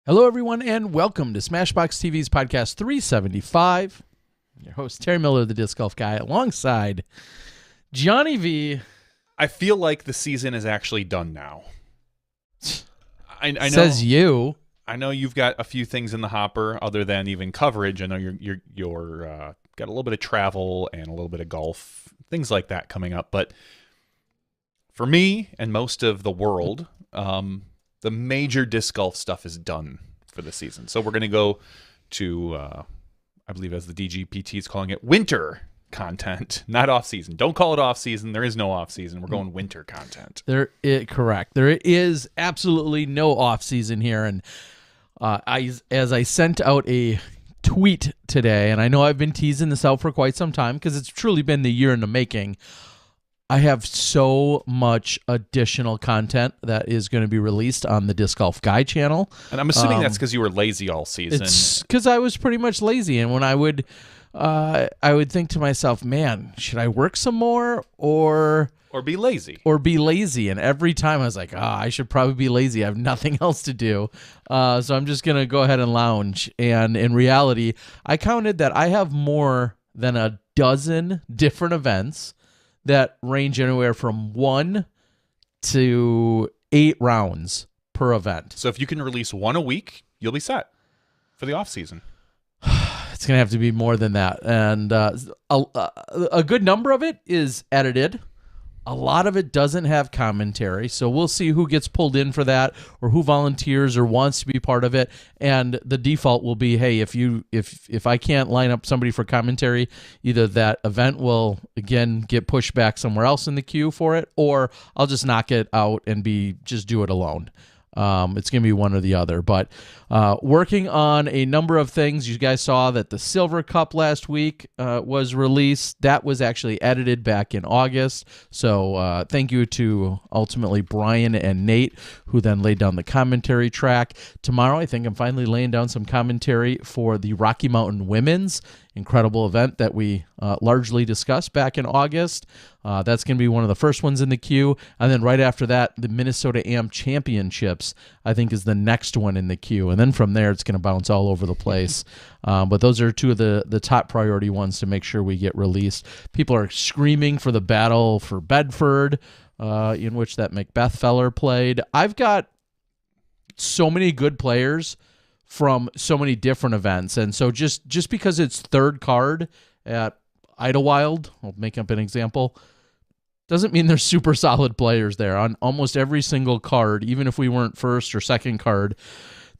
Hello, everyone, and welcome to Smashbox TV's podcast 375. Your host, Terry Miller, the Disc Golf Guy, alongside Johnny V. I feel like the season is actually done now. I know, Says you. I know you've got a few things in the hopper other than even coverage. I know you're got a little bit of travel and a little bit of golf, things like that coming up. But for me and most of the world, the major disc golf stuff is done for the season. So we're going to go to, I believe as the DGPT is calling it, winter content, not off-season. Don't call it off-season. There is no off-season. We're going winter content. Correct. There is absolutely no off-season here. And as I sent out a tweet today, and I know I've been teasing this out for quite some time because it's truly been the year in the making, I have so much additional content that is going to be released on the Disc Golf Guy channel. And I'm assuming that's because you were lazy all season. It's because I was pretty much lazy. And when I would think to myself, man, should I work some more or be lazy? And every time I was like, I should probably be lazy. I have nothing else to do. So I'm just going to go ahead and lounge. And in reality, I counted that I have more than a dozen different events that range anywhere from 1 to 8 rounds per event. So if you can release one a week, you'll be set for the off season. It's going to have to be more than that. And a good number of it is edited. A lot of it doesn't have commentary, so we'll see who gets pulled in for that or who volunteers or wants to be part of it. And the default will be, hey, if I can't line up somebody for commentary, either that event will again get pushed back somewhere else in the queue for it, or I'll just knock it out and just do it alone. It's going to be one or the other, but working on a number of things. You guys saw that the Silver Cup last week was released. That was actually edited back in August. So thank you to ultimately Brian and Nate, who then laid down the commentary track. Tomorrow, I think I'm finally laying down some commentary for the Rocky Mountain Women's incredible event that we largely discussed back in August. That's going to be one of the first ones in the queue. And then right after that, the Minnesota Am Championships, I think, is the next one in the queue. And then from there, it's going to bounce all over the place. But those are two of the top priority ones to make sure we get released. People are screaming for the battle for Bedford, in which that Macbeth feller played. I've got so many good players from so many different events. And so just because it's third card at Idlewild, I'll make up an example, doesn't mean there's super solid players there. On almost every single card, even if we weren't first or second card,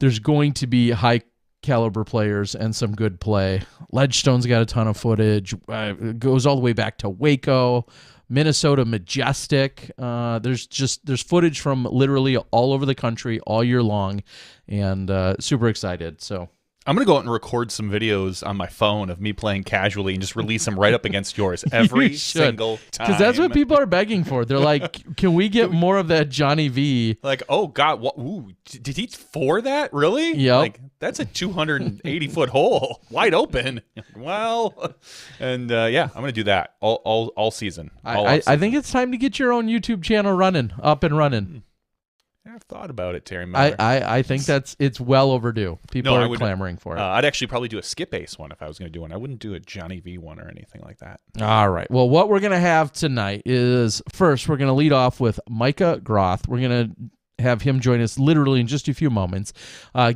there's going to be high caliber players and some good play. Ledgestone's got a ton of footage. It goes all the way back to Waco, Minnesota Majestic. There's footage from literally all over the country all year long, and super excited. So I'm going to go out and record some videos on my phone of me playing casually and just release them right up against yours every single time. Because that's what people are begging for. They're like, can we get more of that Johnny V? Like, oh, God, what? Ooh, did he for that? Really? Yeah. Like, that's a 280-foot hole, wide open. Well, and yeah, I'm going to do that all season. I think it's time to get your own YouTube channel up and running. I've thought about it, Terry Miller. I think it's well overdue. People are clamoring for it. I'd actually probably do a Skip Ace one if I was going to do one. I wouldn't do a Johnny V one or anything like that. All right. Well, what we're going to have tonight is, first, we're going to lead off with Micah Groth. We're going to have him join us literally in just a few moments.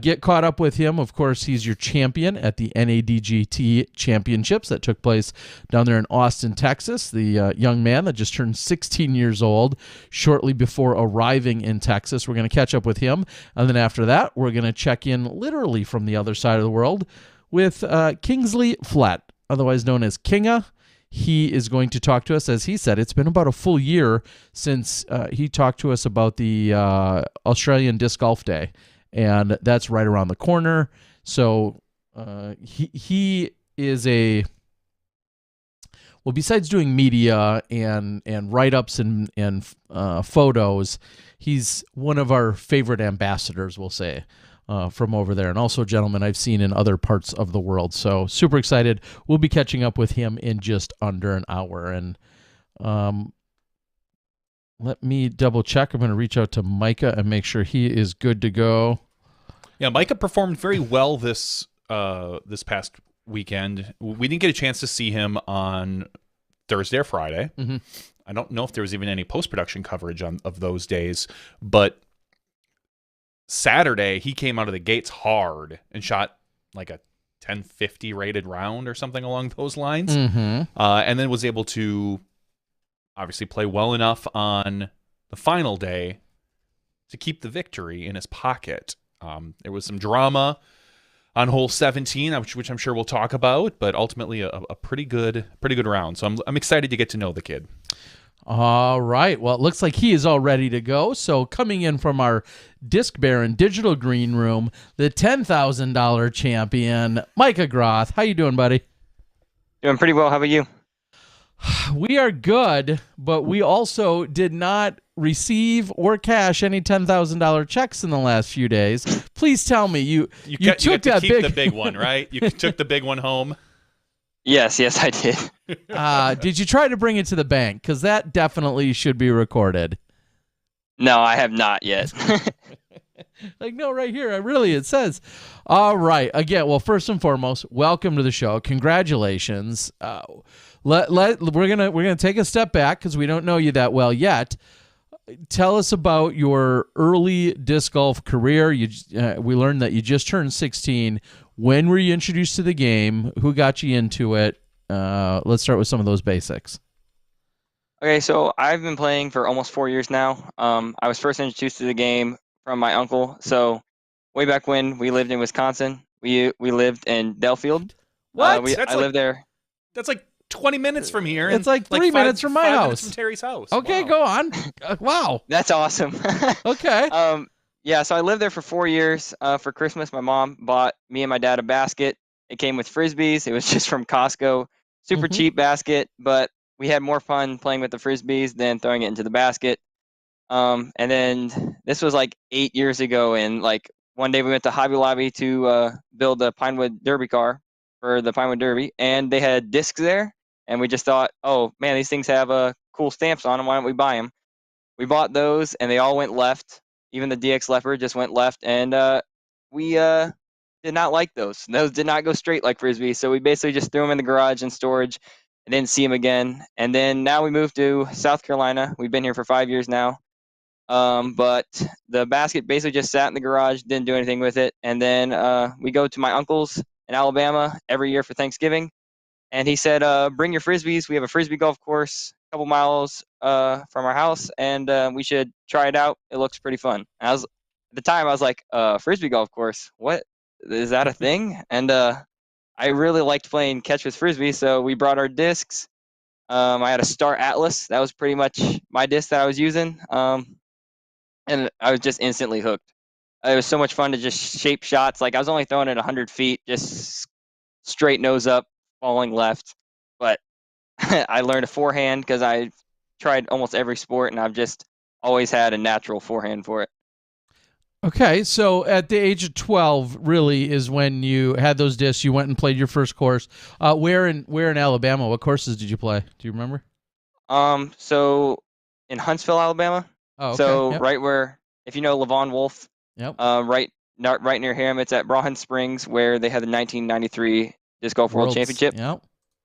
Get caught up with him. Of course, he's your champion at the NADGT Championships that took place down there in Austin, Texas. The young man that just turned 16 years old shortly before arriving in Texas. We're going to catch up with him. And then after that, we're going to check in literally from the other side of the world with Kingsley Flett, otherwise known as Kinga. He is going to talk to us. As he said, it's been about a full year since he talked to us about the Australian Disc Golf Day, and that's right around the corner. So he is besides doing media and write-ups and photos, he's one of our favorite ambassadors, we'll say, from over there, and also a gentleman I've seen in other parts of the world. So super excited. We'll be catching up with him in just under an hour. And let me double check. I'm going to reach out to Micah and make sure he is good to go. Yeah, Micah performed very well this past weekend. We didn't get a chance to see him on Thursday or Friday. Mm-hmm. I don't know if there was even any post-production coverage of those days, but Saturday he came out of the gates hard and shot like a 1050 rated round or something along those lines, and then was able to obviously play well enough on the final day to keep the victory in his pocket. There was some drama on hole 17, which I'm sure we'll talk about, but ultimately a pretty good round. So I'm excited to get to know the kid. All right. Well, it looks like he is all ready to go. So coming in from our Disc Baron Digital Green Room, the $10,000 champion, Micah Groth. How you doing, buddy? Doing pretty well. How about you? We are good, but we also did not receive or cash any $10,000 checks in the last few days. Please tell me you took that keep the big one, right? You took the big one home. Yes, I did. Did you try to bring it to the bank? Because that definitely should be recorded. No, I have not yet. Like, no, right here. It says. All right. Again, well, first and foremost, welcome to the show. Congratulations. We're gonna take a step back because we don't know you that well yet. Tell us about your early disc golf career. We learned that you just turned 16. When were you introduced to the game? Who got you into it? Let's start with some of those basics. Okay, so I've been playing for almost 4 years now. I was first introduced to the game from my uncle. So way back when we lived in Wisconsin, we lived in Delafield. What? I lived there. That's like 20 minutes from here. It's like 3 minutes from my 5 house. minutes from Terry's house. Okay, Wow. go on. Wow. That's awesome. Okay. Yeah, so I lived there for 4 years. For Christmas, my mom bought me and my dad a basket. It came with Frisbees. It was just from Costco. Super cheap basket, but we had more fun playing with the Frisbees than throwing it into the basket. And then this was like 8 years ago, and like one day we went to Hobby Lobby to build a Pinewood Derby car for the Pinewood Derby, and they had discs there, and we just thought, oh man, these things have cool stamps on them. Why don't we buy them? We bought those, and they all went left. Even the DX Leopard just went left, and we did not like those. Those did not go straight like Frisbee, so we basically just threw them in the garage in storage and didn't see them again. And then now we moved to South Carolina. We've been here for 5 years now. But the basket basically just sat in the garage, didn't do anything with it. And then we go to my uncle's in Alabama every year for Thanksgiving. And he said, bring your Frisbees. We have a Frisbee golf course a couple miles from our house, and we should try it out. It looks pretty fun. And at the time, I was like, Frisbee golf course? What? Is that a thing? And I really liked playing catch with Frisbee, so we brought our discs. I had a Star Atlas. That was pretty much my disc that I was using. And I was just instantly hooked. It was so much fun to just shape shots. Like I was only throwing it 100 feet, just straight nose up, falling left. But I learned a forehand because I tried almost every sport, and I've just always had a natural forehand for it. Okay, so at the age of 12, really, is when you had those discs. You went and played your first course. Where in Alabama? What courses did you play? Do you remember? So in Huntsville, Alabama. Oh, okay. So Yep. right where, if you know Levon Wolf, Yep. right near him, it's at Brawhan Springs where they had the 1993 Disc Golf World Championship.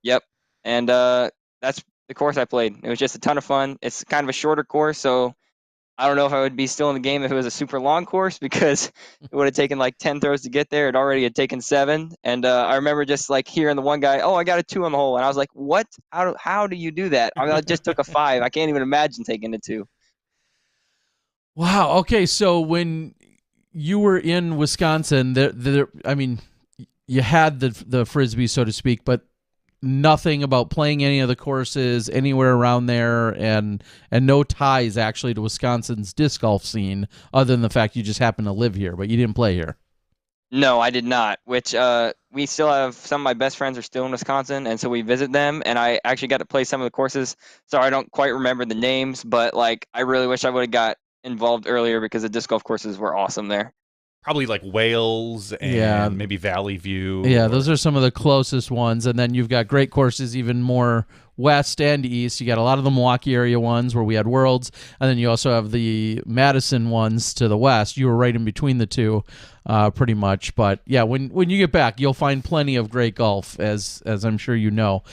Yep. And that's the course I played. It was just a ton of fun. It's kind of a shorter course, so I don't know if I would be still in the game if it was a super long course because it would have taken like 10 throws to get there. It already had taken 7. And I remember just like hearing the one guy, oh, I got a 2 on the hole. And I was like, what? How do you do that? I mean, I just took a 5. I can't even imagine taking a 2. Wow. Okay, so when you were in Wisconsin, I mean, you had the Frisbee, so to speak, but nothing about playing any of the courses anywhere around there, and no ties actually to Wisconsin's disc golf scene other than the fact you just happen to live here, but you didn't play here. No, I did not, which we still have some of my best friends are still in Wisconsin, and so we visit them, and I actually got to play some of the courses. So I don't quite remember the names, but like I really wish I would have got involved earlier because the disc golf courses were awesome there. probably like Wales and maybe Valley View. Yeah, those are some of the closest ones. And then you've got great courses even more west and east. You got a lot of the Milwaukee area ones where we had Worlds, and then you also have the Madison ones to the west. You were right in between the two, pretty much. But yeah, when you get back, you'll find plenty of great golf, as I'm sure you know.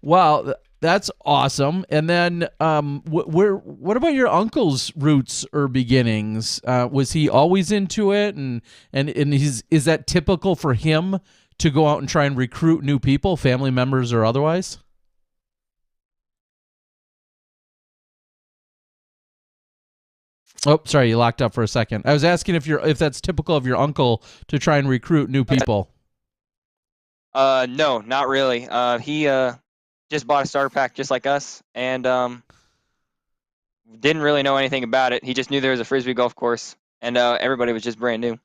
Wow, that's awesome. And then, what about your uncle's roots or beginnings? Was he always into it, and is that typical for him to go out and try and recruit new people, family members or otherwise? Oh, sorry, you locked up for a second. I was asking if that's typical of your uncle to try and recruit new people. No, not really. He just bought a starter pack just like us, and didn't really know anything about it. He just knew there was a Frisbee golf course, and everybody was just brand new.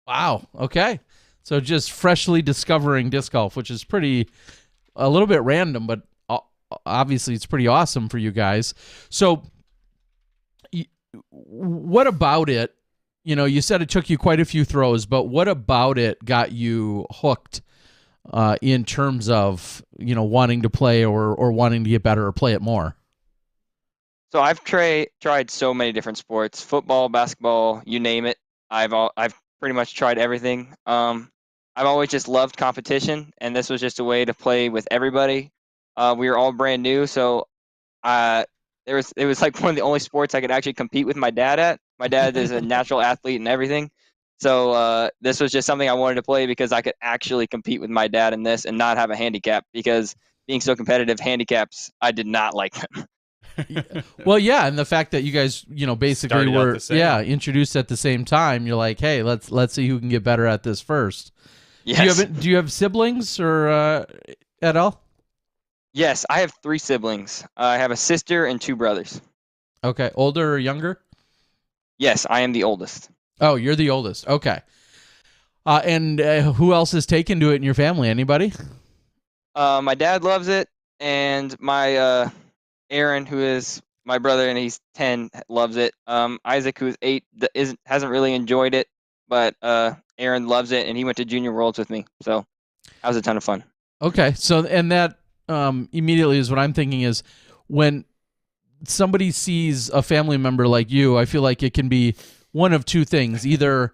Wow. Okay. So just freshly discovering disc golf, which is a little bit random, but obviously it's pretty awesome for you guys. So what about it? You know, you said it took you quite a few throws, but what about it got you hooked in terms of, you know, wanting to play or wanting to get better or play it more? So I've tried so many different sports, football, basketball, you name it. I've pretty much tried everything. I've always just loved competition, and this was just a way to play with everybody. We were all brand new, so it was like one of the only sports I could actually compete with my dad at. My dad is a natural athlete and everything. So this was just something I wanted to play because I could actually compete with my dad in this and not have a handicap, because being so competitive, handicaps, I did not like them. Well, yeah, and the fact that you guys, you know, basically were introduced at the same time, you're like, hey, let's see who can get better at this first. Yes. Do you have siblings or at all? Yes, I have 3 siblings. I have a sister and 2 brothers. Okay, older or younger? Yes, I am the oldest. Oh, you're the oldest. Okay. And who else is taken to it in your family? Anybody? My dad loves it, and my Aaron, who is my brother, and he's 10, loves it. Isaac, who is 8, hasn't really enjoyed it, but Aaron loves it, and he went to Junior Worlds with me, so that was a ton of fun. Okay, so and that immediately is what I'm thinking is when somebody sees a family member like you, I feel like it can be one of two things. Either,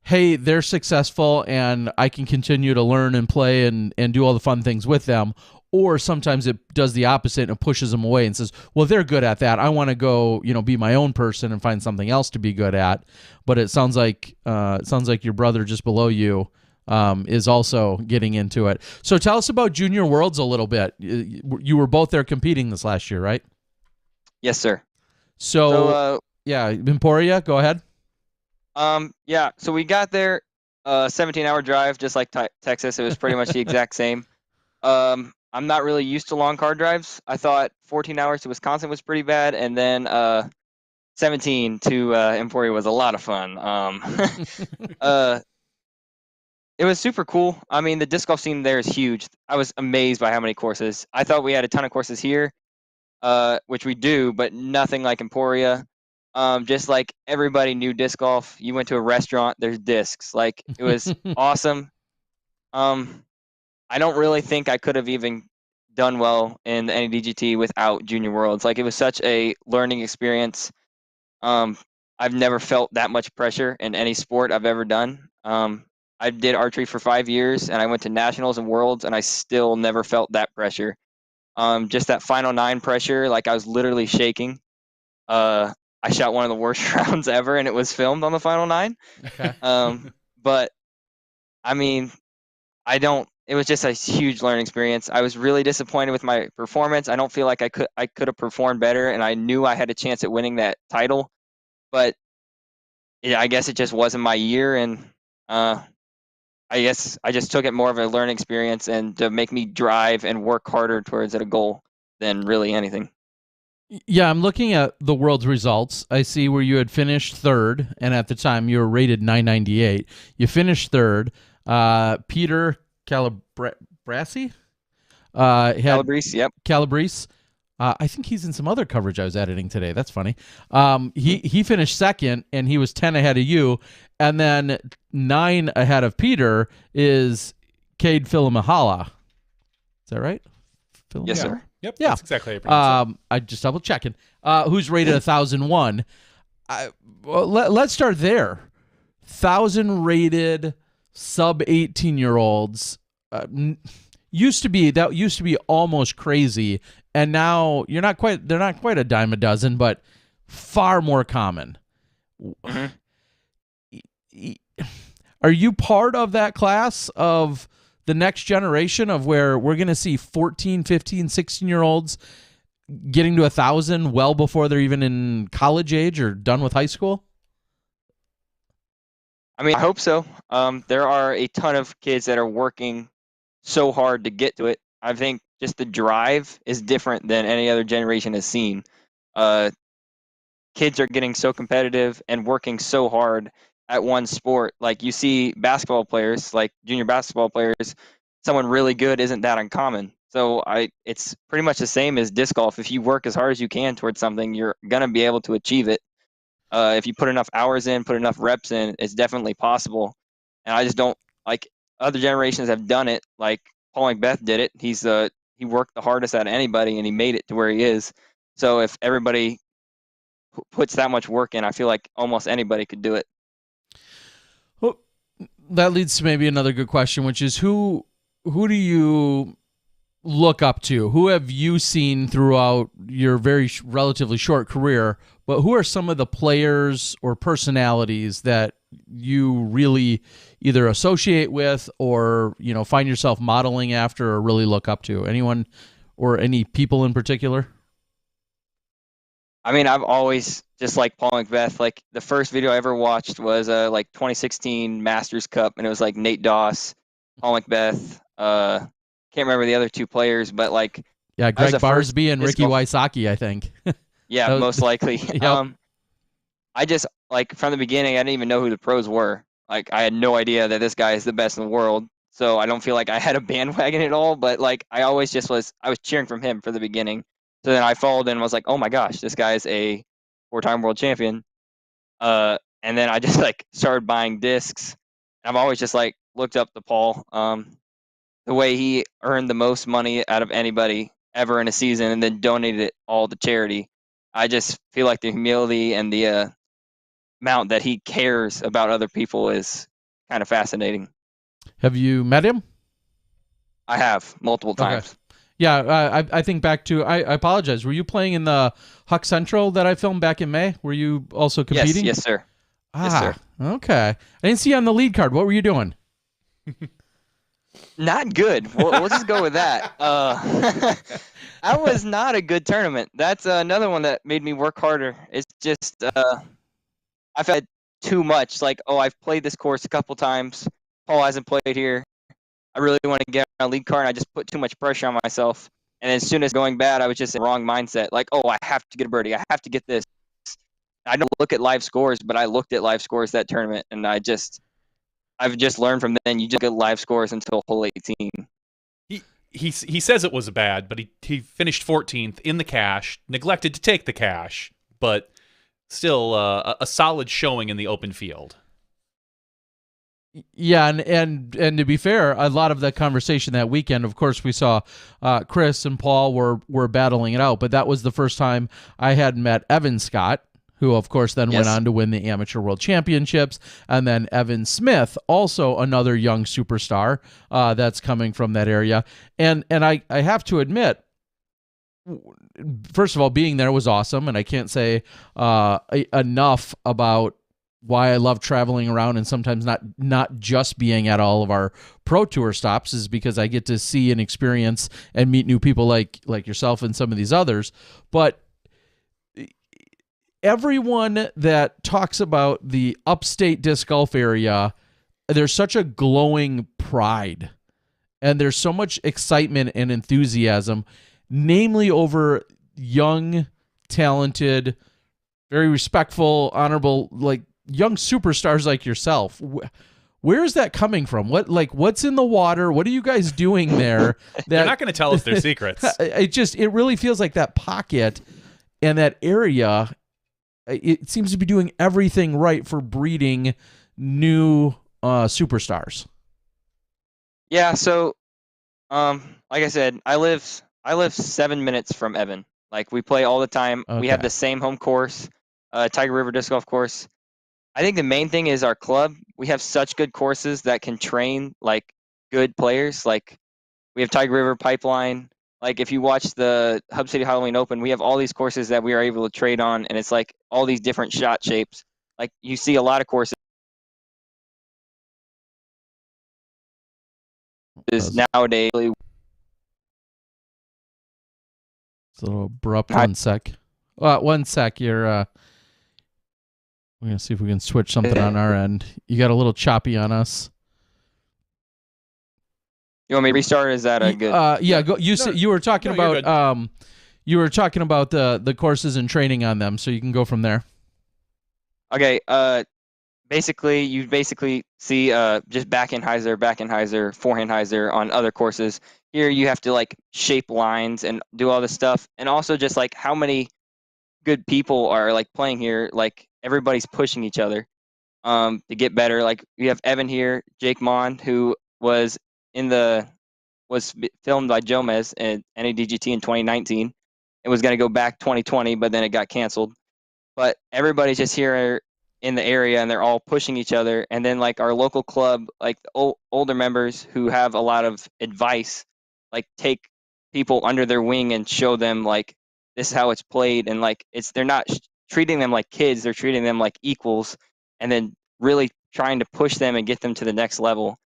hey, they're successful and I can continue to learn and play and do all the fun things with them. Or sometimes it does the opposite and pushes them away and says, well, they're good at that. I want to go, you know, be my own person and find something else to be good at. But it sounds like your brother just below you is also getting into it. So tell us about Junior Worlds a little bit. You were both there competing this last year, right? Yes, sir. So yeah, Emporia, go ahead. Yeah, so we got there, 17-hour drive, just like Texas. It was pretty much the exact same. I'm not really used to long car drives. I thought 14 hours to Wisconsin was pretty bad, and then 17 to Emporia was a lot of fun. It was super cool. I mean, the disc golf scene there is huge. I was amazed by how many courses. I thought we had a ton of courses here, which we do, but nothing like Emporia. Just like everybody knew disc golf. You went to a restaurant, there's discs. Like, it was awesome. I don't really think I could have even done well in the NADGT without Junior Worlds. Like, it was such a learning experience. I've never felt that much pressure in any sport I've ever done. I did archery for 5 years, and I went to nationals and worlds, and I still never felt that pressure. Just that final 9 pressure, like, I was literally shaking. I shot one of the worst rounds ever, and it was filmed on the final 9. Okay. But I mean, it was just a huge learning experience. I was really disappointed with my performance. I don't feel like I could have performed better, and I knew I had a chance at winning that title, but yeah, I guess it just wasn't my year, and I guess I just took it more of a learning experience and to make me drive and work harder towards a goal than really anything. Yeah, I'm looking at the world's results. I see where you had finished 3rd, and at the time you were rated 998. You finished 3rd. Peter Calabrese? Calabrese, yep. Calabrese I think he's in some other coverage I was editing today. That's funny. He finished second, and he was 10 ahead of you, and then 9 ahead of Peter is Cade Filamahala. Is that right? Yes, sir. Yep. Yeah. That's exactly how you pronounce it. I just double checking. Who's rated 1,001? Let's start there. 1,000 rated sub 18-year-olds used to be almost crazy, and now they're not quite a dime a dozen, but far more common. Mm-hmm. Are you part of that class of the next generation of where we're going to see 14, 15, 16-year-olds getting to 1,000 well before they're even in college age or done with high school? I mean, I hope so. There are a ton of kids that are working so hard to get to it. I think just the drive is different than any other generation has seen. Kids are getting so competitive and working so hard at one sport. Like you see basketball players, like junior basketball players, someone really good isn't that uncommon. So it's pretty much the same as disc golf. If you work as hard as you can towards something, you're gonna be able to achieve it. If you put enough hours in, put enough reps in, it's definitely possible. And I just don't like other generations have done it. Like Paul Macbeth did it. He worked the hardest out of anybody, and he made it to where he is. So if everybody puts that much work in, I feel like almost anybody could do it. Well, that leads to maybe another good question, which is who do you look up to? Who have you seen throughout your very relatively short career, but who are some of the players or personalities that you really either associate with or, find yourself modeling after or really look up to? Anyone or any people in particular? I mean, I've always just like Paul Macbeth. Like the first video I ever watched was like 2016 Masters Cup, and it was like Nate Doss, Paul Macbeth. Can't remember the other 2 players, but like Greg Barsby and Ricky Wysocki, I think. Yeah, most likely. Yep. I just like from the beginning, I didn't even know who the pros were. Like I had no idea that this guy is the best in the world. So I don't feel like I had a bandwagon at all. But like I always I was cheering from him for the beginning. So then I followed and was like, oh my gosh, this guy's a 4-time world champion. And then I just like started buying discs. I've always just like looked up to Paul. The way he earned the most money out of anybody ever in a season and then donated it all to charity. I just feel like the humility and the amount that he cares about other people is kind of fascinating. Have you met him? I have multiple times. Okay. Yeah, I think back to, I apologize. Were you playing in the Huck Central that I filmed back in May? Were you also competing? Yes, sir. Yes, sir. Okay. I didn't see you on the lead card. What were you doing? Not good. We'll just go with that. That was not a good tournament. That's another one that made me work harder. It's just I've had too much. Like, I've played this course a couple times. Paul hasn't played here. I really want to get on a lead card, and I just put too much pressure on myself. And as soon as going bad, I was just in the wrong mindset. Like, I have to get a birdie. I have to get this. I don't look at live scores, but I looked at live scores that tournament, and I've just learned from then. You just get live scores until hole 18. He says it was bad, but he finished 14th in the cash, neglected to take the cash, but still a solid showing in the open field. Yeah, and to be fair, a lot of the conversation that weekend, of course, we saw Chris and Paul were battling it out, but that was the first time I had met Evan Scott, who, of course, then went on to win the Amateur World Championships, and then Evan Smith, also another young superstar that's coming from that area. And I have to admit, first of all, being there was awesome, and I can't say enough about why I love traveling around and sometimes not just being at all of our Pro Tour stops is because I get to see and experience and meet new people like yourself and some of these others. But everyone that talks about the upstate disc golf area, there's such a glowing pride and there's so much excitement and enthusiasm, namely over young, talented, very respectful, honorable, like young superstars like yourself. Where is that coming from? What's in the water? What are you guys doing there? They're not going to tell us their secrets. It really feels like that pocket and that area, it seems to be doing everything right for breeding new superstars. Yeah, so like I said, I live 7 minutes from Evan. Like, we play all the time. We have Okay. the same home course, Tiger River Disc Golf Course. I think the main thing is our club. We have such good courses that can train like good players. Like, we have Tiger River Pipeline. Like, if you watch the Hub City Halloween Open, we have all these courses that we are able to trade on, and it's like all these different shot shapes. Like, you see a lot of courses nowadays. It's a little abrupt. Hi. 1 sec. 1 sec. We're gonna see if we can switch something on our end. You got a little choppy on us. You want me to restart? Or is that a good? Yeah. Go. You were talking you're about you were talking about the courses and training on them, so you can go from there. Okay. Basically, you see just backhandhyzer, forehandhyzer on other courses. Here, you have to like shape lines and do all this stuff, and also just like how many good people are like playing here. Like, everybody's pushing each other to get better. Like, we have Evan here, Jake Mon, who was filmed by Jomez at NADGT in 2019. It was going to go back 2020, but then it got canceled. But everybody's just here in the area, and they're all pushing each other. And then like our local club, like the older members who have a lot of advice, like take people under their wing and show them like this is how it's played. And like they're not treating them like kids, they're treating them like equals, and then really trying to push them and get them to the next level.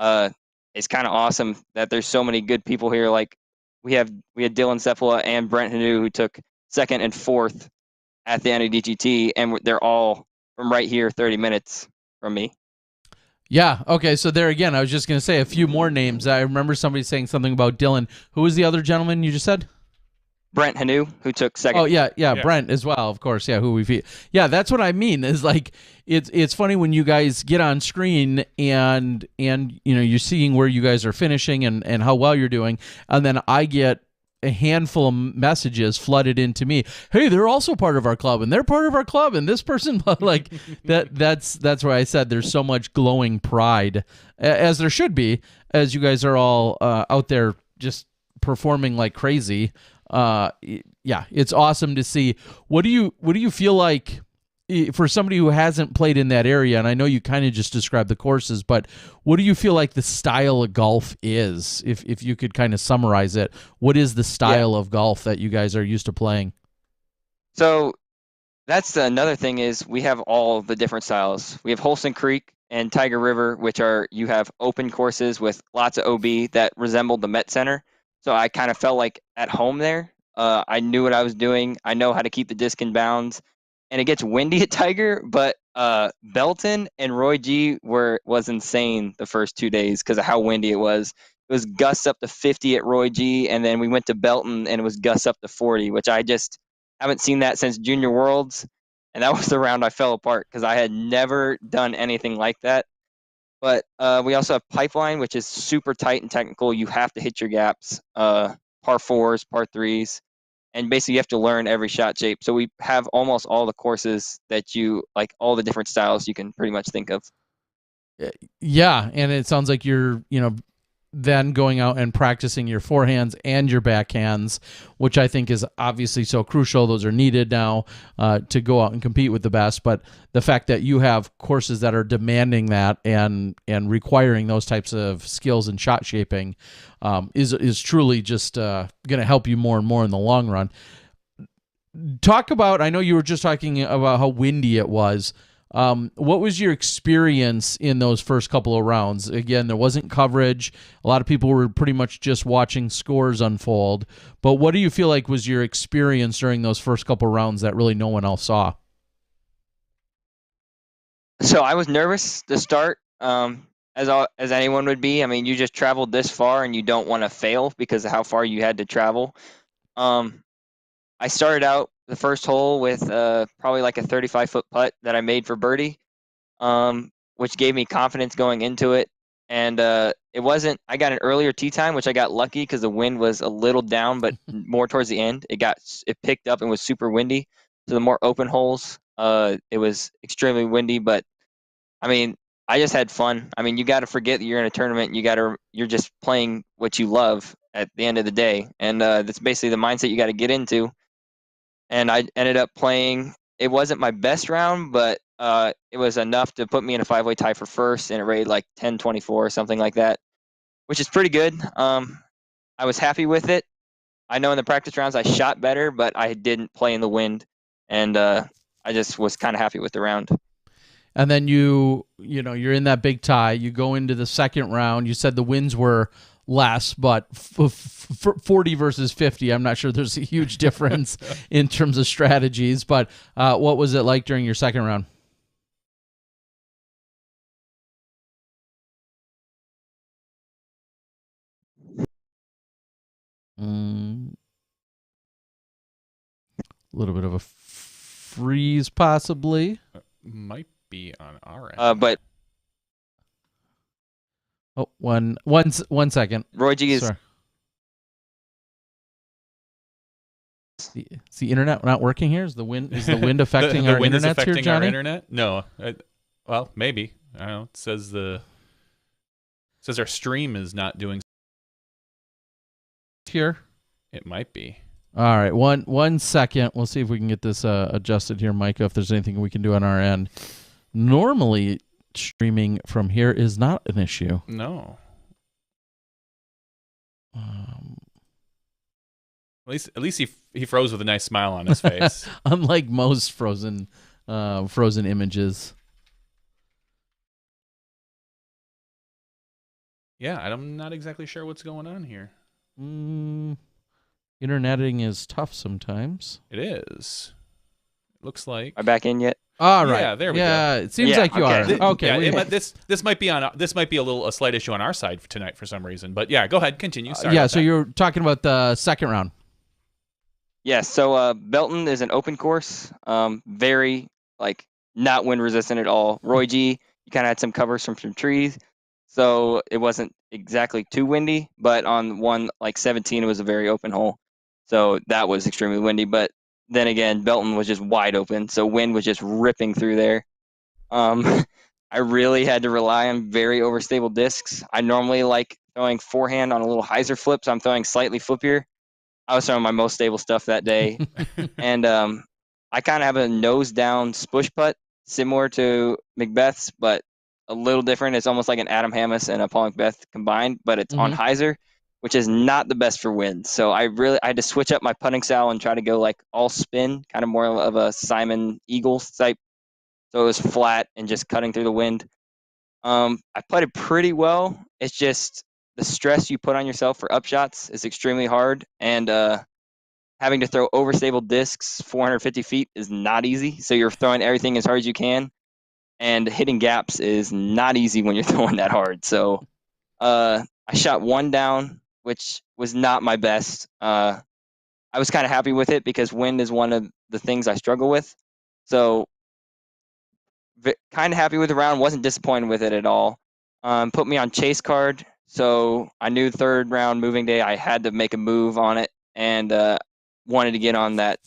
It's kind of awesome that there's so many good people here. Like, we had Dylan Cephala and Brent Hanu, who took 2nd and 4th at the NADGT, and they're all from right here, 30 minutes from me. Yeah. Okay. So there again, I was just going to say a few more names. I remember somebody saying something about Dylan. Who was the other gentleman you just said? Brent Hanu, who took 2nd. Oh yeah, Brent as well, of course. Yeah, who we yeah, that's what I mean. Is like it's funny when you guys get on screen and you're seeing where you guys are finishing and how well you're doing, and then I get a handful of messages flooded into me. Hey, they're also part of our club, and they're part of our club, and this person like that's where I said there's so much glowing pride, as there should be, as you guys are all out there just performing like crazy. Yeah, it's awesome to see. What do you feel like for somebody who hasn't played in that area? And I know you kind of just described the courses, but what do you feel like the style of golf is? If you could kind of summarize it, what is the style of golf that you guys are used to playing? So that's another thing, is we have all the different styles. We have Holston Creek and Tiger River, which you have open courses with lots of OB that resembled the Met Center. So I kind of felt like at home there. I knew what I was doing. I know how to keep the disc in bounds. And it gets windy at Tiger, but Belton and Roy G was insane the first 2 days because of how windy it was. It was gusts up to 50 at Roy G, and then we went to Belton and it was gusts up to 40, which I just haven't seen that since Junior Worlds. And that was the round I fell apart because I had never done anything like that. But we also have Pipeline, which is super tight and technical. You have to hit your gaps, par 4s, par 3s, and basically you have to learn every shot shape. So we have almost all the courses that you like, all the different styles you can pretty much think of. Yeah, and it sounds like you're then going out and practicing your forehands and your backhands, which I think is obviously so crucial. Those are needed now to go out and compete with the best. But the fact that you have courses that are demanding that and requiring those types of skills and shot shaping is truly just going to help you more and more in the long run. Talk about, I know you were just talking about how windy it was. What was your experience in those first couple of rounds? Again, there wasn't coverage. A lot of people were pretty much just watching scores unfold. But what do you feel like was your experience during those first couple of rounds that really no one else saw? So I was nervous to start, as anyone would be. I mean, you just traveled this far and you don't want to fail because of how far you had to travel. I started out the first hole with probably like a 35-foot putt that I made for birdie. which gave me confidence going into it. And it wasn't. I got an earlier tee time, which I got lucky because the wind was a little down, but more towards the end, it picked up and was super windy. So the more open holes, it was extremely windy. But I mean, I just had fun. I mean, you got to forget that you're in a tournament. You're just playing what you love at the end of the day, and that's basically the mindset you got to get into. And I ended up playing. It wasn't my best round, but it was enough to put me in a 5-way tie for first, and it rated like 10-24 or something like that, which is pretty good. I was happy with it. I know in the practice rounds I shot better, but I didn't play in the wind, and I just was kind of happy with the round. And then you're in that big tie. You go into the second round. You said the wins were less, but 40 versus 50. I'm not sure there's a huge difference in terms of strategies. But what was it like during your second round? A little bit of a freeze, possibly. Might be on our end. But one second. Roy G is. Sorry. Is the internet not working here? Is the wind affecting the our wind internet is affecting here, Johnny? our internet? No. Well, maybe. I don't know. It says our stream is not doing here. It might be. All right, one second. We'll see if we can get this adjusted here, Micah, if there's anything we can do on our end. Normally, streaming from here is not an issue. No. At least he froze with a nice smile on his face. Unlike most frozen images. Yeah, I'm not exactly sure what's going on here. Interneting is tough sometimes. It is. It looks like. Am I back in yet? All right. Yeah, there we go. Yeah, it seems like you are. Okay. Yeah, this might be a slight issue on our side for tonight for some reason. But yeah, go ahead, continue. Sorry. So you're talking about the second round. Yeah. So Belton is an open course. Very not wind resistant at all. Roy G, you kind of had some covers from some trees, so it wasn't exactly too windy. But on one 17, it was a very open hole, so that was extremely windy. But then again, Belton was just wide open, so wind was just ripping through there. I really had to rely on very overstable discs. I normally like throwing forehand on a little hyzer flip, so I'm throwing slightly flippier. I was throwing my most stable stuff that day. And I kind of have a nose down spush putt, similar to Macbeth's, but a little different. It's almost like an Adam Hammis and a Paul Macbeth combined, but it's on hyzer, which is not the best for wind. So I had to switch up my putting style and try to go all spin, kind of more of a Simon Eagles type. So it was flat and just cutting through the wind. I putted pretty well. It's just the stress you put on yourself for upshots is extremely hard, and having to throw overstable discs 450 feet is not easy. So you're throwing everything as hard as you can, and hitting gaps is not easy when you're throwing that hard. So I shot one down, which was not my best. I was kind of happy with it because wind is one of the things I struggle with. So kind of happy with the round. Wasn't disappointed with it at all. Put me on chase card. So I knew third round moving day, I had to make a move on it, and wanted to get on that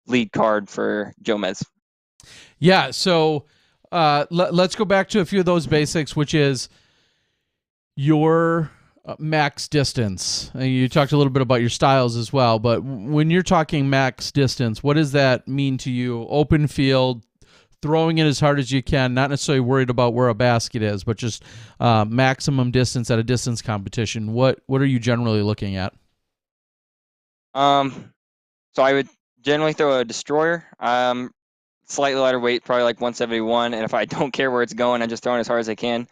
lead card for Jomez. Yeah, so let's go back to a few of those basics, which is your max distance. You talked a little bit about your styles as well, but when you're talking max distance, what does that mean to you? Open field, throwing it as hard as you can, not necessarily worried about where a basket is, but just maximum distance at a distance competition. What are you generally looking at? So I would generally throw a destroyer, slightly lighter weight, probably 171. And if I don't care where it's going, I'm just throwing as hard as I can.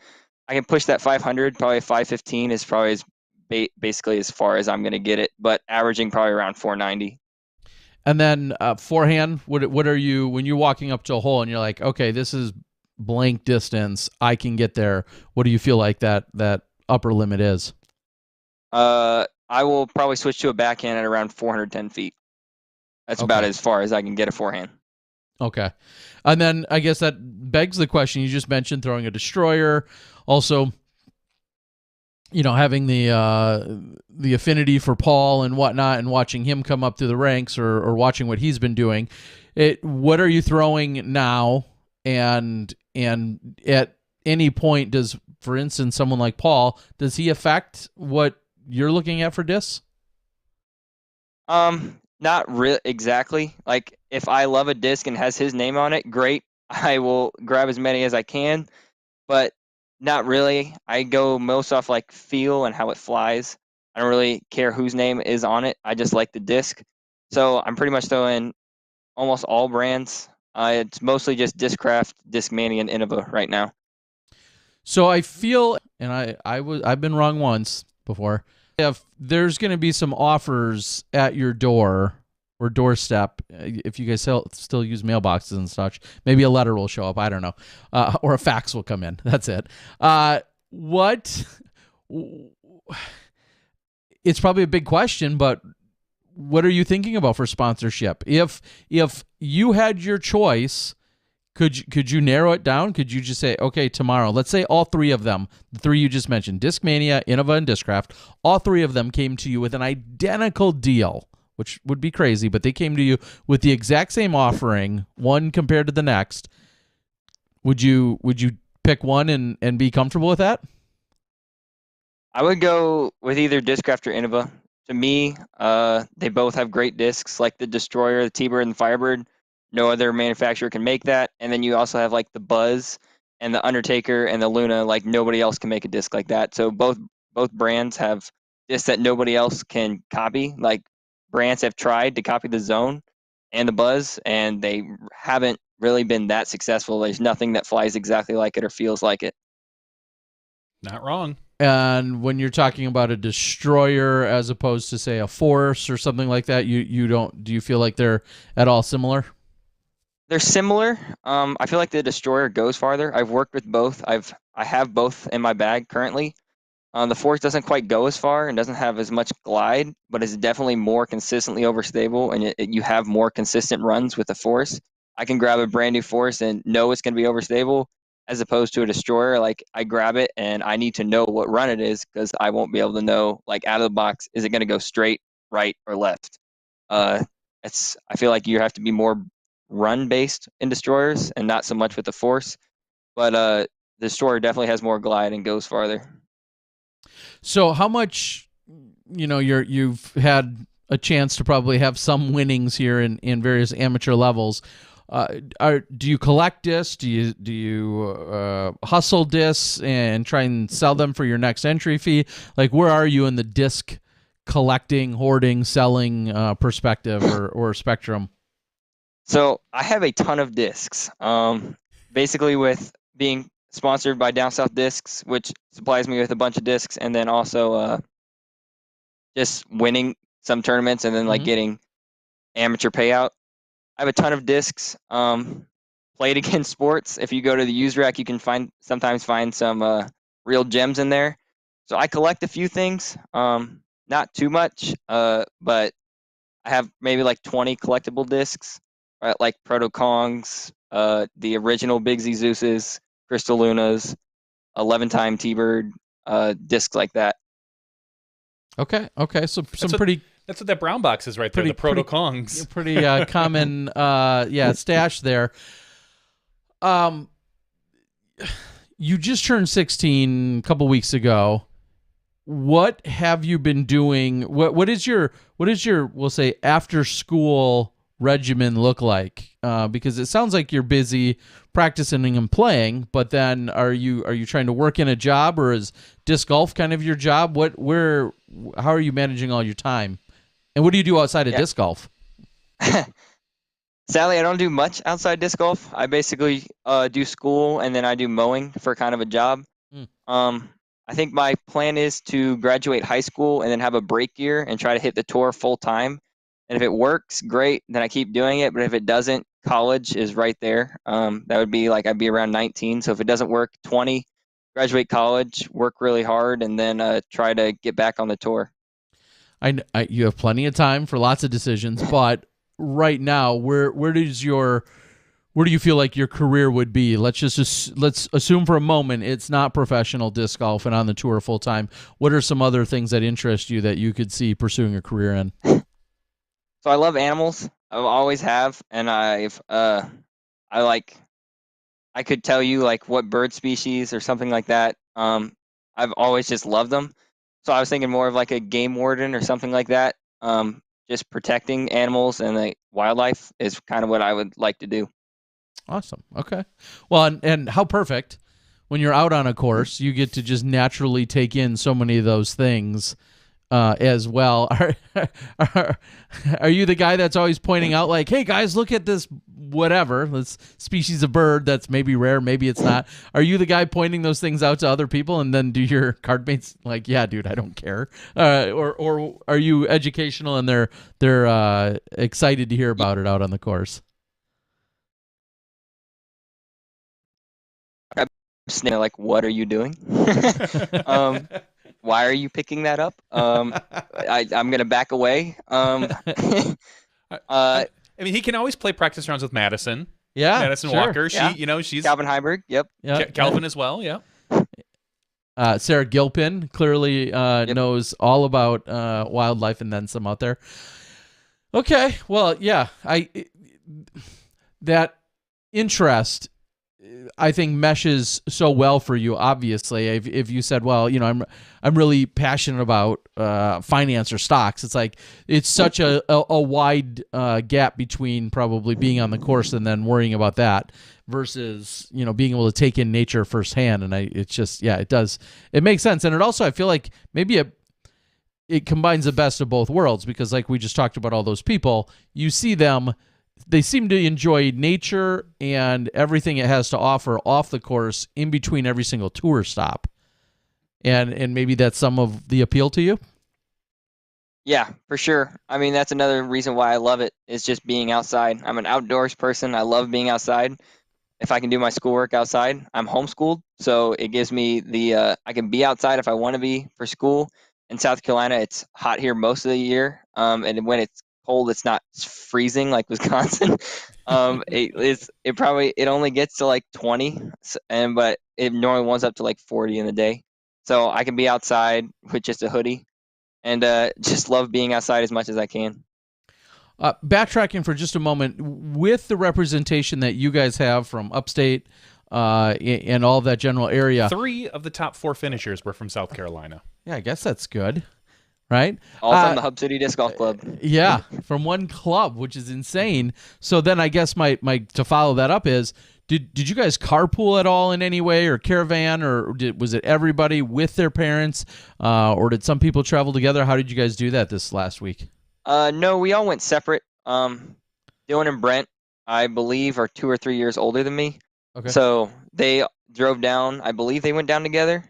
I can push that 500, probably 515 is probably basically as far as I'm going to get it, but averaging probably around 490. And then forehand, what are you, when you're walking up to a hole and you're like, okay, this is blank distance, I can get there. What do you feel like that upper limit is? I will probably switch to a backhand at around 410 feet. That's about as far as I can get a forehand. Okay. And then I guess that begs the question you just mentioned, throwing a destroyer. Also, having the affinity for Paul and whatnot, and watching him come up through the ranks, or watching what he's been doing. What are you throwing now? And at any point, does, for instance, someone like Paul, does he affect what you're looking at for discs? Not really exactly. Like, if I love a disc and has his name on it, great. I will grab as many as I can, but not really. I go most off like feel and how it flies. I don't really care whose name is on it. I just like the disc. So I'm pretty much throwing almost all brands. It's mostly just Discraft, Discmania, and Innova right now. So I feel, and I've been wrong once before. If there's going to be some offers at your door or doorstep, if you guys still use mailboxes and such, maybe a letter will show up. I don't know, or a fax will come in. That's it. It's probably a big question, but what are you thinking about for sponsorship? If you had your choice, could you narrow it down? Could you just say, okay, tomorrow, let's say all three of them, the three you just mentioned, Discmania, Innova, and Discraft, all three of them came to you with an identical deal, which would be crazy, but they came to you with the exact same offering, one compared to the next. Would you pick one and be comfortable with that? I would go with either Discraft or Innova. To me, they both have great discs, like the Destroyer, the T-Bird, and the Firebird. No other manufacturer can make that. And then you also have like the Buzz and the Undertaker and the Luna. Like, nobody else can make a disc like that. So both brands have discs that nobody else can copy. Like, brands have tried to copy the Zone and the Buzz, and they haven't really been that successful. There's nothing that flies exactly like it or feels like it. Not wrong. And when you're talking about a Destroyer as opposed to, say, a Force or something like that, do you feel like they're at all similar? They're similar. I feel like the Destroyer goes farther. I've worked with both. I have both in my bag currently. The Force doesn't quite go as far and doesn't have as much glide, but is definitely more consistently overstable, and you have more consistent runs with the Force. I can grab a brand new Force and know it's going to be overstable, as opposed to a Destroyer. Like, I grab it and I need to know what run it is, because I won't be able to know, like, out of the box, is it going to go straight, right, or left? I feel like you have to be more run based in Destroyers and not so much with the Force, but the Destroyer definitely has more glide and goes farther. So how much, you've had a chance to probably have some winnings here in various amateur levels. Do you collect discs? Do you hustle discs and try and sell them for your next entry fee? Like, where are you in the disc collecting, hoarding, selling perspective or spectrum? So I have a ton of discs. Basically, with being sponsored by Down South Discs, which supplies me with a bunch of discs, and then also just winning some tournaments and then like getting amateur payout. I have a ton of discs. Played against sports. If you go to the used rack, you can sometimes find some real gems in there. So I collect a few things. Not too much, but I have maybe like 20 collectible discs, right? Like Proto Kongs, the original Big Z Zeus's, Crystal Lunas, 11-time T-Bird, discs like that. Okay. So That's what that brown box is right there, the Proto Kongs. Pretty common stash there. You just turned 16 a couple weeks ago. What have you been doing? What is your we'll say after school regimen look like? Because it sounds like you're busy practicing and playing, but then are you trying to work in a job, or is disc golf kind of your job? How are you managing all your time? And what do you do outside of disc golf? Sadly, I don't do much outside disc golf. I basically do school, and then I do mowing for kind of a job. I think my plan is to graduate high school and then have a break year and try to hit the tour full time. And if it works, great, then I keep doing it. But if it doesn't, college is right there. That would be like I'd be around 19. So if it doesn't work, 20, graduate college, work really hard, and then try to get back on the tour. You have plenty of time for lots of decisions, but right now, where does your where do you feel like your career would be? Let's assume for a moment it's not professional disc golf and on the tour full time. What are some other things that interest you that you could see pursuing a career in? So I love animals. I always have, and I could tell you like what bird species or something like that. I've always just loved them. So I was thinking more of like a game warden or something like that. Just protecting animals and the wildlife is kind of what I would like to do. Awesome. Okay. Well, and how perfect when you're out on a course, you get to just naturally take in so many of those things as well. Are you the guy that's always pointing out like, hey guys, look at this whatever, this species of bird that's maybe rare, maybe it's not. Are you the guy pointing those things out to other people, and then do your card mates like, yeah, dude, I don't care? Or are you educational and they're excited to hear about it out on the course? Like, what are you doing? Why are you picking that up? I'm gonna back away. I mean, he can always play practice rounds with Madison. Yeah, Madison sure. Walker. She's Calvin Heiberg. Yep. Calvin as well. Yeah. Sarah Gilpin clearly knows all about wildlife and then some out there. Okay, well, yeah, that interest, I think, meshes so well for you. Obviously, if you said, well, I'm really passionate about finance or stocks, it's like it's such a wide gap between probably being on the course and then worrying about that versus being able to take in nature firsthand. And it makes sense. And it also, I feel like maybe it combines the best of both worlds, because like we just talked about, all those people, you see them, they seem to enjoy nature and everything it has to offer off the course in between every single tour stop. And maybe that's some of the appeal to you? Yeah, for sure. I mean, that's another reason why I love it, is just being outside. I'm an outdoors person. I love being outside. If I can do my schoolwork outside, I'm homeschooled, so it gives me I can be outside if I want to be for school. In South Carolina, it's hot here most of the year, and when it's cold, it's not freezing like Wisconsin. It only gets to like 20, but it normally warms up to like 40 in the day. So I can be outside with just a hoodie, and just love being outside as much as I can. Backtracking for just a moment, with the representation that you guys have from Upstate and all that general area, 3 of the top 4 finishers were from South Carolina. Yeah, I guess that's good, right? All from the Hub City Disc Golf Club. Yeah, from one club, which is insane. So then I guess my to follow that up is, did you guys carpool at all in any way, or caravan, or was it everybody with their parents, or did some people travel together? How did you guys do that this last week? No, we all went separate. Dylan and Brent, I believe, are 2 or 3 years older than me. Okay. So they drove down. I believe they went down together.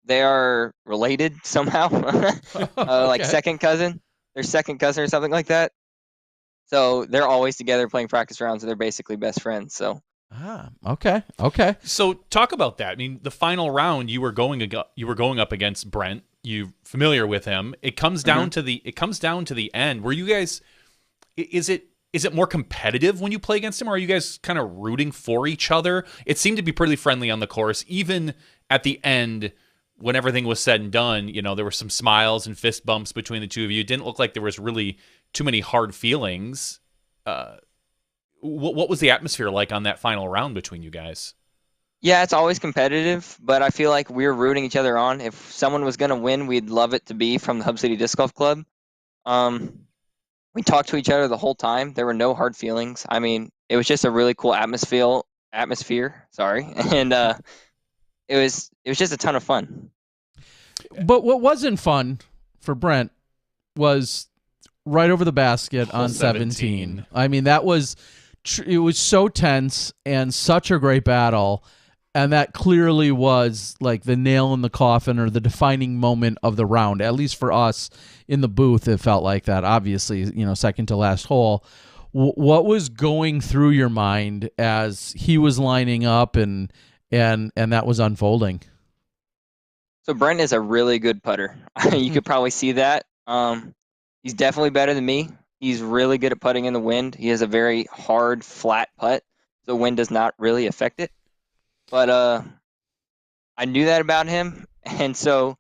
They are related somehow, like second cousin. They're second cousin or something like that. So they're always together playing practice rounds, and they're basically best friends. So. Okay. So talk about that. I mean, the final round, you were going up against Brent. You familiar with him? It comes down to the end. Were you guys? Is it more competitive when you play against him, or are you guys kind of rooting for each other? It seemed to be pretty friendly on the course, even at the end when everything was said and done. There were some smiles and fist bumps between the two of you. It didn't look like there was really too many hard feelings. What was the atmosphere like on that final round between you guys? Yeah, it's always competitive, but I feel like we're rooting each other on. If someone was going to win, we'd love it to be from the Hub City Disc Golf Club. We talked to each other the whole time. There were no hard feelings. I mean, it was just a really cool atmosphere. Sorry, and it was just a ton of fun. But what wasn't fun for Brent was right over the basket on 17. I mean, that was. It was so tense and such a great battle, and that clearly was like the nail in the coffin, or the defining moment of the round. At least for us in the booth, it felt like that. Obviously, second to last hole. What was going through your mind as he was lining up and that was unfolding? So Brent is a really good putter. You could probably see that. He's definitely better than me. He's really good at putting in the wind. He has a very hard, flat putt. the wind does not really affect it. But I knew that about him, and so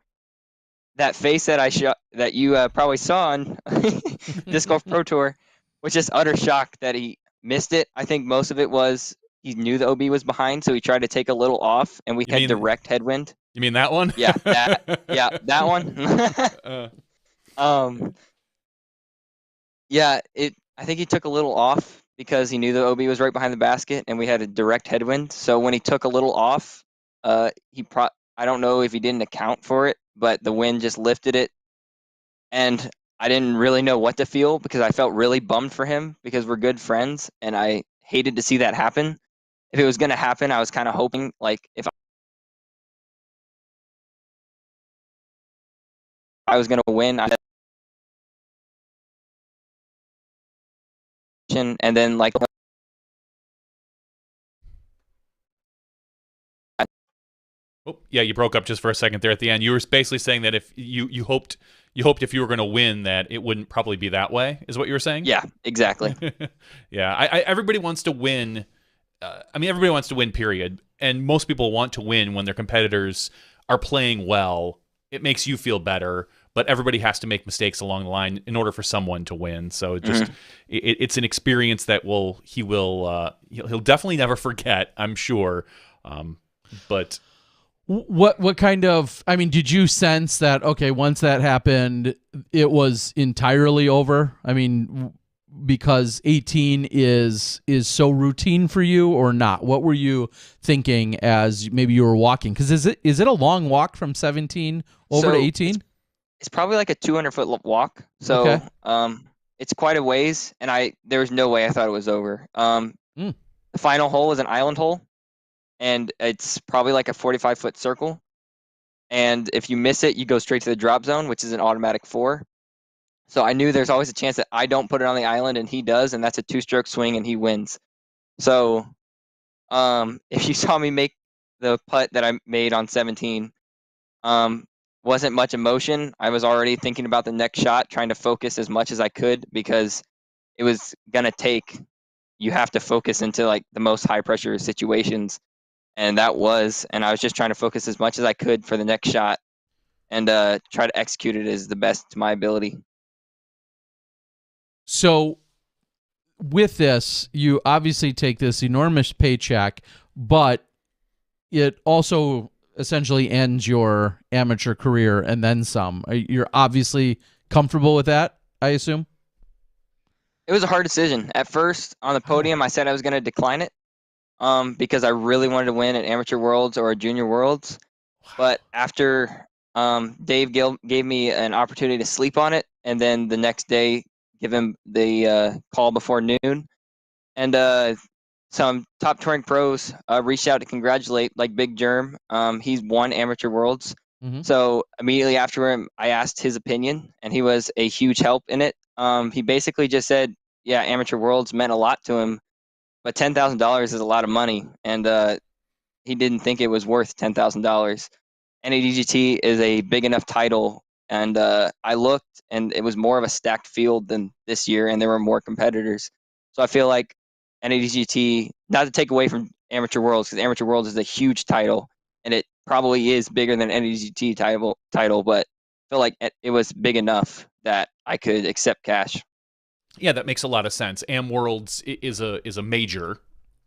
that face that that you probably saw on Disc Golf Pro Tour was just utter shock that he missed it. I think most of it was he knew the OB was behind, so he tried to take a little off, and we had direct headwind. You mean that one? Yeah, that one. Yeah, I think he took a little off because he knew the OB was right behind the basket, and we had a direct headwind. So when he took a little off, I don't know if he didn't account for it, but the wind just lifted it, and I didn't really know what to feel because I felt really bummed for him because we're good friends, and I hated to see that happen. If it was going to happen, I was kind of hoping like if I was going to win, and then like oh, yeah, you broke up just for a second there at the end. You were basically saying that if you hoped if you were going to win that it wouldn't probably be that way, is what you were saying? Yeah, exactly. Yeah, everybody wants to win. Everybody wants to win, period. And most people want to win when their competitors are playing well. It makes you feel better, but everybody has to make mistakes along the line in order for someone to win. So it's an experience that he'll definitely never forget, I'm sure. But what kind of, did you sense that, okay, once that happened, it was entirely over? Because 18 is so routine for you or not? What were you thinking as maybe you were walking? Because is it a long walk from 17 over to 18? It's probably like a 200-foot walk. So okay. It's quite a ways, and there was no way I thought it was over. The final hole is an island hole, and it's probably like a 45-foot circle. And if you miss it, you go straight to the drop zone, which is an automatic 4. So I knew there's always a chance that I don't put it on the island and he does, and that's a 2-stroke swing and he wins. So if you saw me make the putt that I made on 17, wasn't much emotion. I was already thinking about the next shot, trying to focus as much as I could because it was going to you have to focus into like the most high pressure situations. And I was just trying to focus as much as I could for the next shot and try to execute it as the best to my ability. So with this, you obviously take this enormous paycheck, but it also essentially ends your amateur career and then some. You're obviously comfortable with that, I assume? It was a hard decision. At first, on the podium, I said I was going to decline it because I really wanted to win at Amateur Worlds or Junior Worlds. Wow. But after Dave gave me an opportunity to sleep on it, and then the next day give him the call before noon. And some top touring pros reached out to congratulate, like Big Germ. He's won Amateur Worlds. Mm-hmm. So immediately after him, I asked his opinion, and he was a huge help in it. He basically just said, yeah, Amateur Worlds meant a lot to him, but $10,000 is a lot of money, and he didn't think it was worth $10,000. NADGT is a big enough title, and I looked, and it was more of a stacked field than this year, and there were more competitors. So I feel like NADGT, not to take away from Amateur Worlds, because Amateur Worlds is a huge title, and it probably is bigger than NADGT title, but I feel like it was big enough that I could accept cash. Yeah, that makes a lot of sense. Am Worlds is a major,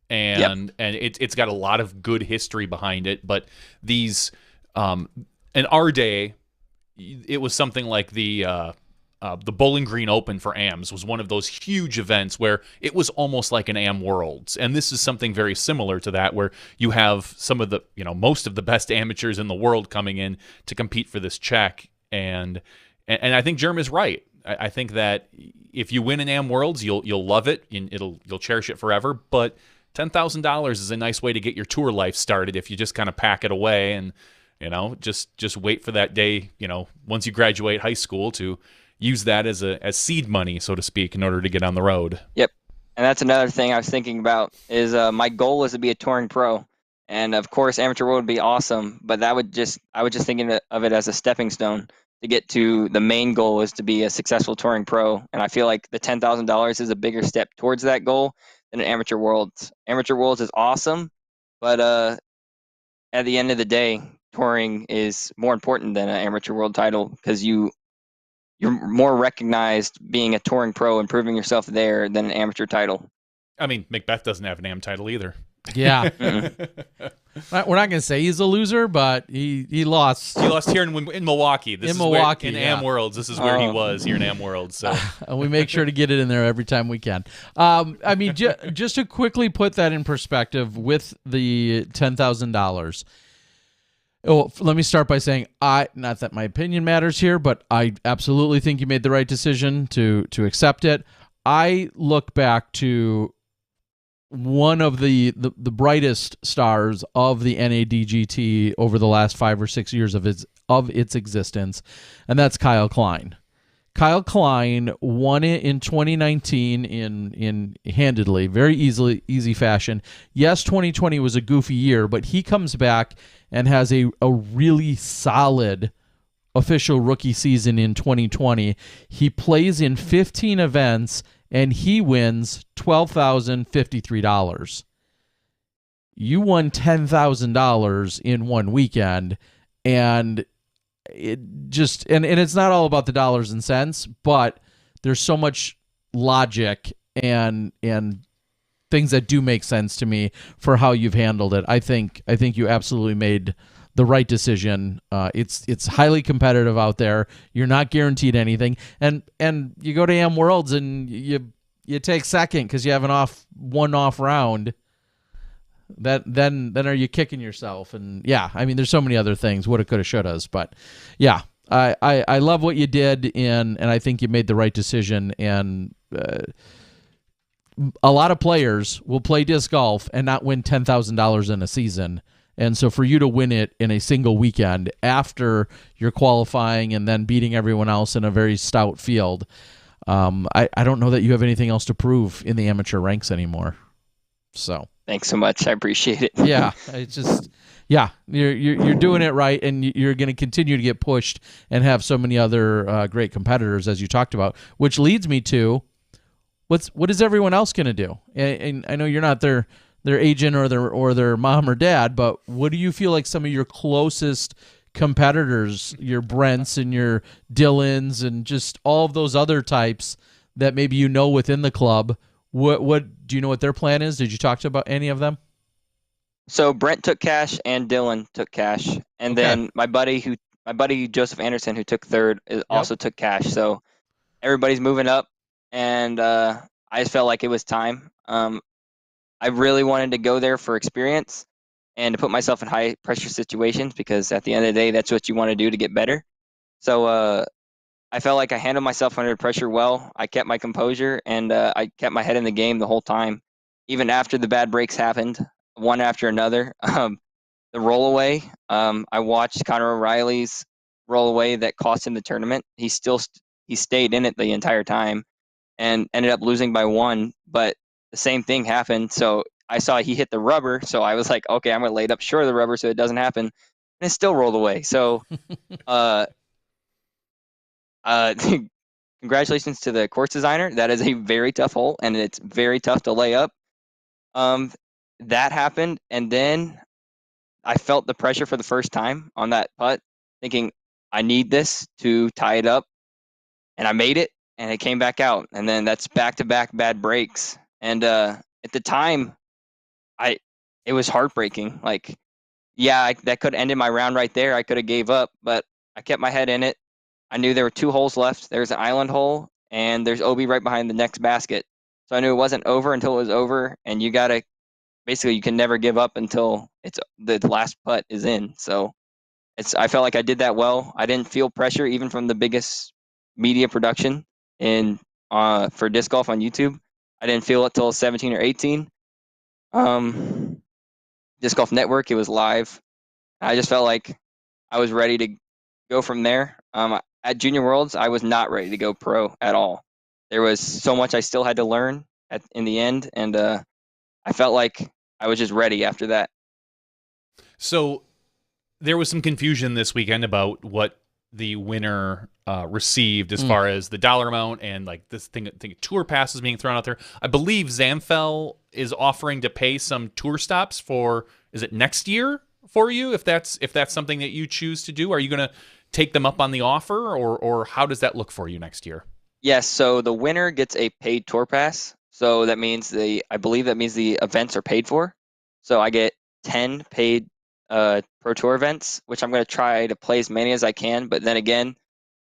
and it's got a lot of good history behind it. But these, in our day, it was something like the Bowling Green Open for AMs was one of those huge events where it was almost like an AM Worlds, and this is something very similar to that, where you have some of the most of the best amateurs in the world coming in to compete for this check, and I think Germ is right. I think that if you win an AM Worlds, you'll love it, and you'll cherish it forever. But $10,000 is a nice way to get your tour life started if you just kind of pack it away and just wait for that day. Once you graduate high school, to use that as seed money, so to speak, in order to get on the road. Yep, and that's another thing I was thinking about. Is my goal was to be a touring pro, and of course Amateur World would be awesome, but I was just thinking of it as a stepping stone to get to the main goal, is to be a successful touring pro. And I feel like the $10,000 is a bigger step towards that goal than an Amateur Worlds. Amateur Worlds is awesome, but at the end of the day, touring is more important than an Amateur World title because you're more recognized being a touring pro and proving yourself there than an amateur title. I mean, Macbeth doesn't have an AM title either. Yeah. We're not going to say he's a loser, but he lost. He lost here in Milwaukee. In Milwaukee, in AM Worlds. This is where he was here in AM Worlds. So and we make sure to get it in there every time we can. I mean, just to quickly put that in perspective with the $10,000. Oh, let me start by saying not that my opinion matters here, but I absolutely think you made the right decision to accept it. I look back to one of the brightest stars of the NADGT over the last 5 or 6 years of its existence, and that's Kyle Klein. Kyle Klein won it in 2019 in handedly, very easy fashion. Yes, 2020 was a goofy year, but he comes back and has a really solid official rookie season in 2020. He plays in 15 events and he wins $12,053. You won $10,000 in one weekend, and it's not all about the dollars and cents, but there's so much logic and things that do make sense to me for how you've handled it. I think you absolutely made the right decision. It's highly competitive out there. You're not guaranteed anything, and you go to AM Worlds and you take second because you have one off round. Then are you kicking yourself? And yeah, I mean, there's so many other things, woulda, coulda, shouldas, but yeah, I love what you did, and I think you made the right decision. And a lot of players will play disc golf and not win $10,000 in a season. And so for you to win it in a single weekend after you're qualifying and then beating everyone else in a very stout field, I don't know that you have anything else to prove in the amateur ranks anymore. So thanks so much. I appreciate it. Yeah, it's just you're doing it right, and you're going to continue to get pushed and have so many other great competitors as you talked about, which leads me to what is everyone else going to do? And I know you're not their agent or their mom or dad, but what do you feel like some of your closest competitors, your Brents and your Dylans and just all of those other types that maybe you know within the club, what do you know what their plan is? Did you talk to about any of them? So Brent took cash and Dylan took cash, and then my buddy Joseph Anderson, who took third, also took cash. So everybody's moving up, and I just felt like it was time. I really wanted to go there for experience and to put myself in high pressure situations, because at the end of the day, that's what you want to do to get better. So I felt like I handled myself under pressure well. I kept my composure, and I kept my head in the game the whole time, even after the bad breaks happened, one after another. The rollaway, I watched Conor O'Reilly's rollaway that cost him the tournament. He stayed in it the entire time and ended up losing by one, but the same thing happened. So I saw he hit the rubber, so I was like, okay, I'm going to lay it up short of the rubber so it doesn't happen, and it still rolled away. So congratulations to the course designer. That is a very tough hole, and it's very tough to lay up. That happened, and then I felt the pressure for the first time on that putt, thinking I need this to tie it up, and I made it, and it came back out. And then that's back-to-back bad breaks. And at the time, it was heartbreaking. Like, yeah, that could have ended my round right there. I could have gave up, but I kept my head in it. I knew there were 2 holes left. There's an island hole, and there's OB right behind the next basket. So I knew it wasn't over until it was over, and you can never give up until the last putt is in. So I felt like I did that well. I didn't feel pressure even from the biggest media production for disc golf on YouTube. I didn't feel it till 17 or 18. Disc Golf Network, it was live. I just felt like I was ready to go from there. At Junior Worlds, I was not ready to go pro at all. There was so much I still had to learn in the end, and I felt like I was just ready after that. So there was some confusion this weekend about what the winner received as far as the dollar amount and like this thing tour passes being thrown out there. I believe Zamfell is offering to pay some tour stops for, is it next year for you, if that's something that you choose to do? Are you going to take them up on the offer, or how does that look for you next year? Yes, so the winner gets a paid tour pass. So that means I believe that means the events are paid for. So I get 10 paid Pro Tour events, which I'm going to try to play as many as I can. But then again,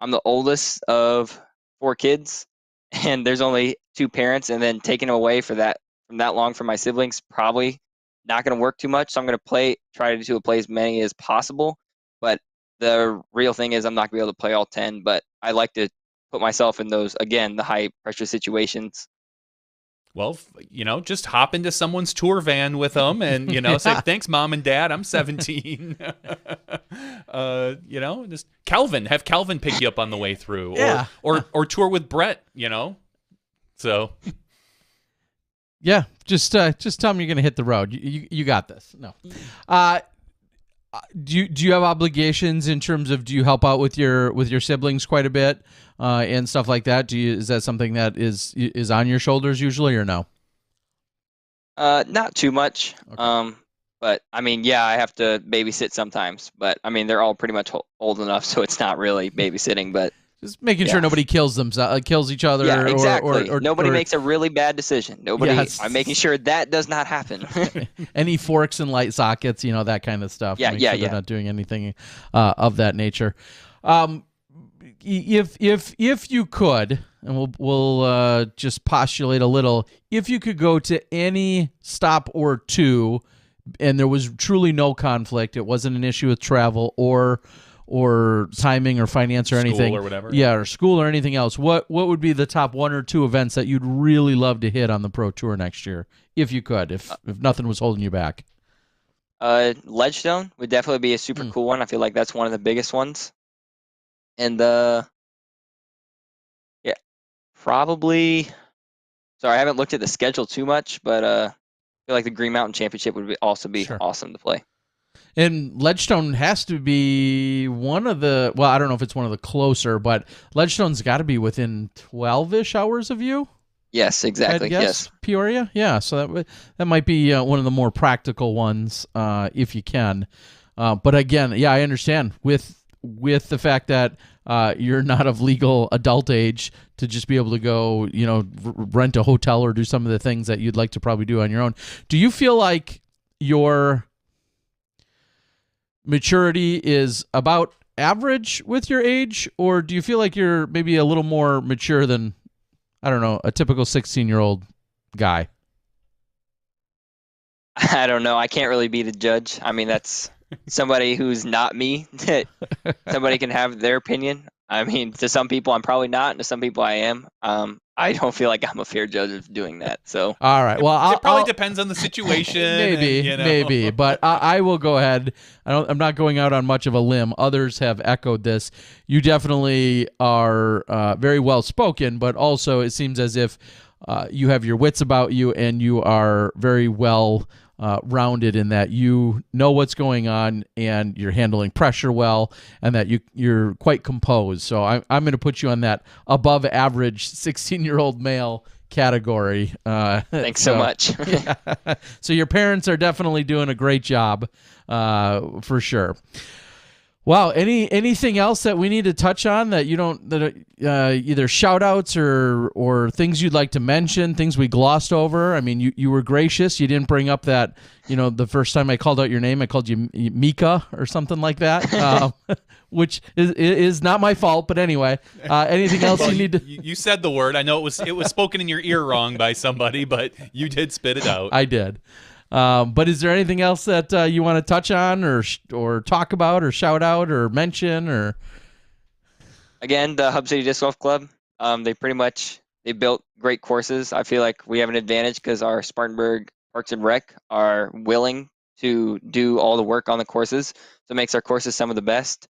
I'm the oldest of 4 kids, and there's only 2 parents, and then taking away from that long from my siblings probably not going to work too much. So I'm going to try to play as many as possible. But the real thing is I'm not going to be able to play all 10. But I like to put myself in those, again, the high pressure situations. Well, just hop into someone's tour van with them and, say, thanks, Mom and Dad, I'm 17. Just have Calvin pick you up on the way through, or tour with Brett, so. Yeah, just tell them you're going to hit the road. You got this. No. Do you have obligations in terms of, do you help out with your siblings quite a bit and stuff like that? Is that something that is on your shoulders usually, or no? Not too much. Okay. But I mean, yeah, I have to babysit sometimes. But I mean, they're all pretty much old enough, so it's not really babysitting. But just making sure nobody kills each other. Yeah, exactly. Or nobody makes a really bad decision. I'm making sure that does not happen. Any forks and light sockets, that kind of stuff. Yeah, They're not doing anything of that nature. If you could, and we'll just postulate a little, if you could go to any stop or two, and there was truly no conflict, it wasn't an issue with travel or timing or finance or anything, or whatever, or school or anything else, what would be the top 1 or 2 events that you'd really love to hit on the Pro Tour next year, if you could, if nothing was holding you back? Ledgestone would definitely be a super cool one. I feel like that's one of the biggest ones. And probably. Sorry, I haven't looked at the schedule too much, but I feel like the Green Mountain Championship would also be awesome to play. And Ledgestone has to be one of the, well, I don't know if it's one of the closer, but Ledgestone's got to be within 12-ish hours of you. Yes, exactly. Yes, Peoria. Yeah, so that might be one of the more practical ones if you can. But again, yeah, I understand with the fact that you're not of legal adult age to just be able to go, rent a hotel or do some of the things that you'd like to probably do on your own. Do you feel like your maturity is about average with your age, or do you feel like you're maybe a little more mature than, I don't know, a typical 16-year-old guy? I don't know. I can't really be the judge. I mean, that's somebody who's not me. Somebody can have their opinion. I mean, to some people I'm probably not, and to some people I am. I don't feel like I'm a fair judge of doing that. So all right, well, it probably depends on the situation. maybe, but I will go ahead. I'm not going out on much of a limb. Others have echoed this. You definitely are very well spoken, but also it seems as if you have your wits about you, and you are very well rounded in that you know what's going on, and you're handling pressure well, and that you're quite composed. So I'm going to put you on that above average 16-year-old male category. Thanks so much. Yeah. So your parents are definitely doing a great job for sure. Wow. Anything else that we need to touch on that you don't, that either shout outs or things you'd like to mention, things we glossed over? I mean, you were gracious. You didn't bring up that, the first time I called out your name, I called you Micah or something like that, which is not my fault. But anyway, anything else you need to? You said the word. I know it was spoken in your ear wrong by somebody, but you did spit it out. I did. But is there anything else that you want to touch on or talk about or shout out or mention or? Again, the Hub City Disc Golf Club, they built great courses. I feel like we have an advantage because our Spartanburg Parks and Rec are willing to do all the work on the courses. So it makes our courses some of the best.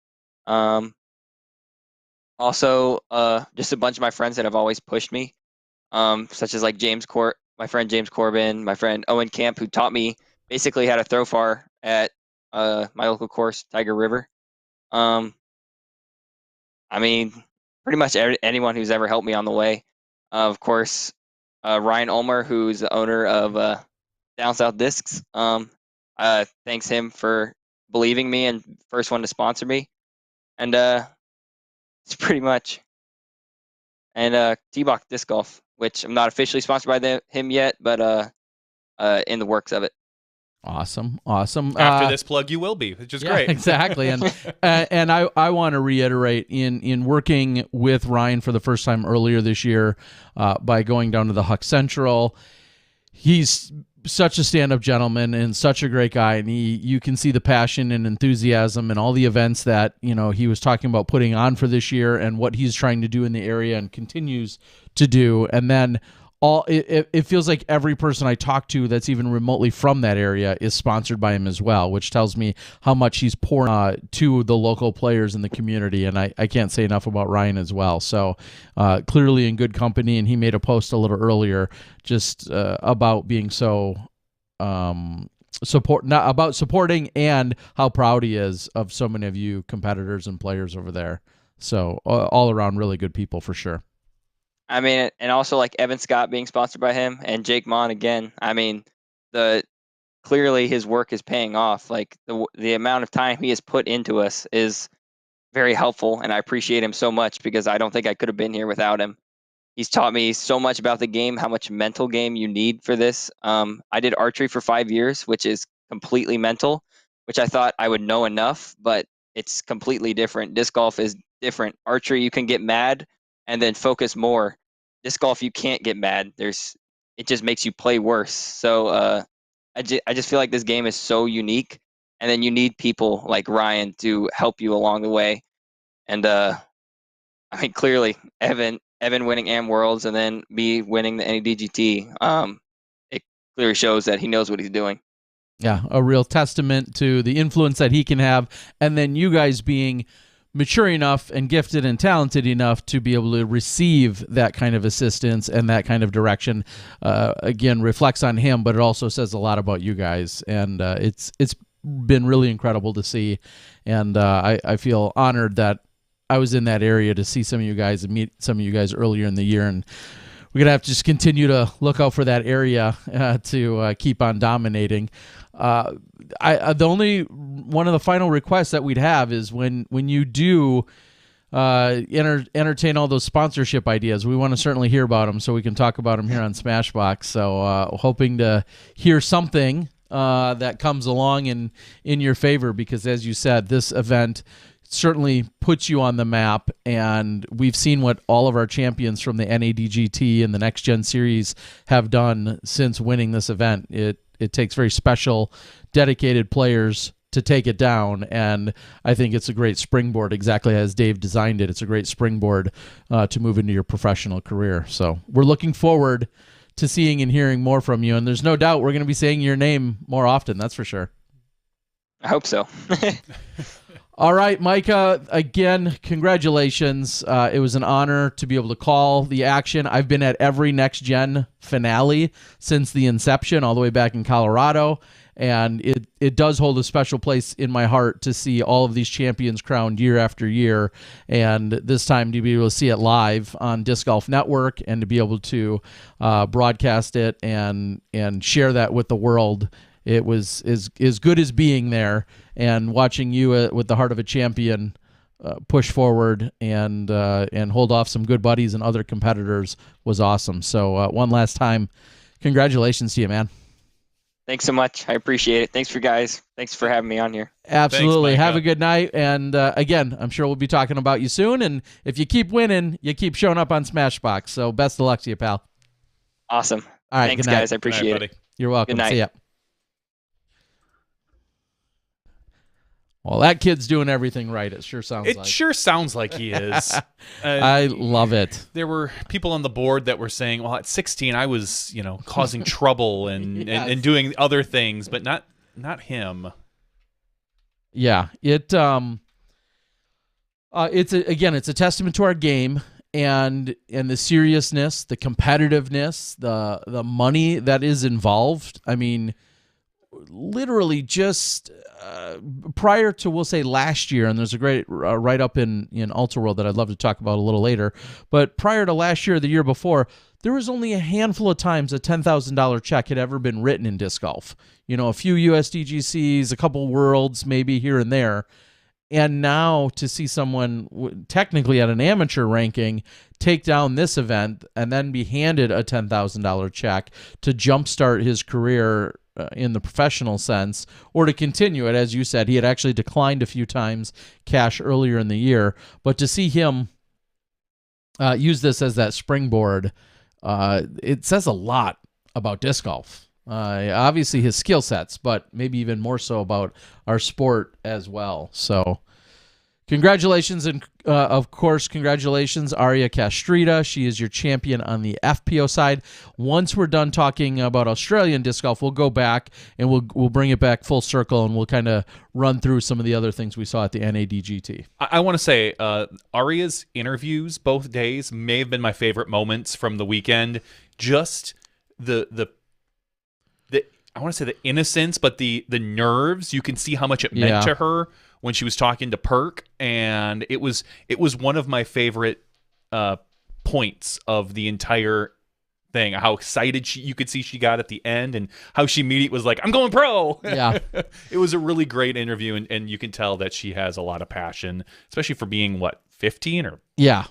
Also, just a bunch of my friends that have always pushed me, such as like my friend James Corbin, my friend Owen Camp, who taught me basically how to throw far at my local course, Tiger River. I mean, pretty much anyone who's ever helped me on the way. Of course, Ryan Ulmer, who's the owner of Down South Discs. Thanks him for believing me and first one to sponsor me. And it's pretty much. And T-Box Disc Golf, which I'm not officially sponsored by him yet, but in the works of it. Awesome. After this plug, you will be, which is great. Exactly. And I want to reiterate in working with Ryan for the first time earlier this year by going down to the Huck Central. He's such a stand-up gentleman and such a great guy, and you can see the passion and enthusiasm and all the events that he was talking about putting on for this year and what he's trying to do in the area and continues to do. And then it feels like every person I talk to that's even remotely from that area is sponsored by him as well, which tells me how much he's pouring to the local players in the community. And I can't say enough about Ryan as well. So clearly in good company, and he made a post a little earlier just about being so supporting and how proud he is of so many of you competitors and players over there. So all around really good people for sure. I mean, and also like Evan Scott being sponsored by him and Jake Mon again. I mean, clearly his work is paying off. Like the amount of time he has put into us is very helpful, and I appreciate him so much because I don't think I could have been here without him. He's taught me so much about the game, how much mental game you need for this. I did archery for 5 years, which is completely mental, which I thought I would know enough, but it's completely different. Disc golf is different. Archery, you can get mad and then focus more. Disc golf, you can't get mad. It just makes you play worse. So I just feel like this game is so unique, and then you need people like Ryan to help you along the way. And I mean, clearly, Evan winning Am Worlds and then me winning the NADGT, it clearly shows that he knows what he's doing. Yeah, a real testament to the influence that he can have, and then you guys being mature enough and gifted and talented enough to be able to receive that kind of assistance and that kind of direction, again, reflects on him, but it also says a lot about you guys. And it's been really incredible to see. And I feel honored that I was in that area to see some of you guys and meet some of you guys earlier in the year. And we're going to have to just continue to look out for that area to keep on dominating. The only one of the final requests that we'd have is when you do entertain all those sponsorship ideas, we want to certainly hear about them so we can talk about them here on Smashbox. So hoping to hear something that comes along in your favor, because as you said, this event certainly puts you on the map, and we've seen what all of our champions from the NADGT and the Next Gen Series have done since winning this event. It takes very special, dedicated players to take it down, and I think it's a great springboard, exactly as Dave designed it. It's a great springboard to move into your professional career. So we're looking forward to seeing and hearing more from you, and there's no doubt we're going to be saying your name more often, that's for sure. I hope so. All right, Micah, again, congratulations. It was an honor to be able to call the action. I've been at every Next Gen finale since the inception, all the way back in Colorado, and it does hold a special place in my heart to see all of these champions crowned year after year, and this time to be able to see it live on Disc Golf Network and to be able to broadcast it and share that with the world. It was as good as being there and watching you with the heart of a champion push forward and hold off some good buddies and other competitors was awesome. So one last time, congratulations to you, man. Thanks so much. I appreciate it. Thanks for guys. Thanks for having me on here. Absolutely. Thanks, have a good night. And again, I'm sure we'll be talking about you soon. And if you keep winning, you keep showing up on Smashbox. So best of luck to you, pal. Awesome. All right. Thanks, guys. I appreciate it. You're welcome. Good night. See ya. Well, that kid's doing everything right. It sure sounds like. It sure sounds like he is. I love it. There were people on the board that were saying, well, at 16, I was, causing trouble and, Yes. and doing other things, but not him. Yeah. It's a testament to our game and the seriousness, the competitiveness, the money that is involved. I mean, literally just prior to, we'll say, last year, and there's a great write-up in Ultra World that I'd love to talk about a little later, but prior to last year, the year before, there was only a handful of times a $10,000 check had ever been written in disc golf. A few USDGCs, a couple Worlds, maybe here and there. And now to see someone technically at an amateur ranking take down this event and then be handed a $10,000 check to jumpstart his career in the professional sense, or to continue it, as you said, he had actually declined a few times cash earlier in the year. But to see him use this as that springboard, it says a lot about disc golf. Obviously his skill sets, but maybe even more so about our sport as well. So congratulations, and of course, congratulations, Aria Castrita. She is your champion on the FPO side. Once we're done talking about Australian disc golf, we'll go back and we'll bring it back full circle, and we'll kind of run through some of the other things we saw at the NADGT. I want to say Aria's interviews both days may have been my favorite moments from the weekend. Just the I want to say the innocence, but the nerves. You can see how much it meant to her when she was talking to Perk, and it was one of my favorite points of the entire thing. How excited you could see she got at the end, and how she immediately was like, "I'm going pro." Yeah, it was a really great interview, and you can tell that she has a lot of passion, especially for being 15 or yeah.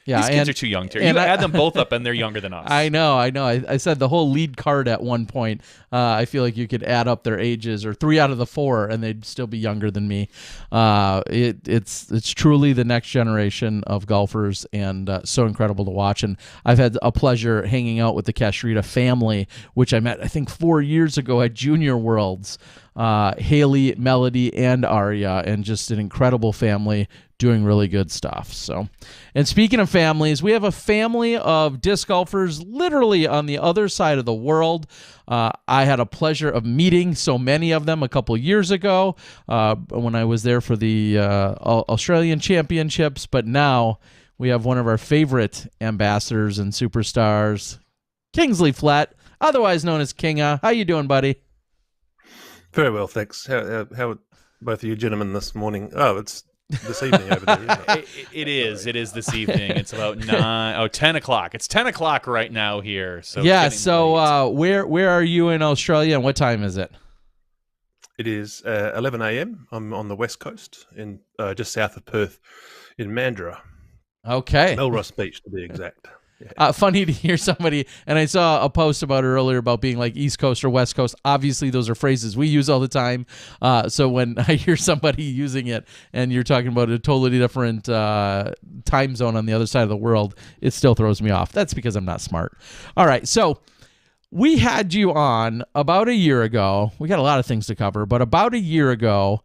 These kids are too young to. You add them both up, and they're younger than us. I know. I said the whole lead card at one point. I feel like you could add up their ages, or 3 out of the 4, and they'd still be younger than me. It's truly the next generation of golfers, and so incredible to watch. And I've had a pleasure hanging out with the Castrita family, which I met, I think, 4 years ago at Junior Worlds. Haley, Melody, and Aria, and just an incredible family doing really good stuff. So, and speaking of families, we have a family of disc golfers literally on the other side of the world. I had a pleasure of meeting so many of them a couple years ago when I was there for the Australian Championships, but now we have one of our favorite ambassadors and superstars, Kingsley Flett, otherwise known as Kinga. How you doing, buddy? Very well, thanks. How are both of you gentlemen this morning? Oh, it's this evening over there, isn't it? It is this evening. It's about 10 o'clock. It's 10 o'clock right now here. So yeah. So where are you in Australia, and what time is it? It is 11 a.m. I'm on the west coast, in just south of Perth, in Mandurah. Okay. Melrose Beach, to be exact. Yeah. Funny to hear somebody, and I saw a post about it earlier about being like East Coast or West Coast. Obviously, those are phrases we use all the time. So when I hear somebody using it and you're talking about a totally different time zone on the other side of the world, it still throws me off. That's because I'm not smart. All right, so we had you on about a year ago. We got a lot of things to cover, but about a year ago,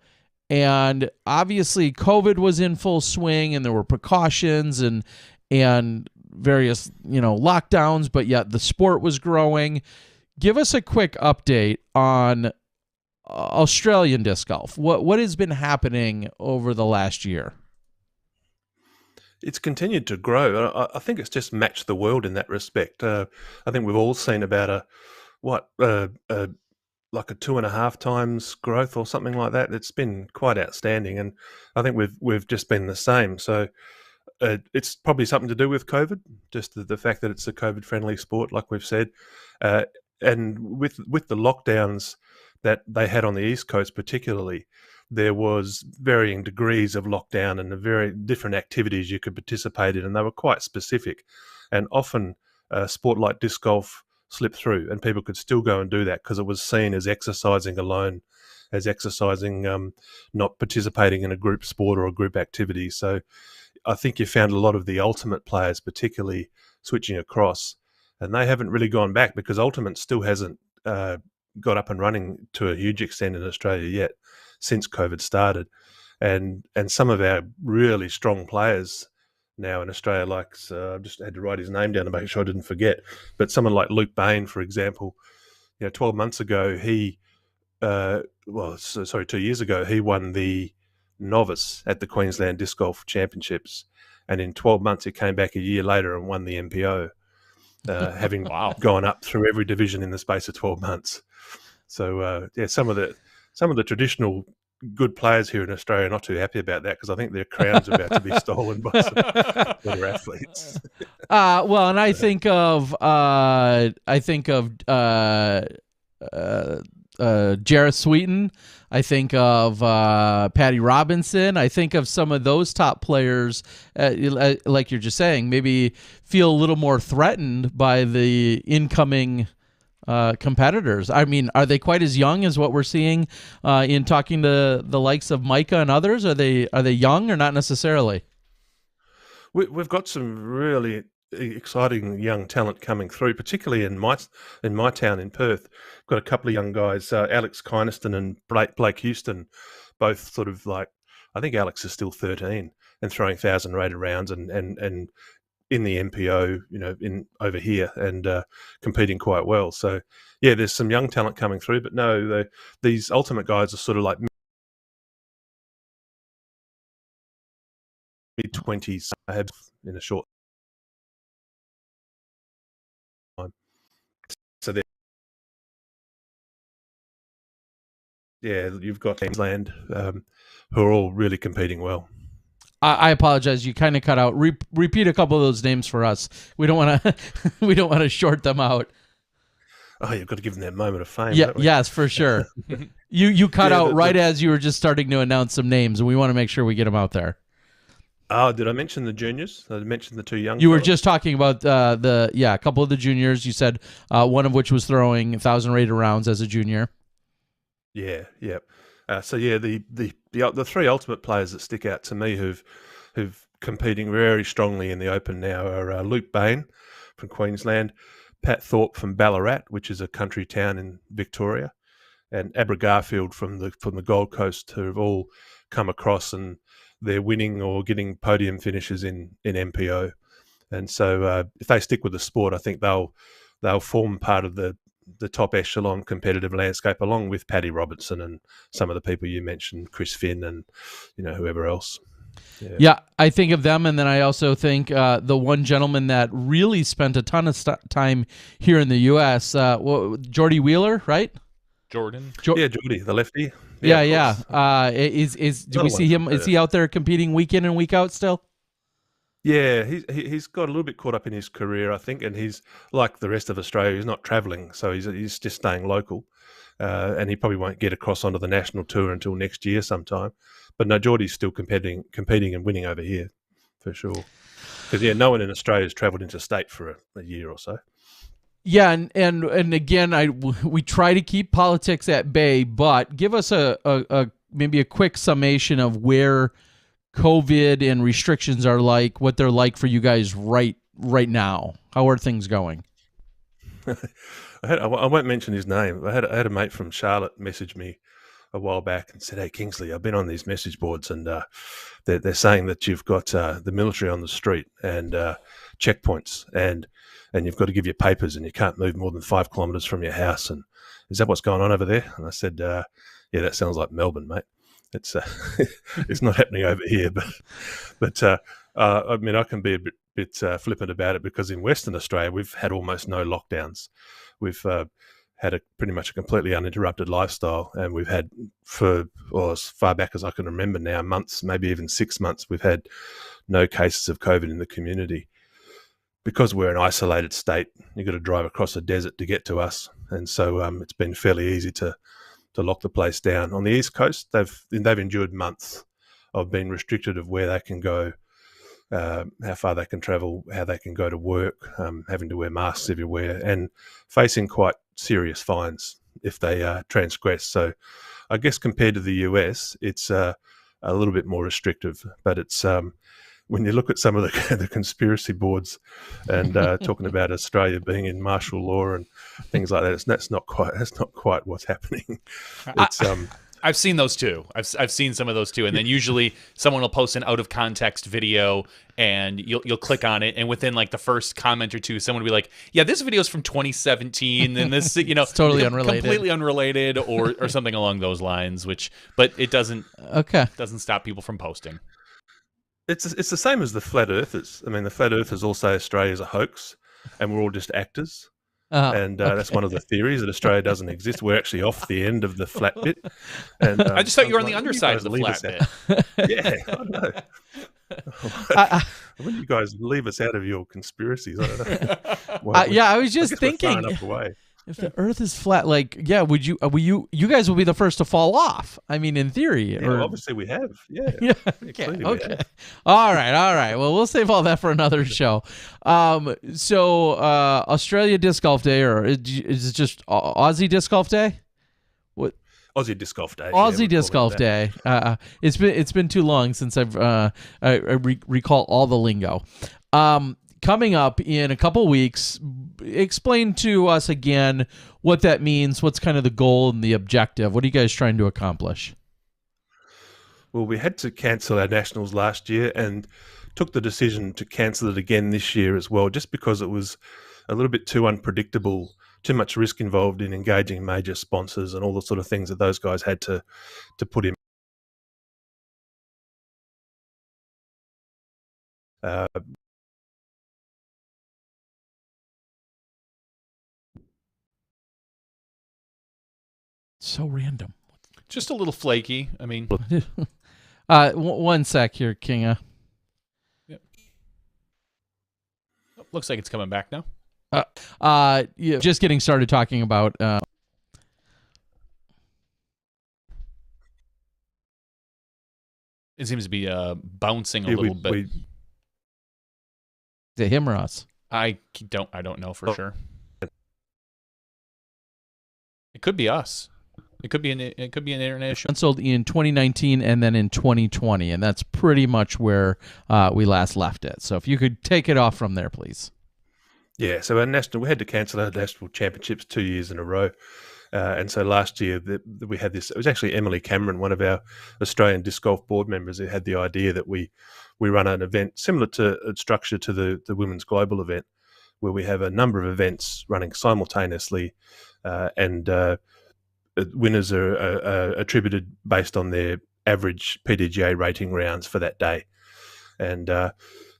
and obviously COVID was in full swing, and there were precautions and various lockdowns, but yet the sport was growing. Give us a quick update on Australian disc golf. What has been happening over the last year? It's continued to grow. I think it's just matched the world in that respect. I think we've all seen about like a 2.5 times growth or something like that. It's been quite outstanding, and I think we've just been the same. So it's probably something to do with COVID, just the fact that it's a COVID-friendly sport, like we've said, and with the lockdowns that they had on the East Coast particularly, there was varying degrees of lockdown and the very different activities you could participate in, and they were quite specific. And often a sport like disc golf slipped through, and people could still go and do that because it was seen as exercising alone, as exercising, not participating in a group sport or a group activity. So I think you found a lot of the ultimate players particularly switching across, and they haven't really gone back because ultimate still hasn't got up and running to a huge extent in Australia yet since COVID started. And some of our really strong players now in Australia, like I just had to write his name down to make sure I didn't forget, but someone like Luke Bain, for example, 12 months ago, 2 years ago, he won the novice at the Queensland Disc Golf Championships, and in 12 months he came back a year later and won the MPO, having gone up through every division in the space of 12 months. So yeah, some of the traditional good players here in Australia are not too happy about that because I think their crown's about to be stolen by some better athletes. Well, and I think of Jarrett Sweeten. I think of Patty Robinson. I think of some of those top players, like you're just saying, maybe feel a little more threatened by the incoming competitors. I mean, are they quite as young as what we're seeing in talking to the likes of Micah and others? Are they young or not necessarily? We've got some really exciting young talent coming through, particularly in my town in Perth. We've got a couple of young guys, Alex Kynaston and Blake Houston, both sort of like, I think Alex is still 13 and throwing 1,000 rated rounds and in the MPO, in over here and competing quite well. So yeah, there's some young talent coming through, but no, these ultimate guys are sort of like mid-20s in a short time. So yeah, you've got Queensland who are all really competing well. I apologize. You kind of cut out. Repeat a couple of those names for us. We don't want to. We don't want to short them out. Oh, you've got to give them that moment of fame. Yeah. Yes, for sure. You cut out right as you were just starting to announce some names, and we want to make sure we get them out there. Oh, did I mention the juniors? I mentioned the two young. You were just talking about a couple of the juniors. You said one of which was throwing 1,000 rated rounds as a junior. Yeah. Yep. So yeah, the three ultimate players that stick out to me who've competing very strongly in the Open now are Luke Bain from Queensland, Pat Thorpe from Ballarat, which is a country town in Victoria, and Abra Garfield from the Gold Coast, who have all come across and they're winning or getting podium finishes in MPO. And so if they stick with the sport, I think they'll form part of the top echelon competitive landscape, along with Paddy Robertson and some of the people you mentioned, Chris Finn and whoever else. Yeah, I think of them, and then I also think the one gentleman that really spent a ton of time here in the U.S., Jordy Wheeler, right? Jordan. Jordy, the lefty. Yeah. Do we see him? Is he out there competing week in and week out still? Yeah, he's got a little bit caught up in his career, I think, and he's like the rest of Australia. He's not travelling, so he's just staying local, and he probably won't get across onto the national tour until next year sometime. But no, Geordie's still competing and winning over here for sure. Because no one in Australia has travelled interstate for a year or so. Yeah, and again, we try to keep politics at bay, but give us a maybe a quick summation of where COVID and restrictions are like, what they're like for you guys right now. How are things going? I won't mention his name. I had a mate from Charlotte message me a while back and said, "Hey Kingsley, I've been on these message boards and they're saying that you've got the military on the street and checkpoints and you've got to give your papers and you can't move more than 5 kilometres from your house. And is that what's going on over there?" And I said, "Yeah, that sounds like Melbourne, mate. It's it's not happening over here." But I mean, I can be a bit flippant about it because in Western Australia we've had almost no lockdowns. We've had pretty much a completely uninterrupted lifestyle, and we've had as far back as I can remember now, months, maybe even 6 months, we've had no cases of COVID in the community. Because we're an isolated state, you've got to drive across a desert to get to us, and so it's been fairly easy to lock the place down. On the East Coast, they've endured months of being restricted of where they can go, how far they can travel, how they can go to work, having to wear masks everywhere, and facing quite serious fines if they transgress. So I guess compared to the US, it's a little bit more restrictive, but it's when you look at some of the conspiracy boards and talking about Australia being in martial law and things like that, that's not quite what's happening. It's I've seen those too. I've seen some of those too, and then usually someone will post an out of context video, and you'll click on it, and within like the first comment or two, someone will be like, "Yeah, this video is from 2017, and this it's totally unrelated, completely unrelated, or something along those lines." But it doesn't stop people from posting. It's the same as the flat earthers. I mean, the flat earthers all say Australia's a hoax, and we're all just actors. And that's one of the theories, that Australia doesn't exist. We're actually off the end of the flat bit. And I just thought you were on the like, underside of the flat bit. Yeah, I know. When you guys leave us out of your conspiracies, I don't know. Well, yeah, I was just guess we're far thinking. enough away. If the Earth is flat, like, yeah, will you guys will be the first to fall off? I mean, in theory. Yeah, or, obviously we have. Yeah. yeah. Clearly we Okay. have. All right. Well, we'll save all that for another show. So Australia Disc Golf Day, or is it just Aussie Disc Golf Day? What? Aussie Disc Golf Day. Aussie Disc Golf Day. It's been too long since I recall all the lingo. Coming up in a couple weeks, explain to us again what that means. What's kind of the goal and the objective? What are you guys trying to accomplish? Well, we had to cancel our nationals last year and took the decision to cancel it again this year as well, just because it was a little bit too unpredictable, too much risk involved in engaging major sponsors and all the sort of things that those guys had to put in. So random. Just a little flaky. I mean, one sec here, Kinga. Yep. Looks like it's coming back now. Yeah, just getting started talking about. It seems to be bouncing a little bit. Is it him or us? I don't know for sure. It could be us. It could be an internet issue. Canceled in 2019 and then in 2020, and that's pretty much where we last left it. So if you could take it off from there, please. Yeah, so we had to cancel our national championships 2 years in a row. And so last year we had this. It was actually Emily Cameron, one of our Australian Disc Golf board members, who had the idea that we run an event similar to structure to the Women's Global event, where we have a number of events running simultaneously, and winners are attributed based on their average PDGA rating rounds for that day. And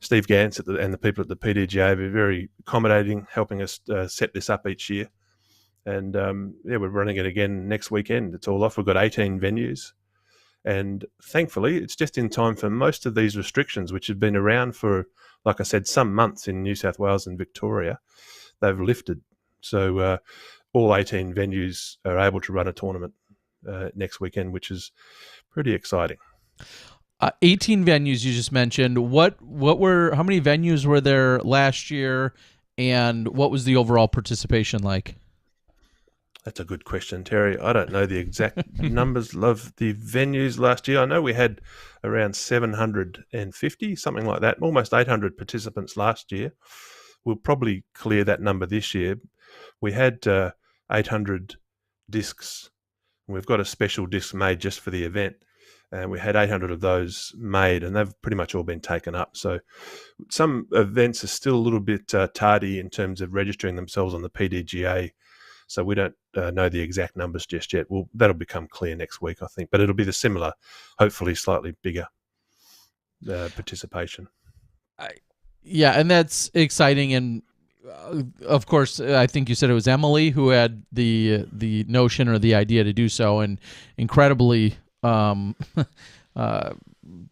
Steve Gantz and the people at the PDGA were very accommodating, helping us set this up each year. And we're running it again next weekend. It's all off. We've got 18 venues. And thankfully, it's just in time for most of these restrictions, which have been around for, like I said, some months in New South Wales and Victoria. They've lifted. So all 18 venues are able to run a tournament next weekend, which is pretty exciting. 18 venues you just mentioned. How many venues were there last year, and what was the overall participation like? That's a good question, Terry. I don't know the exact numbers of the venues last year. I know we had around 750, something like that, almost 800 participants last year. We'll probably clear that number this year. We had 800 discs. We've got a special disc made just for the event, and we had 800 of those made, and they've pretty much all been taken up. So some events are still a little bit tardy in terms of registering themselves on the PDGA. So we don't know the exact numbers just yet. That'll become clear next week, I think. But it'll be the similar, hopefully slightly bigger participation. Yeah, and that's exciting. And of course, I think you said it was Emily who had the notion or the idea to do so, and incredibly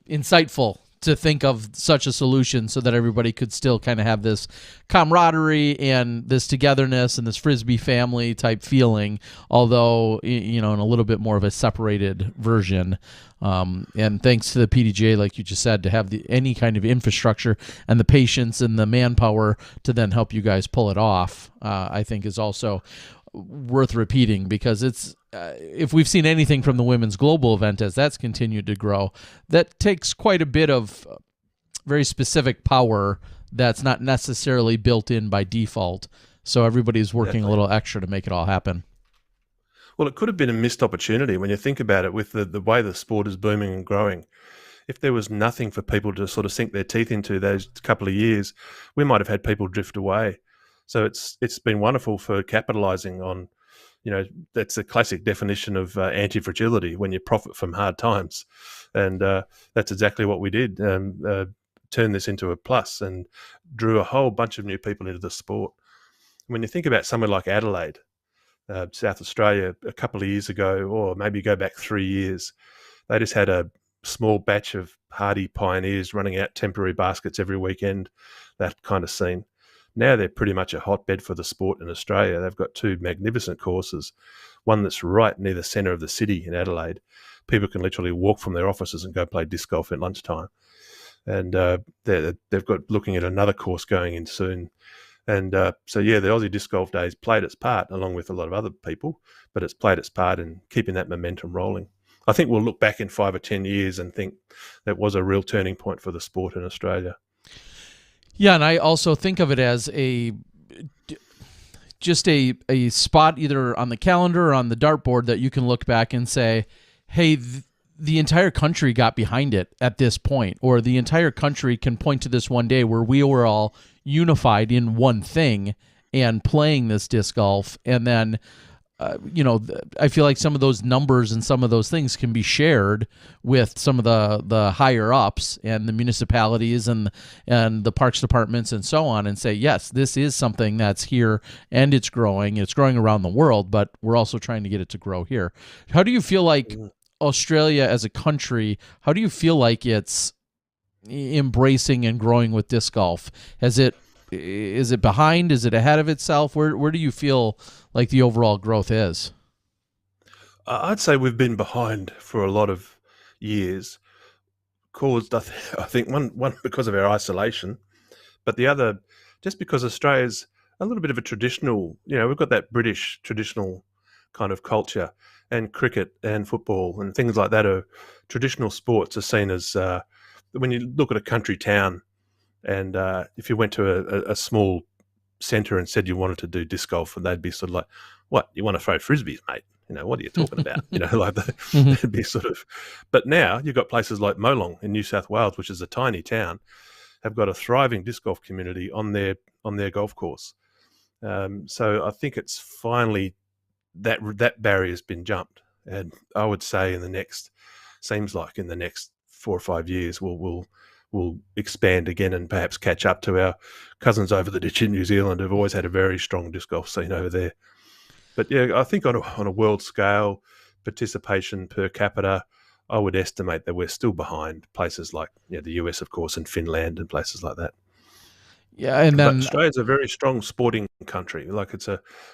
insightful to think of such a solution so that everybody could still kind of have this camaraderie and this togetherness and this Frisbee family type feeling, although, in a little bit more of a separated version. And thanks to the PDGA, like you just said, to have any kind of infrastructure and the patience and the manpower to then help you guys pull it off, I think is also worth repeating, because it's if we've seen anything from the Women's Global event as that's continued to grow, that takes quite a bit of very specific power that's not necessarily built in by default. So everybody's working a little extra to make it all happen. Well, it could have been a missed opportunity when you think about it, with the way the sport is booming and growing. If there was nothing for people to sort of sink their teeth into those couple of years, we might have had people drift away. So it's been wonderful for capitalising on, that's a classic definition of anti-fragility, when you profit from hard times. And that's exactly what we did, turn this into a plus and drew a whole bunch of new people into the sport. when you think about somewhere like Adelaide, South Australia, a couple of years ago, or maybe go back 3 years, they just had a small batch of hardy pioneers running out temporary baskets every weekend, that kind of scene. Now they're pretty much a hotbed for the sport in Australia. They've got two magnificent courses, one that's right near the centre of the city in Adelaide. People can literally walk from their offices and go play disc golf at lunchtime. And they've got looking at another course going in soon. And so, the Aussie Disc Golf Days played its part, along with a lot of other people, but it's played its part in keeping that momentum rolling. I think we'll look back in 5 or 10 years and think that was a real turning point for the sport in Australia. Yeah, and I also think of it as just a spot either on the calendar or on the dartboard that you can look back and say, hey, the entire country got behind it at this point, or the entire country can point to this one day where we were all unified in one thing and playing this disc golf. And then I feel like some of those numbers and some of those things can be shared with some of the higher ups and the municipalities and the parks departments and so on, and say, yes, this is something that's here and it's growing around the world, but we're also trying to get it to grow here. How do you feel like Australia as a country, how do you feel like it's embracing and growing with disc golf? Is it behind? Is it ahead of itself? Where do you feel like the overall growth is? I'd say we've been behind for a lot of years, caused, I think, one because of our isolation, but the other just because Australia's a little bit of a traditional, we've got that British traditional kind of culture, and cricket and football and things like that are traditional sports are seen as, when you look at a country town, and if you went to a small centre and said you wanted to do disc golf, and they'd be sort of like, what, you want to throw frisbees, mate? What are you talking about? Like that. It'd be sort of, but now you've got places like Molong in New South Wales, which is a tiny town, have got a thriving disc golf community on their golf course. So I think it's finally that barrier's been jumped. And I would say in the next 4 or 5 years, we'll expand again and perhaps catch up to our cousins over the ditch in New Zealand, who've always had a very strong disc golf scene over there. But I think on a world scale, participation per capita, I would estimate that we're still behind places like the US, of course, and Finland and places like that. Yeah, and then but Australia's a very strong sporting country. Like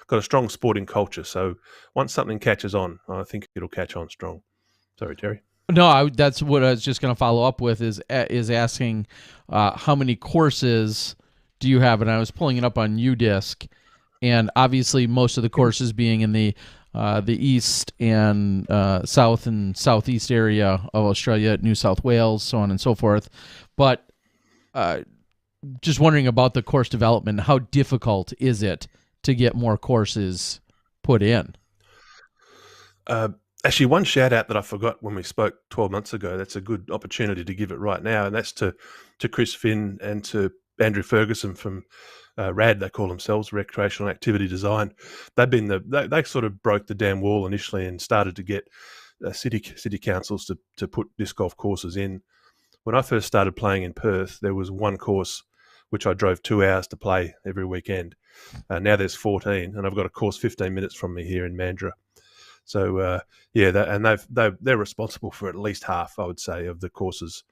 got a strong sporting culture. So once something catches on, I think it'll catch on strong. Sorry, Terry. No, that's what I was just going to follow up with is asking how many courses do you have? And I was pulling it up on UDisc, and obviously most of the courses being in the east and south and southeast area of Australia, New South Wales, so on and so forth. But just wondering about the course development. How difficult is it to get more courses put in? Actually, one shout out that I forgot when we spoke 12 months ago, that's a good opportunity to give it right now, and that's to Chris Finn and to Andrew Ferguson from RAD, they call themselves, Recreational Activity Design. They sort of broke the damn wall initially and started to get city councils to put disc golf courses in. When I first started playing in Perth, there was one course which I drove 2 hours to play every weekend. Now there's 14, and I've got a course 15 minutes from me here in Mandurah. So they're responsible for at least half, I would say, of the courses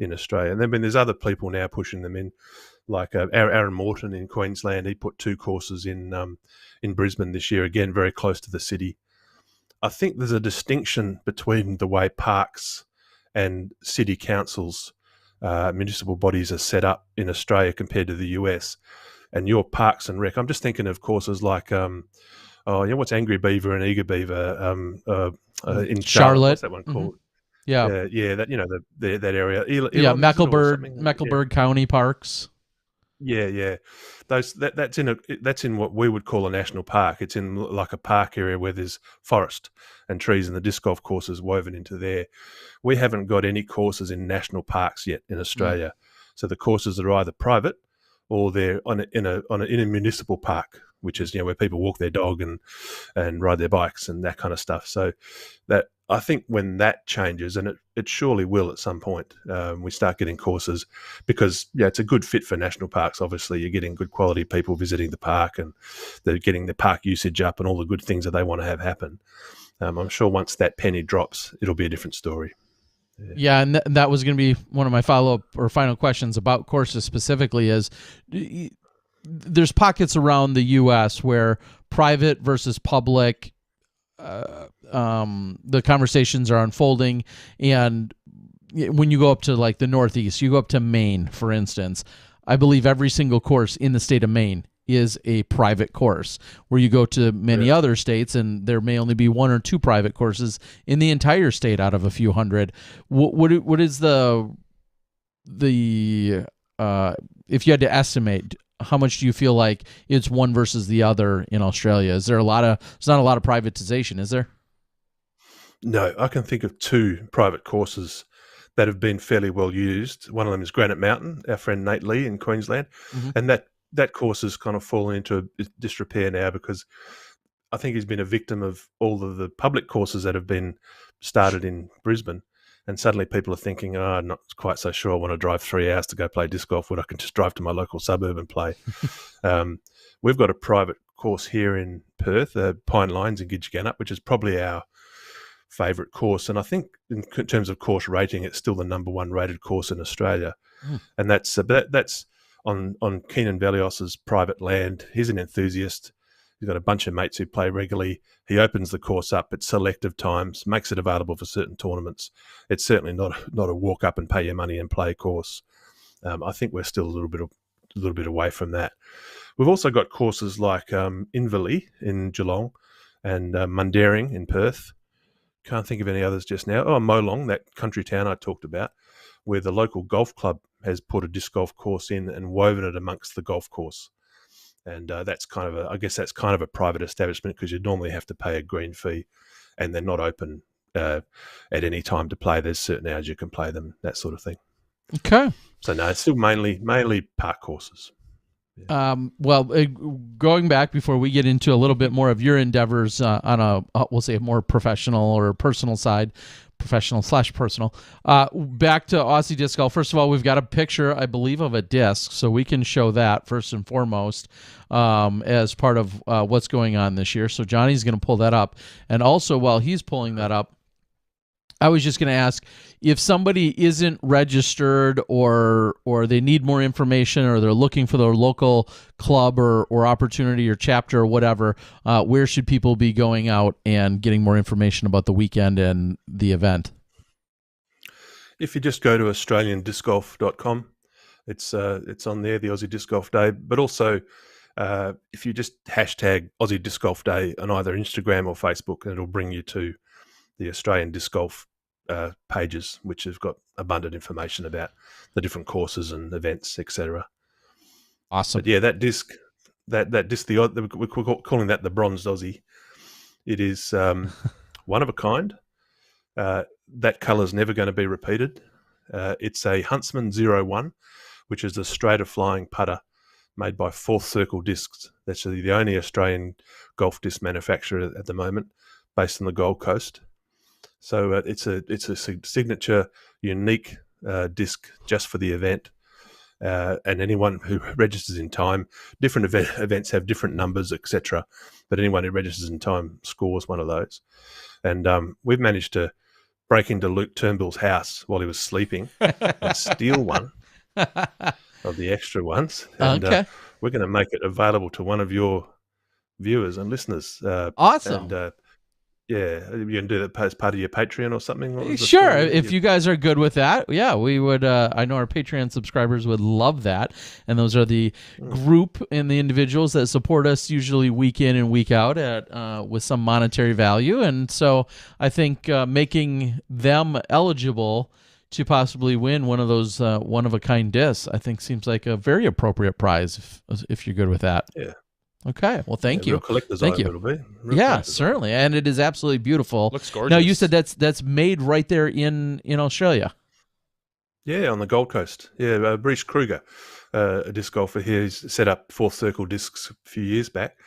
in Australia. And then there's other people now pushing them in, like Aaron Morton in Queensland. He put 2 courses in Brisbane this year, again very close to the city. I think there's a distinction between the way parks and city councils, municipal bodies are set up in Australia compared to the US. And your parks and rec, I'm just thinking of courses like what's Angry Beaver and Eager Beaver in Charlotte? What's that one called? Yeah, that area. Mecklenburg County Parks. Yeah. That's in what we would call a national park. It's in like a park area where there's forest and trees, and the disc golf courses woven into there. We haven't got any courses in national parks yet in Australia. So the courses are either private or they're in a municipal park, which is where people walk their dog and ride their bikes and that kind of stuff. So that I think when that changes, and it surely will at some point, we start getting courses because, it's a good fit for national parks. Obviously, you're getting good quality people visiting the park and they're getting the park usage up and all the good things that they want to have happen. I'm sure once that penny drops, it'll be a different story. Yeah, and that was going to be one of my follow-up or final questions about courses specifically is there's pockets around the U.S. where private versus public, the conversations are unfolding. And when you go up to like the Northeast, you go up to Maine, for instance, I believe every single course in the state of Maine is a private course, where you go to many other states and there may only be one or two private courses in the entire state out of a few hundred. What is the if you had to estimate, how much do you feel like it's one versus the other in Australia? Is there there's not a lot of privatization, is there? No, I can think of two private courses that have been fairly well used. One of them is Granite Mountain, our friend Nate Lee in Queensland, and that course has kind of fallen into disrepair now because I think he's been a victim of all of the public courses that have been started in Brisbane. And suddenly people are thinking, I'm not quite so sure I want to drive 3 hours to go play disc golf when I can just drive to my local suburb and play. We've got a private course here in Perth, Pine Lines in Gidgegannup, which is probably our favourite course. And I think in terms of course rating, it's still the number one rated course in Australia. And that's on Keenan Valios's private land. He's an enthusiast. He's got a bunch of mates who play regularly. He opens the course up at selective times, makes it available for certain tournaments. It's certainly not a walk up and pay your money and play course. I think we're still a little bit away from that. We've also got courses like Inverleigh in Geelong and Mundaring in Perth. Can't think of any others just now. Oh, Molong, that country town I talked about, where the local golf club has put a disc golf course in and woven it amongst the golf course. And that's kind of a private establishment because you normally have to pay a green fee and they're not open at any time to play. There's certain hours you can play them, that sort of thing. Okay. So no, it's still mainly park courses. Yeah. Going back before we get into a little bit more of your endeavors on we'll say a more professional or personal side, professional/personal, back to Aussie Disc Golf. First of all, we've got a picture, I believe, of a disc, so we can show that first and foremost as part of what's going on this year. So Johnny's going to pull that up. And also, while he's pulling that up, I was just going to ask, if somebody isn't registered or they need more information or they're looking for their local club or opportunity or chapter or whatever, where should people be going out and getting more information about the weekend and the event? If you just go to australiandiscgolf.com, it's on there, the Aussie Disc Golf Day. But also, if you just hashtag Aussie Disc Golf Day on either Instagram or Facebook, it'll bring you to the Australian Disc Golf pages, which have got abundant information about the different courses and events, etc. Awesome. But yeah, that disc, we're calling that the bronzed Aussie. It is one of a kind. That colour's never going to be repeated. It's a Huntsman 01, which is a straighter flying putter made by Fourth Circle Discs. That's the only Australian golf disc manufacturer at the moment, based on the Gold Coast. So it's a signature, unique disc just for the event. And anyone who registers in time, different events have different numbers, etc. But anyone who registers in time scores one of those. And we've managed to break into Luke Turnbull's house while he was sleeping and steal one of the extra ones. And we're going to make it available to one of your viewers and listeners. Awesome. And, yeah, you can do that as part of your Patreon or something. Sure, if you guys are good with that, yeah, we would. I know our Patreon subscribers would love that, and those are the group and the individuals that support us usually week in and week out at with some monetary value, and so I think making them eligible to possibly win one of those one of a kind discs, I think seems like a very appropriate prize if you're good with that. Yeah. Okay. Well, thank you. Thank you. It'll be. Yeah, certainly, and it is absolutely beautiful. Looks gorgeous. Now, you said that's made right there in Australia. Yeah, on the Gold Coast. Yeah, Bruce Kruger, a disc golfer here, he's set up Fourth Circle Discs a few years back,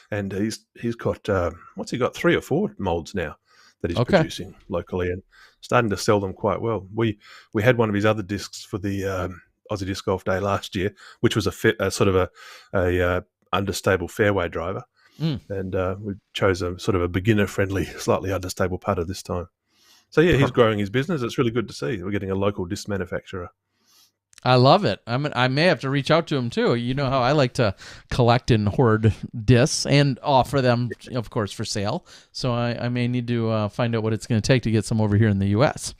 and he's got what's he got, 3 or 4 molds now that he's Okay. producing locally and starting to sell them quite well. We had one of his other discs for the Aussie Disc Golf Day last year, which was a sort of a understable fairway driver, and we chose a sort of a beginner-friendly, slightly understable putter this time. So yeah, he's growing his business. It's really good to see. We're getting a local disc manufacturer. I love it. I may have to reach out to him too. You know how I like to collect and hoard discs and offer them, of course, for sale. So I may need to find out what it's going to take to get some over here in the U.S.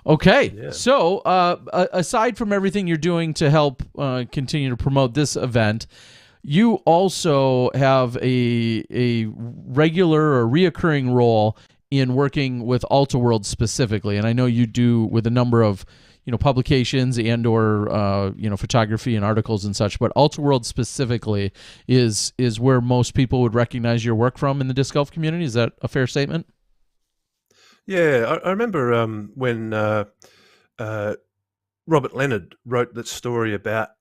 Okay, Yeah. so aside from everything you're doing to help continue to promote this event, you also have a regular or reoccurring role in working with Alta World specifically, and I know you do with a number of publications and or photography and articles and such, but Alta World specifically is where most people would recognize your work from in the disc golf community. Is that a fair statement? Yeah, I remember when Robert Leonard wrote that story about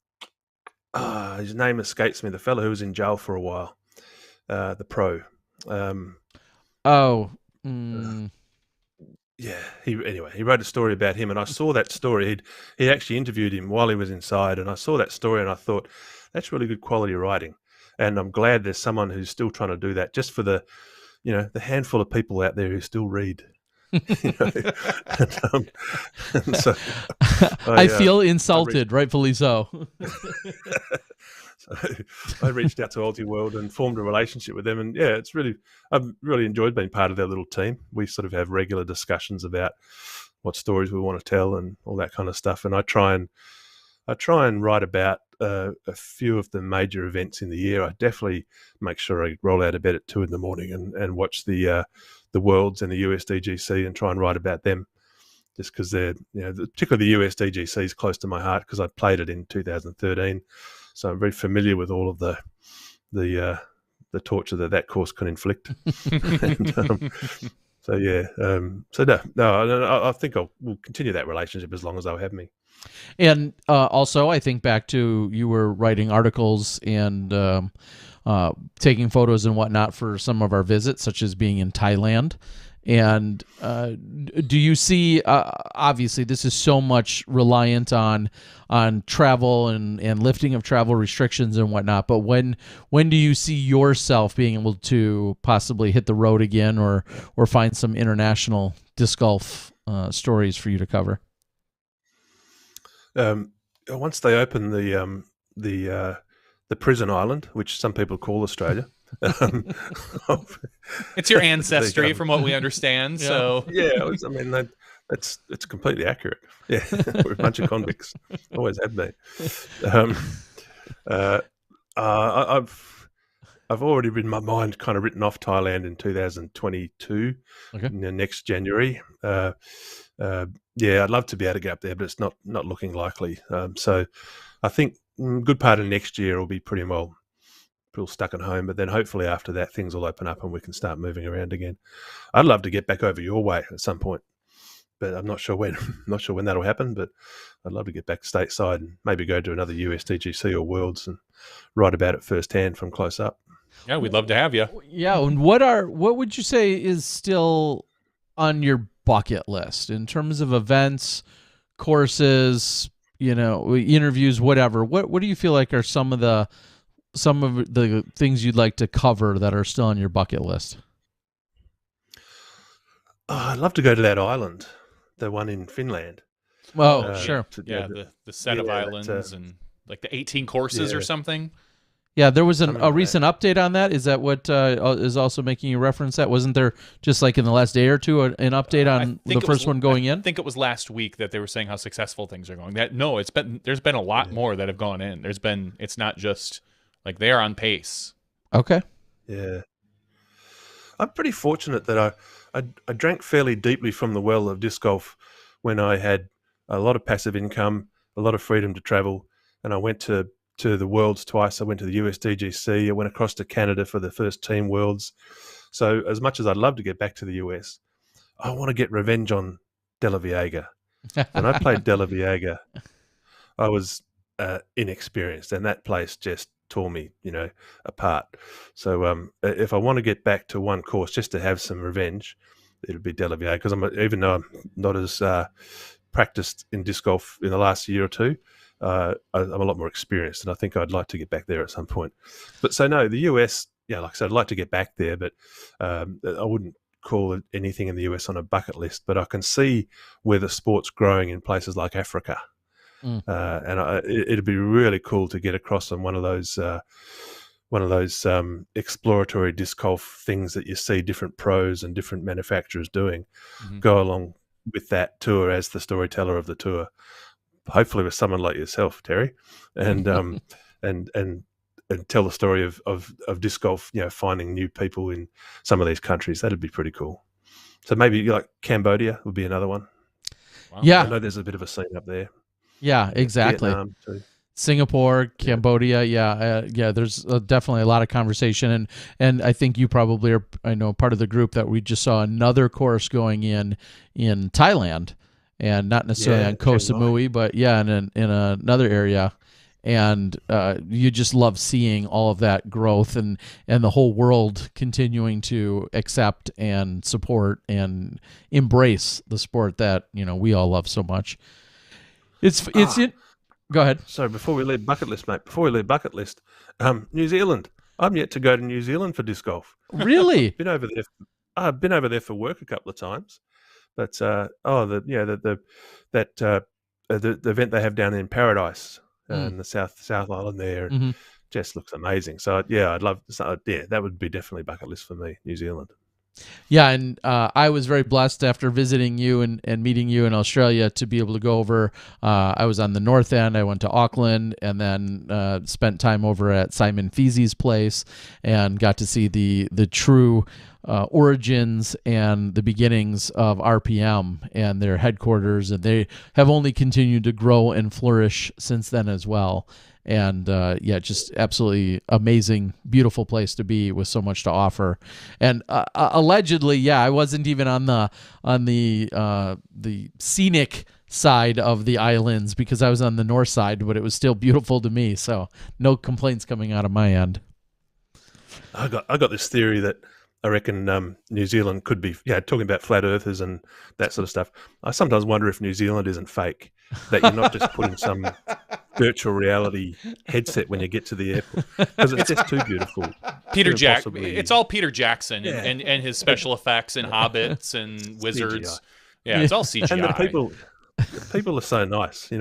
his name escapes me, the fellow who was in jail for a while, the pro. Yeah, he wrote a story about him, and I saw that story. He actually interviewed him while he was inside, and I saw that story, and I thought, that's really good quality writing. And I'm glad there's someone who's still trying to do that, just for the handful of people out there who still read. And so I feel insulted, rightfully so. So I reached out to Alta World and formed a relationship with them, and yeah, I've really enjoyed being part of their little team. We sort of have regular discussions about what stories we want to tell and all that kind of stuff. And I try and write about a few of the major events in the year. I definitely make sure I roll out of bed at 2 a.m. and watch the Worlds and the USDGC and try and write about them, just because they're, particularly the USDGC is close to my heart because I played it in 2013. So I'm very familiar with all of the torture that course can inflict. And, so yeah, I think we'll continue that relationship as long as they'll have me. And also, I think back to you were writing articles and taking photos and whatnot for some of our visits, such as being in Thailand. And do you see, obviously, this is so much reliant on travel and lifting of travel restrictions and whatnot, but when do you see yourself being able to possibly hit the road again or find some international disc golf stories for you to cover? Once they open the prison island, which some people call Australia. It's your ancestry, from what we understand. Yeah. So yeah, it's completely accurate. Yeah, we're a bunch of convicts, always have been. I've already in my mind kind of written off Thailand in 2022, next January. Yeah, I'd love to be able to get up there, but it's not looking likely. So I think a good part of next year will be pretty well stuck at home, but then hopefully after that things will open up and we can start moving around again. I'd love to get back over your way at some point, but I'm not sure when. Not sure when that'll happen, but I'd love to get back stateside and maybe go to another USDGC or Worlds and write about it firsthand from close up. Yeah, we'd love to have you. Yeah, and what would you say is still on your bucket list in terms of events, courses, interviews, whatever? What do you feel like are some of the things you'd like to cover that are still on your bucket list? I'd love to go to that island, the one in Finland. Oh, sure. The set of islands and like the 18 courses or something. Yeah, there was a recent update on that. Is that what is also making you reference that? Wasn't there just like in the last day or two an update on the first one going in? I think it was last week that they were saying how successful things are going. There's been a lot more that have gone in. It's not just like they're on pace. Okay. Yeah. I'm pretty fortunate that I drank fairly deeply from the well of disc golf when I had a lot of passive income, a lot of freedom to travel, and I went to the Worlds twice. I went to the USDGC. I went across to Canada for the first Team Worlds. So as much as I'd love to get back to the US, I want to get revenge on Della Veaga. When I played Della Veaga, I was inexperienced, and that place just tore me, apart. So if I want to get back to one course just to have some revenge, it'd be De La Veaga, because even though I'm not as practiced in disc golf in the last year or two, I'm a lot more experienced, and I think I'd like to get back there at some point. But so no, the US, yeah, like I said, I'd like to get back there, but I wouldn't call anything in the US on a bucket list. But I can see where the sport's growing in places like Africa, and it'd be really cool to get across on one of those exploratory disc golf things that you see different pros and different manufacturers doing. Go along with that tour as the storyteller of the tour, hopefully with someone like yourself, Terry, and and tell the story of disc golf, finding new people in some of these countries. That'd be pretty cool. So maybe like Cambodia would be another one. Wow. Yeah, I know there's a bit of a scene up there. Yeah, exactly. Vietnam too. Singapore, Cambodia, there's definitely a lot of conversation, and I think you probably are, I know, part of the group that we just saw another course going in Thailand, and not necessarily on Koh Samui, but in another area, and you just love seeing all of that growth and the whole world continuing to accept and support and embrace the sport that we all love so much. Go ahead. So before we leave bucket list, mate, New Zealand. I'm yet to go to New Zealand for disc golf. Really? I've been over there for work a couple of times, but the event they have down in Paradise in the South Island there just looks amazing. So I'd love. That would be definitely bucket list for me, New Zealand. Yeah, and I was very blessed after visiting you and meeting you in Australia to be able to go over. I was on the north end. I went to Auckland and then spent time over at Simon Feasy's place and got to see the true origins and the beginnings of RPM and their headquarters, and they have only continued to grow and flourish since then as well. And just absolutely amazing, beautiful place to be with so much to offer. And allegedly, I wasn't even on the scenic side of the islands because I was on the north side, but it was still beautiful to me. So no complaints coming out of my end. I got this theory that I reckon New Zealand could be, talking about flat earthers and that sort of stuff. I sometimes wonder if New Zealand isn't fake, that you're not just putting some virtual reality headset when you get to the airport, because it's just too beautiful. It's all Peter Jackson and his special effects and hobbits and wizards. CGI. Yeah, it's all CGI. And the people are so nice, True.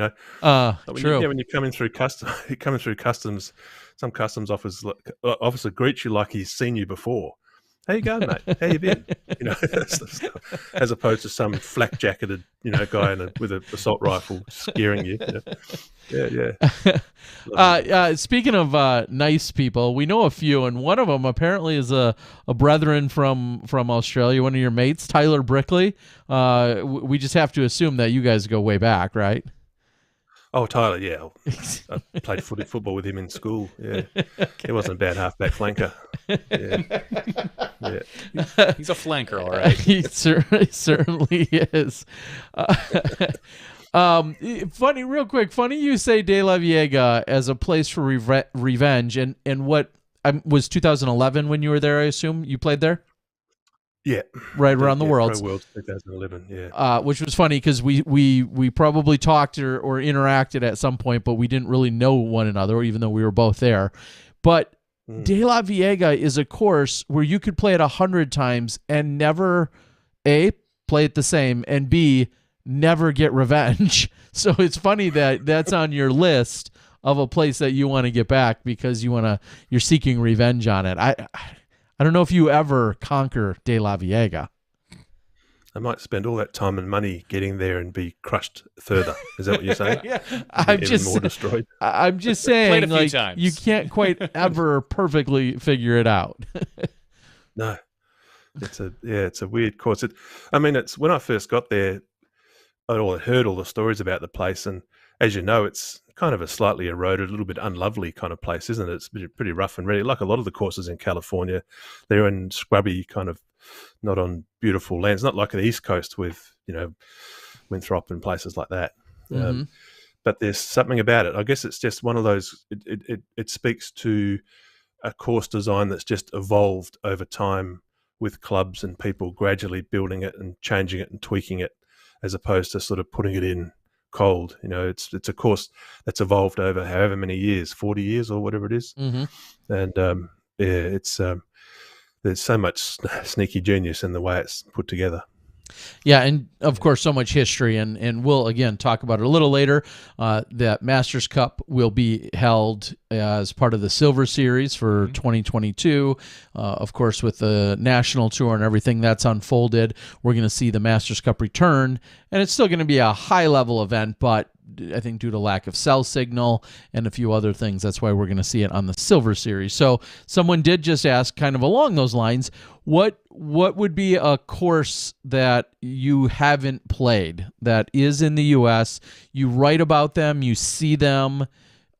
When you're coming through customs, some customs officer greets you like he's seen you before. How you going, mate? How you been? As opposed to some flak-jacketed, guy with an assault rifle scaring you. Speaking of nice people, we know a few, and one of them apparently is a brethren from Australia, one of your mates, Tyler Brickley. We just have to assume that you guys go way back, right? Oh, Tyler, yeah. I played football with him in school. Yeah, he wasn't a bad halfback flanker. Yeah. He's a flanker, all right. He certainly is. Funny you say De La Veaga as a place for revenge, and what was 2011 when you were there, I assume? You played there? Yeah. Right around the world. Pro Worlds 2011, yeah. Which was funny because we probably talked or interacted at some point, but we didn't really know one another, even though we were both there. But De La Veaga is a course where you could play it 100 times and never, A, play it the same, and B, never get revenge. So it's funny that that's on your list of a place that you want to get back because you're seeking revenge on it. I don't know if you ever conquer De La Veaga. I might spend all that time and money getting there and be crushed further. Is that what you're saying? Yeah, more destroyed. I'm just saying, like, times. You can't quite ever perfectly figure it out. No, it's a weird course. It's when I first got there, I'd heard all the stories about the place, and as you know, it's kind of a slightly eroded, a little bit unlovely kind of place, isn't it? It's pretty rough and ready. Like a lot of the courses in California, they're in scrubby kind of, not on beautiful lands, not like the East Coast with, Winthrop and places like that. But there's something about it. I guess it's just one of those, it speaks to a course design that's just evolved over time with clubs and people gradually building it and changing it and tweaking it, as opposed to sort of putting it in cold. It's a course that's evolved over however many years, 40 years or whatever it is. Mm-hmm. And it's there's so much sneaky genius in the way it's put together. Yeah, and of course, so much history, and we'll again talk about it a little later. That Masters Cup will be held as part of the Silver Series for 2022. Of course, with the national tour and everything that's unfolded, we're going to see the Masters Cup return, and it's still going to be a high-level event, but I think due to lack of cell signal and a few other things, that's why we're going to see it on the Silver Series. So someone did just ask, kind of along those lines, what would be a course that you haven't played that is in the U.S.? You write about them, you see them,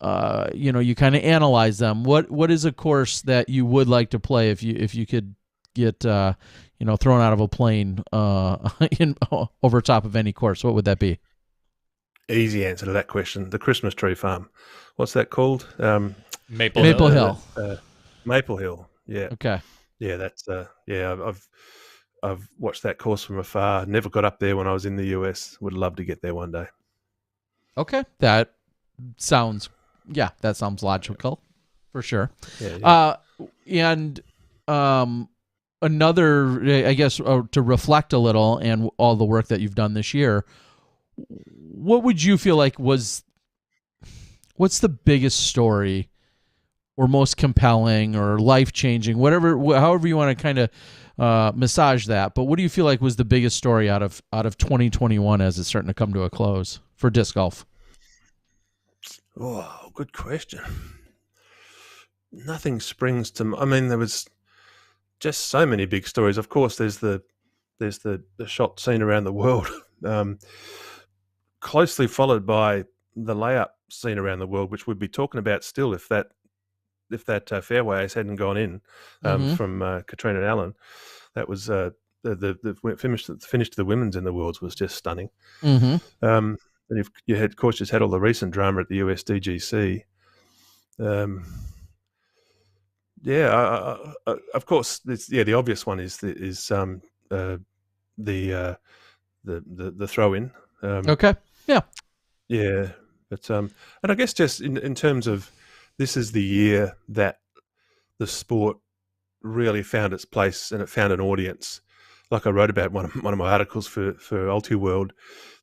you kind of analyze them. What is a course that you would like to play if you could get thrown out of a plane over top of any course? What would that be? Easy answer to that question. The Christmas Tree Farm. What's that called? Maple Hill. Maple Hill. Yeah. Okay. Yeah, that's I've watched that course from afar. Never got up there when I was in the US. Would love to get there one day. Okay. That sounds logical for sure. Yeah. And another, I guess, to reflect a little and all the work that you've done this year, what would you feel like what's the biggest story or most compelling or life-changing, however you want to kind of massage that, but what do you feel like was the biggest story out of 2021 as it's starting to come to a close for disc golf? Oh, good question. Nothing springs to. I mean, there was just so many big stories. Of course, there's the shot scene around the world, closely followed by the layup scene around the world, which we'd be talking about still if that fairway ace hadn't gone in from Katrina and Allen. That was the finish to the women's in the Worlds was just stunning. Mm-hmm. And you had, of course, just had all the recent drama at the USDGC. Of course, the obvious one is the throw in. Okay. Yeah. Yeah, but and I guess just in terms of this is the year that the sport really found its place and it found an audience. Like I wrote about one of my articles for UltiWorld,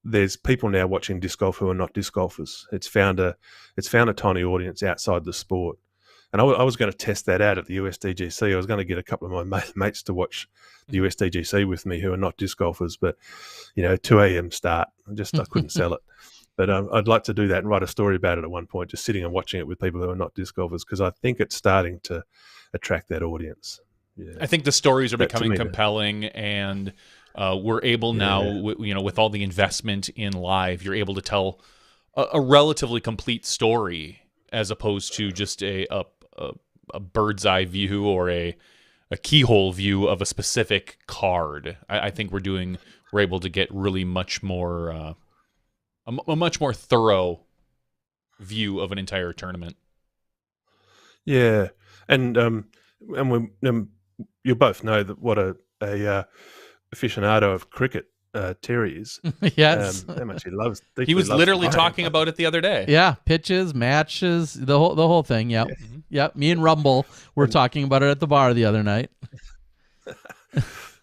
there's people now watching disc golf who are not disc golfers. It's found a tiny audience outside the sport. And I was going to test that out at the USDGC. I was going to get a couple of my mates to watch the USDGC with me who are not disc golfers, but 2 a.m. start. I couldn't sell it. But I'd like to do that and write a story about it at one point, just sitting and watching it with people who are not disc golfers, because I think it's starting to attract that audience. Yeah. I think the stories are becoming compelling, and we're able now, with all the investment in live, you're able to tell a relatively complete story as opposed to just a bird's eye view or a keyhole view of a specific card. I think we're able to get really much more a much more thorough view of an entire tournament. Yeah, and you both know that what a aficionado of cricket Terry is. Yes, how much he loves. He was literally talking about it the other day. Yeah, pitches, matches, the whole thing. Yep, yep. Me and Rumble were talking about it at the bar the other night.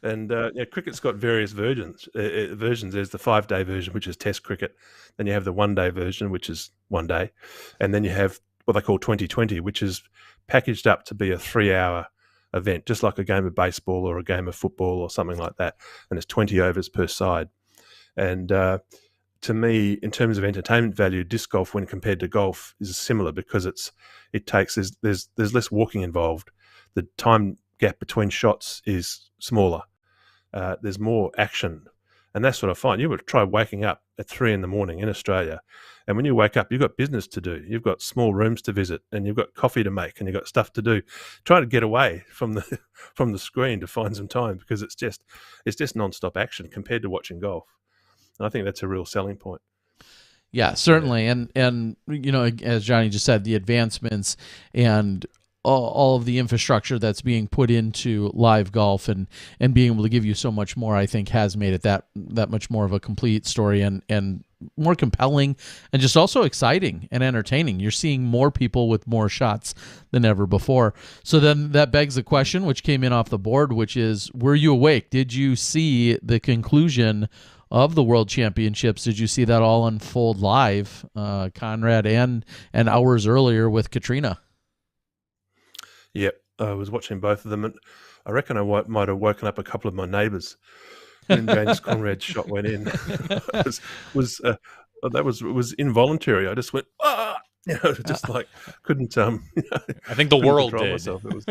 And cricket's got various versions. There's the 5-day version, which is Test cricket. Then you have the 1-day version, which is 1 day, and then you have what they call 2020, which is packaged up to be a 3-hour event, just like a game of baseball or a game of football or something like that. And it's 20 overs per side. And to me, in terms of entertainment value, disc golf, when compared to golf, is similar because there's less walking involved. The time gap between shots is smaller. There's more action. And that's what I find. You would try waking up at 3 a.m. in Australia, and when you wake up, you've got business to do. You've got small rooms to visit, and you've got coffee to make, and you've got stuff to do. Try to get away from the screen to find some time, because it's just non-stop action compared to watching golf. And I think that's a real selling point. Yeah, certainly. And as Johnny just said, the advancements and all of the infrastructure that's being put into live golf and being able to give you so much more, I think has made it that much more of a complete story and more compelling and just also exciting and entertaining. You're seeing more people with more shots than ever before. So then that begs the question, which came in off the board, which is, were you awake? Did you see the conclusion of the World Championships? Did you see that all unfold live, Conrad, and hours earlier with Katrina? Yep, I was watching both of them, and I reckon I might have woken up a couple of my neighbours when James Conrad's shot went in. It was involuntary. I just went, ah! Just like couldn't. I think the world did. Myself. It was,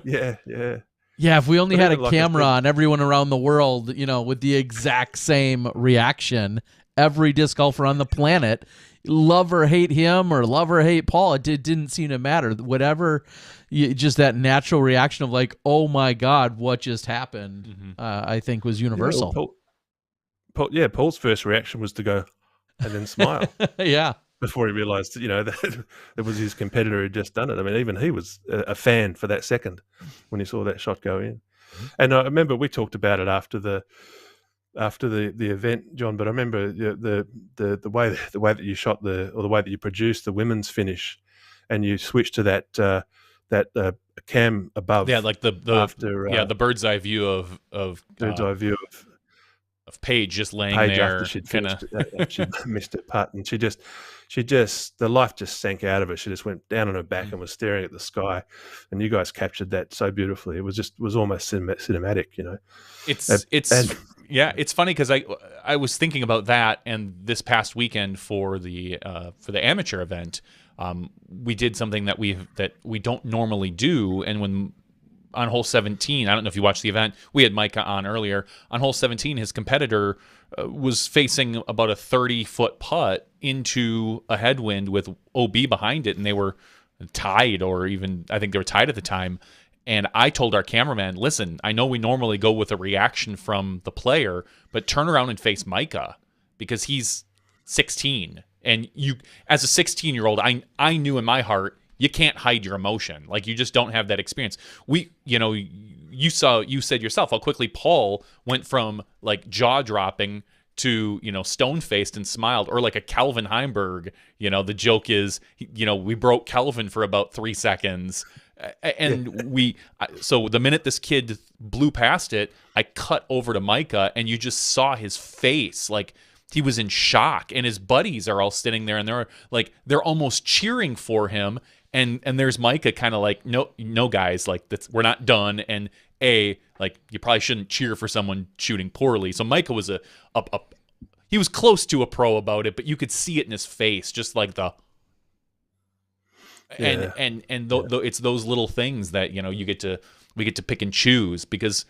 yeah. Yeah, if we only had a like camera on everyone around the world, with the exact same reaction, every disc golfer on the planet, love or hate him or love or hate Paul, it didn't seem to matter. Whatever, just that natural reaction of like, oh my God, what just happened, I think was universal. Paul's first reaction was to go and then smile. Yeah. Before he realised, that it was his competitor who had just done it. I mean, even he was a fan for that second when he saw that shot go in. And I remember we talked about it after the event, John. But I remember the way that you shot the way that you produced the women's finish, and you switched to that cam above. Yeah, like the bird's eye view of Paige just laying Paige there after she'd finished she missed her putt, and she just the life just sank out of her. She just went down on her back and was staring at the sky, and you guys captured that so beautifully. It was almost cinematic, It's funny because I was thinking about that, and this past weekend for the amateur event, we did something that we don't normally do, and when on hole 17, I don't know if you watched the event, we had Micah on earlier. On hole 17, his competitor was facing about a 30-foot putt into a headwind with OB behind it, and they were tied, or even, I think they were tied at the time. And I told our cameraman, listen, I know we normally go with a reaction from the player, but turn around and face Micah, because he's 16. And you, as a 16-year-old, I knew in my heart, you can't hide your emotion. Like, you just don't have that experience. You said yourself how quickly Paul went from like jaw dropping to, stone faced and smiled, or like a Calvin Heimberg. The joke is, we broke Calvin for about 3 seconds. And so the minute this kid blew past it, I cut over to Micah, and you just saw his face. Like, he was in shock, and his buddies are all sitting there, and they're almost cheering for him. And there's Micah kind of like, no guys, like, we're not done. And like, you probably shouldn't cheer for someone shooting poorly. So Micah was he was close to a pro about it, but you could see it in his face, just like it's those little things that, we get to pick and choose, because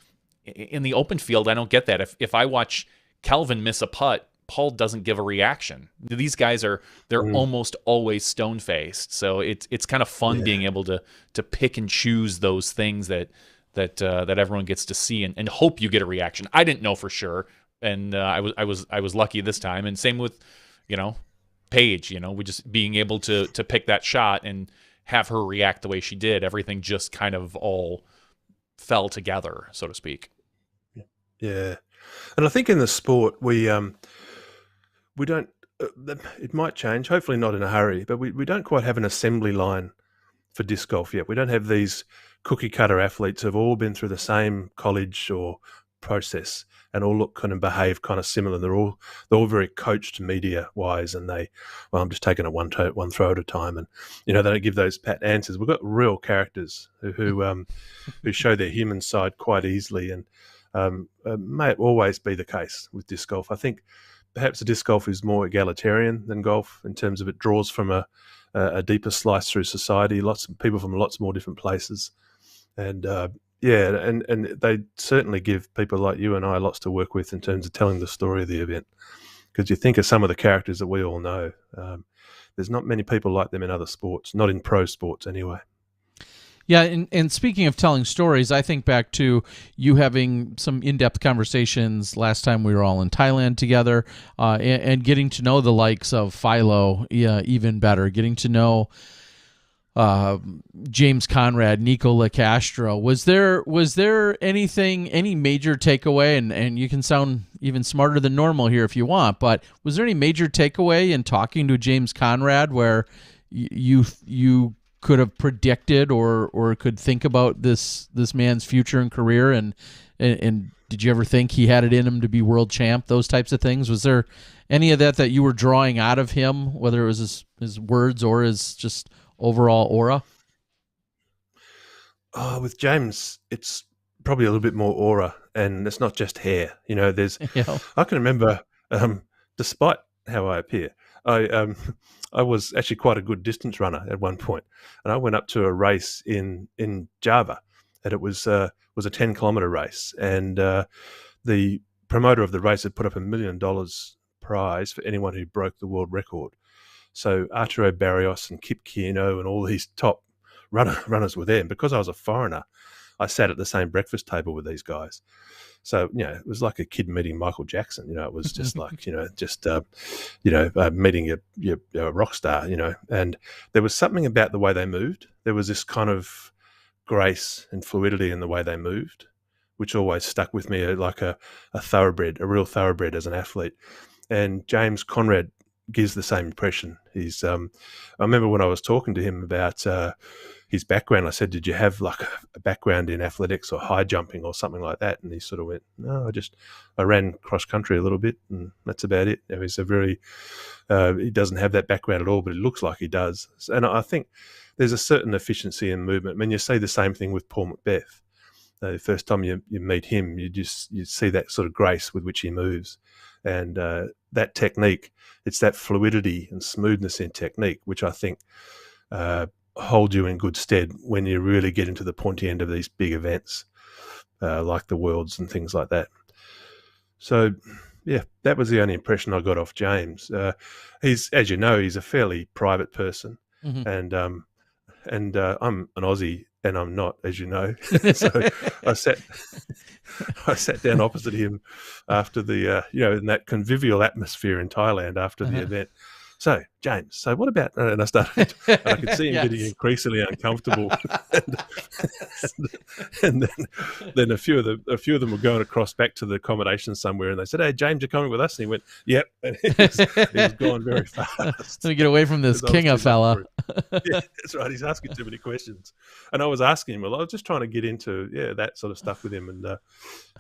in the open field, I don't get that. If I watch Calvin miss a putt, Paul doesn't give a reaction. These guys they're almost always stone faced. So it's kind of fun being able to pick and choose those things that everyone gets to see and hope you get a reaction. I didn't know for sure, and I was lucky this time. And same with Paige. We just being able to pick that shot and have her react the way she did. Everything just kind of all fell together, so to speak. Yeah, and I think in the sport we don't. It might change. Hopefully not in a hurry. But we don't quite have an assembly line for disc golf yet. We don't have these cookie cutter athletes who've all been through the same college or process and all look kind of behave kind of similar. They're all very coached media wise, and I'm just taking it one throw at a time, and they don't give those pat answers. We've got real characters who show their human side quite easily, and may always be the case with disc golf. I think perhaps the disc golf is more egalitarian than golf in terms of it draws from a deeper slice through society. Lots of people from lots more different places, and and they certainly give people like you and I lots to work with in terms of telling the story of the event. Because you think of some of the characters that we all know, there's not many people like them in other sports, not in pro sports anyway. Yeah, and speaking of telling stories, I think back to you having some in-depth conversations last time we were all in Thailand together, and getting to know the likes of Philo even better, getting to know James Conrad, Nico LaCastro. Was there any major takeaway? And you can sound even smarter than normal here if you want, but was there any major takeaway in talking to James Conrad where you could have predicted or could think about this man's future and career, and did you ever think he had it in him to be world champ? Those types of things. Was there any of that you were drawing out of him, whether it was his words or his just overall aura? With James, it's probably a little bit more aura, and it's not just hair. There's. I can remember, despite how I appear, I was actually quite a good distance runner at one point, and I went up to a race in Java, and it was a 10-kilometer race, and the promoter of the race had put up $1 million prize for anyone who broke the world record. So Arturo Barrios and Kip Keino and all these top runners were there, and because I was a foreigner, I sat at the same breakfast table with these guys. So, it was like a kid meeting Michael Jackson. It was just like, meeting a rock star, and there was something about the way they moved. There was this kind of grace and fluidity in the way they moved, which always stuck with me, like a real thoroughbred as an athlete. And James Conrad gives the same impression. He's, I remember when I was talking to him about his background, I said, did you have like a background in athletics or high jumping or something like that? And he sort of went, no, I ran cross country a little bit, and that's about it. He's he doesn't have that background at all, but it looks like he does. And I think there's a certain efficiency in movement. I mean, you see the same thing with Paul Macbeth. The first time you meet him, you see that sort of grace with which he moves. And that technique, it's that fluidity and smoothness in technique, which I think hold you in good stead when you really get into the pointy end of these big events, like the Worlds and things like that. So, yeah, that was the only impression I got off James. He's, as you know, he's a fairly private person, and I'm an Aussie, and I'm not, as you know. So I sat down opposite him after the, in that convivial atmosphere in Thailand after the event. So, James, what about, and I started, and I could see him getting increasingly uncomfortable. and then a few of them were going across back to the accommodation somewhere, and they said, hey, James, you're coming with us? And he went, yep. And he was gone very fast. Let me get away from this Kinga fella. Yeah, that's right. He's asking too many questions. And I was asking him, I was just trying to get into, that sort of stuff with him. And, I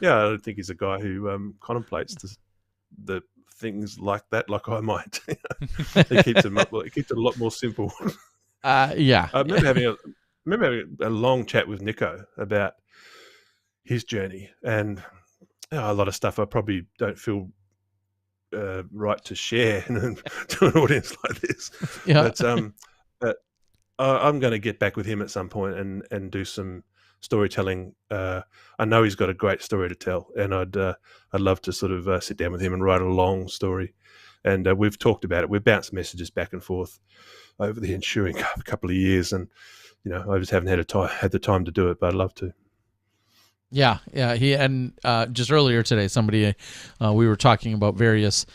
don't think he's a guy who contemplates the things like that, like I might. He keeps it a lot more simple. Yeah. I remember having a long chat with Nico about his journey, and a lot of stuff I probably don't feel right to share to an audience like this. Yeah. But I'm going to get back with him at some point and do some storytelling. I know he's got a great story to tell, and I'd love to sort of sit down with him and write a long story. And we've talked about it. We've bounced messages back and forth over the ensuing couple of years, and I just haven't had the time to do it, but I'd love to. Yeah. He and just earlier today, somebody we were talking about various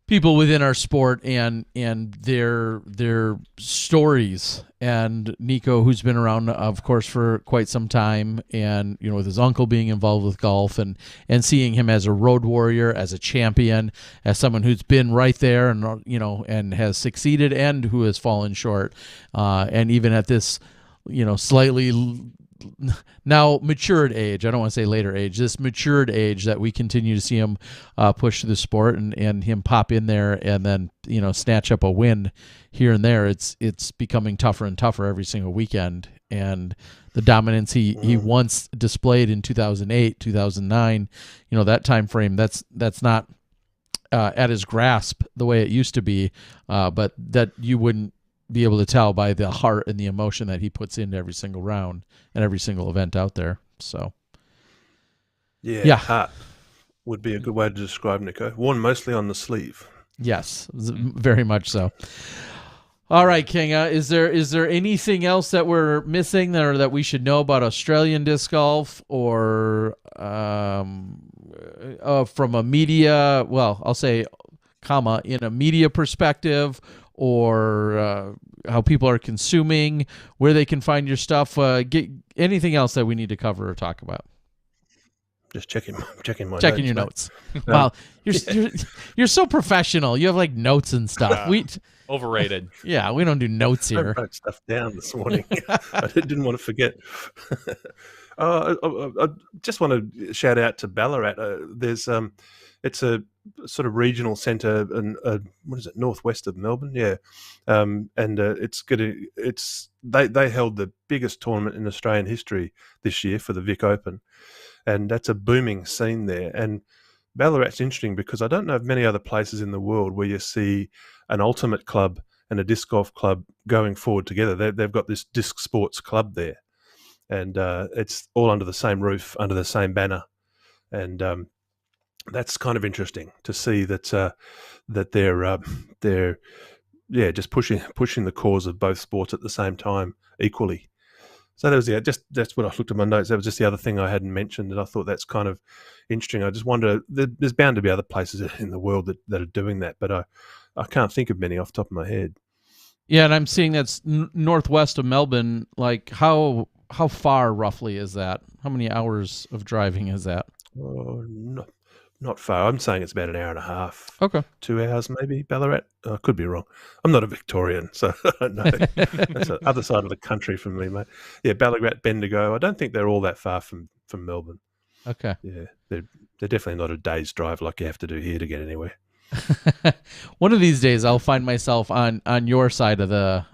people within our sport and their stories, and Nico, who's been around, of course, for quite some time, and with his uncle being involved with golf, and seeing him as a road warrior, as a champion, as someone who's been right there, and and has succeeded, and who has fallen short, and even at this slightly now matured age, I don't want to say later age, this matured age that we continue to see him push the sport, and him pop in there and then snatch up a win here and there. It's becoming tougher and tougher every single weekend, and the dominance he once displayed in 2008, 2009, that time frame, that's not at his grasp the way it used to be, but that you wouldn't be able to tell by the heart and the emotion that he puts into every single round and every single event out there. So, yeah. Heart would be a good way to describe Nico. Worn mostly on the sleeve. Yes, very much so. All right, Kinga, is there anything else that we're missing or that we should know about Australian disc golf, or from a media, well, I'll say, in a media perspective, or how people are consuming, where they can find your stuff. Get anything else that we need to cover or talk about. Just checking my Checking notes, your mate. notes. Wow, you're so professional. You have like notes and stuff. Overrated. Yeah, we don't do notes I here. wrote stuff down this morning. I didn't want to forget. I just want to shout out to Ballarat. There's it's a sort of regional centre, and what is it, northwest of Melbourne? Yeah, and they held the biggest tournament in Australian history this year for the Vic Open, and that's a booming scene there. And Ballarat's interesting because I don't know of many other places in the world where you see an ultimate club and a disc golf club going forward together. They've got this disc sports club there, and it's all under the same roof, under the same banner, and that's kind of interesting to see that they're just pushing the cause of both sports at the same time equally. So that was that's what I looked at my notes. That was just the other thing I hadn't mentioned, and I thought that's kind of interesting. I just wonder, there's bound to be other places in the world that are doing that, but I can't think of many off the top of my head. Yeah, and I'm seeing that's northwest of Melbourne. Like, how far roughly is that? How many hours of driving is that? Oh, not far. I'm saying it's about an hour and a half. Okay. 2 hours maybe, Ballarat. I could be wrong. I'm not a Victorian, so I don't know. That's the other side of the country from me, mate. Yeah, Ballarat, Bendigo. I don't think they're all that far from Melbourne. Okay. Yeah, they're definitely not a day's drive like you have to do here to get anywhere. One of these days, I'll find myself on your side of the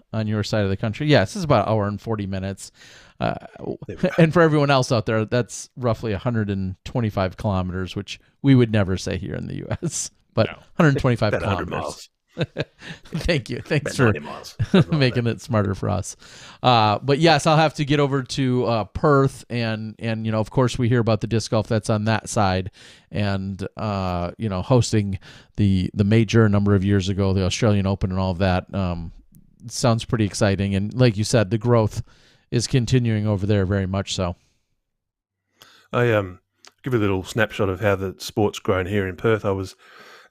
country. Yes, this is about an hour and 40 minutes. And for everyone else out there, that's roughly 125 kilometers, which we would never say here in the U.S. But 125 about 100 kilometers. miles. Thank you. Thanks About for 90 miles. making it smarter for us. But yes, I'll have to get over to Perth, and of course we hear about the disc golf that's on that side, and hosting the major a number of years ago, the Australian Open and all of that. Sounds pretty exciting, and like you said, the growth is continuing over there very much so. I give you a little snapshot of how the sport's grown here in Perth. I was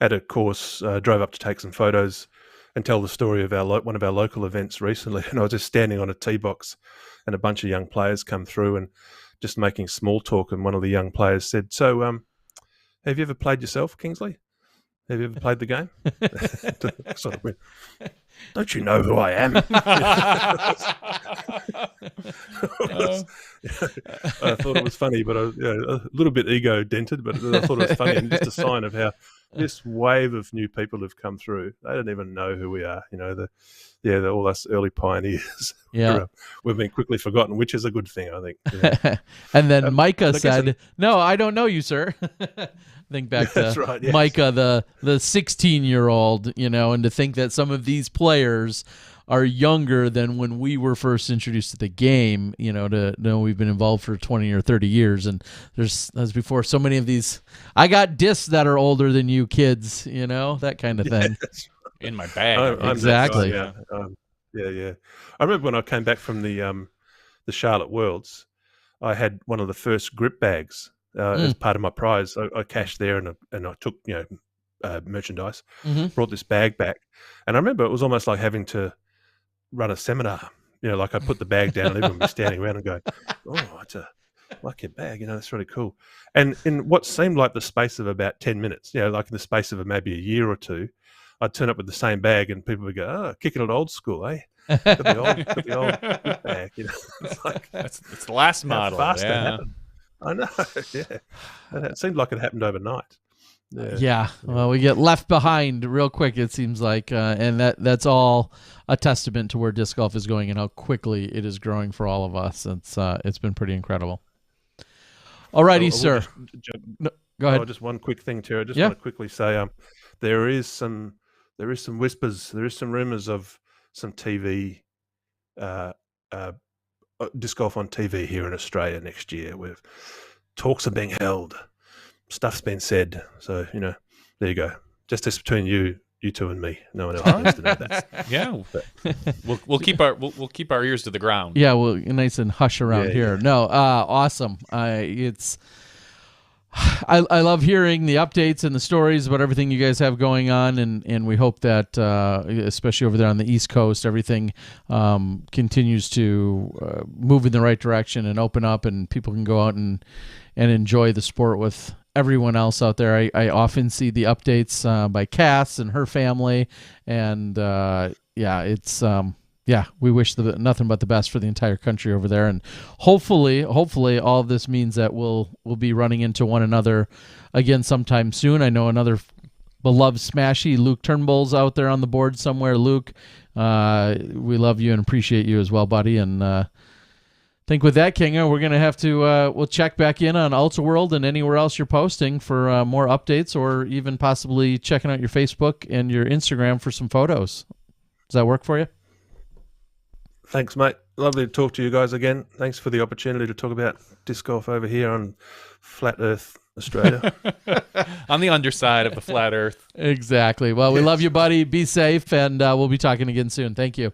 at a course, drove up to take some photos and tell the story of one of our local events recently, and I was just standing on a tee box, and a bunch of young players come through and just making small talk, and one of the young players said, "So, have you ever played yourself, Kingsley? Have you ever played the game?" Sort of went, "Don't you know who I am?" I thought it was funny, but a little bit ego dented, but I thought it was funny, and just a sign of how this wave of new people have come through. They don't even know who we are. They're all us early pioneers. Yeah, we've been quickly forgotten, which is a good thing, I think. Yeah. And then Micah said, "No, I don't know you, sir." Think back to right, yes. Micah, the 16-year-old, and to think that some of these players are younger than when we were first introduced to the game, to know we've been involved for 20 or 30 years. And as before, so many of these, I got discs that are older than you kids, that kind of thing. In my bag. Exactly. Yeah. I remember when I came back from the Charlotte Worlds, I had one of the first grip bags as part of my prize. I cashed there and I took, merchandise, brought this bag back. And I remember it was almost like having to run a seminar, like I put the bag down and everyone was standing around and going, "Oh, it's a lucky bag, that's really cool." And in what seemed like the space of about 10 minutes, like in the space of maybe a year or two, I'd turn up with the same bag and people would go, "Oh, kicking it old school, eh? Got the old bag." It's like, it's the last model. Fast that happened. I know, yeah. It seemed like it happened overnight. Yeah. Well, we get left behind real quick, it seems like, and that's all a testament to where disc golf is going and how quickly it is growing for all of us. It's been pretty incredible. Alrighty, sir. Go ahead. Just one quick thing, Terry. I just want to quickly say, there is some whispers, there is some rumors of some TV, disc golf on TV here in Australia next year, where talks are being held. Stuff's been said, so there you go. Just this between you two and me. No one else needs to know that. Yeah, we'll keep our ears to the ground. Yeah, well, nice and hush around here. Yeah. No, awesome. It's I love hearing the updates and the stories about everything you guys have going on, and we hope that, especially over there on the East Coast, everything continues to move in the right direction and open up, and people can go out and enjoy the sport with everyone else out there. I often see the updates by Cass and her family, and we wish nothing but the best for the entire country over there, and hopefully all of this means that we'll be running into one another again sometime soon. I know another beloved Smashy, Luke Turnbull's out there on the board somewhere. Luke, we love you and appreciate you as well, buddy. And I think with that, Kinga, we're gonna have to we'll check back in on Ultra World and anywhere else you're posting for more updates, or even possibly checking out your Facebook and your Instagram for some photos. Does that work for you? Thanks, mate. Lovely to talk to you guys again. Thanks for the opportunity to talk about disc golf over here on Flat Earth, Australia. On the underside of the flat Earth. Exactly. Well, we love you, buddy. Be safe, and we'll be talking again soon. Thank you.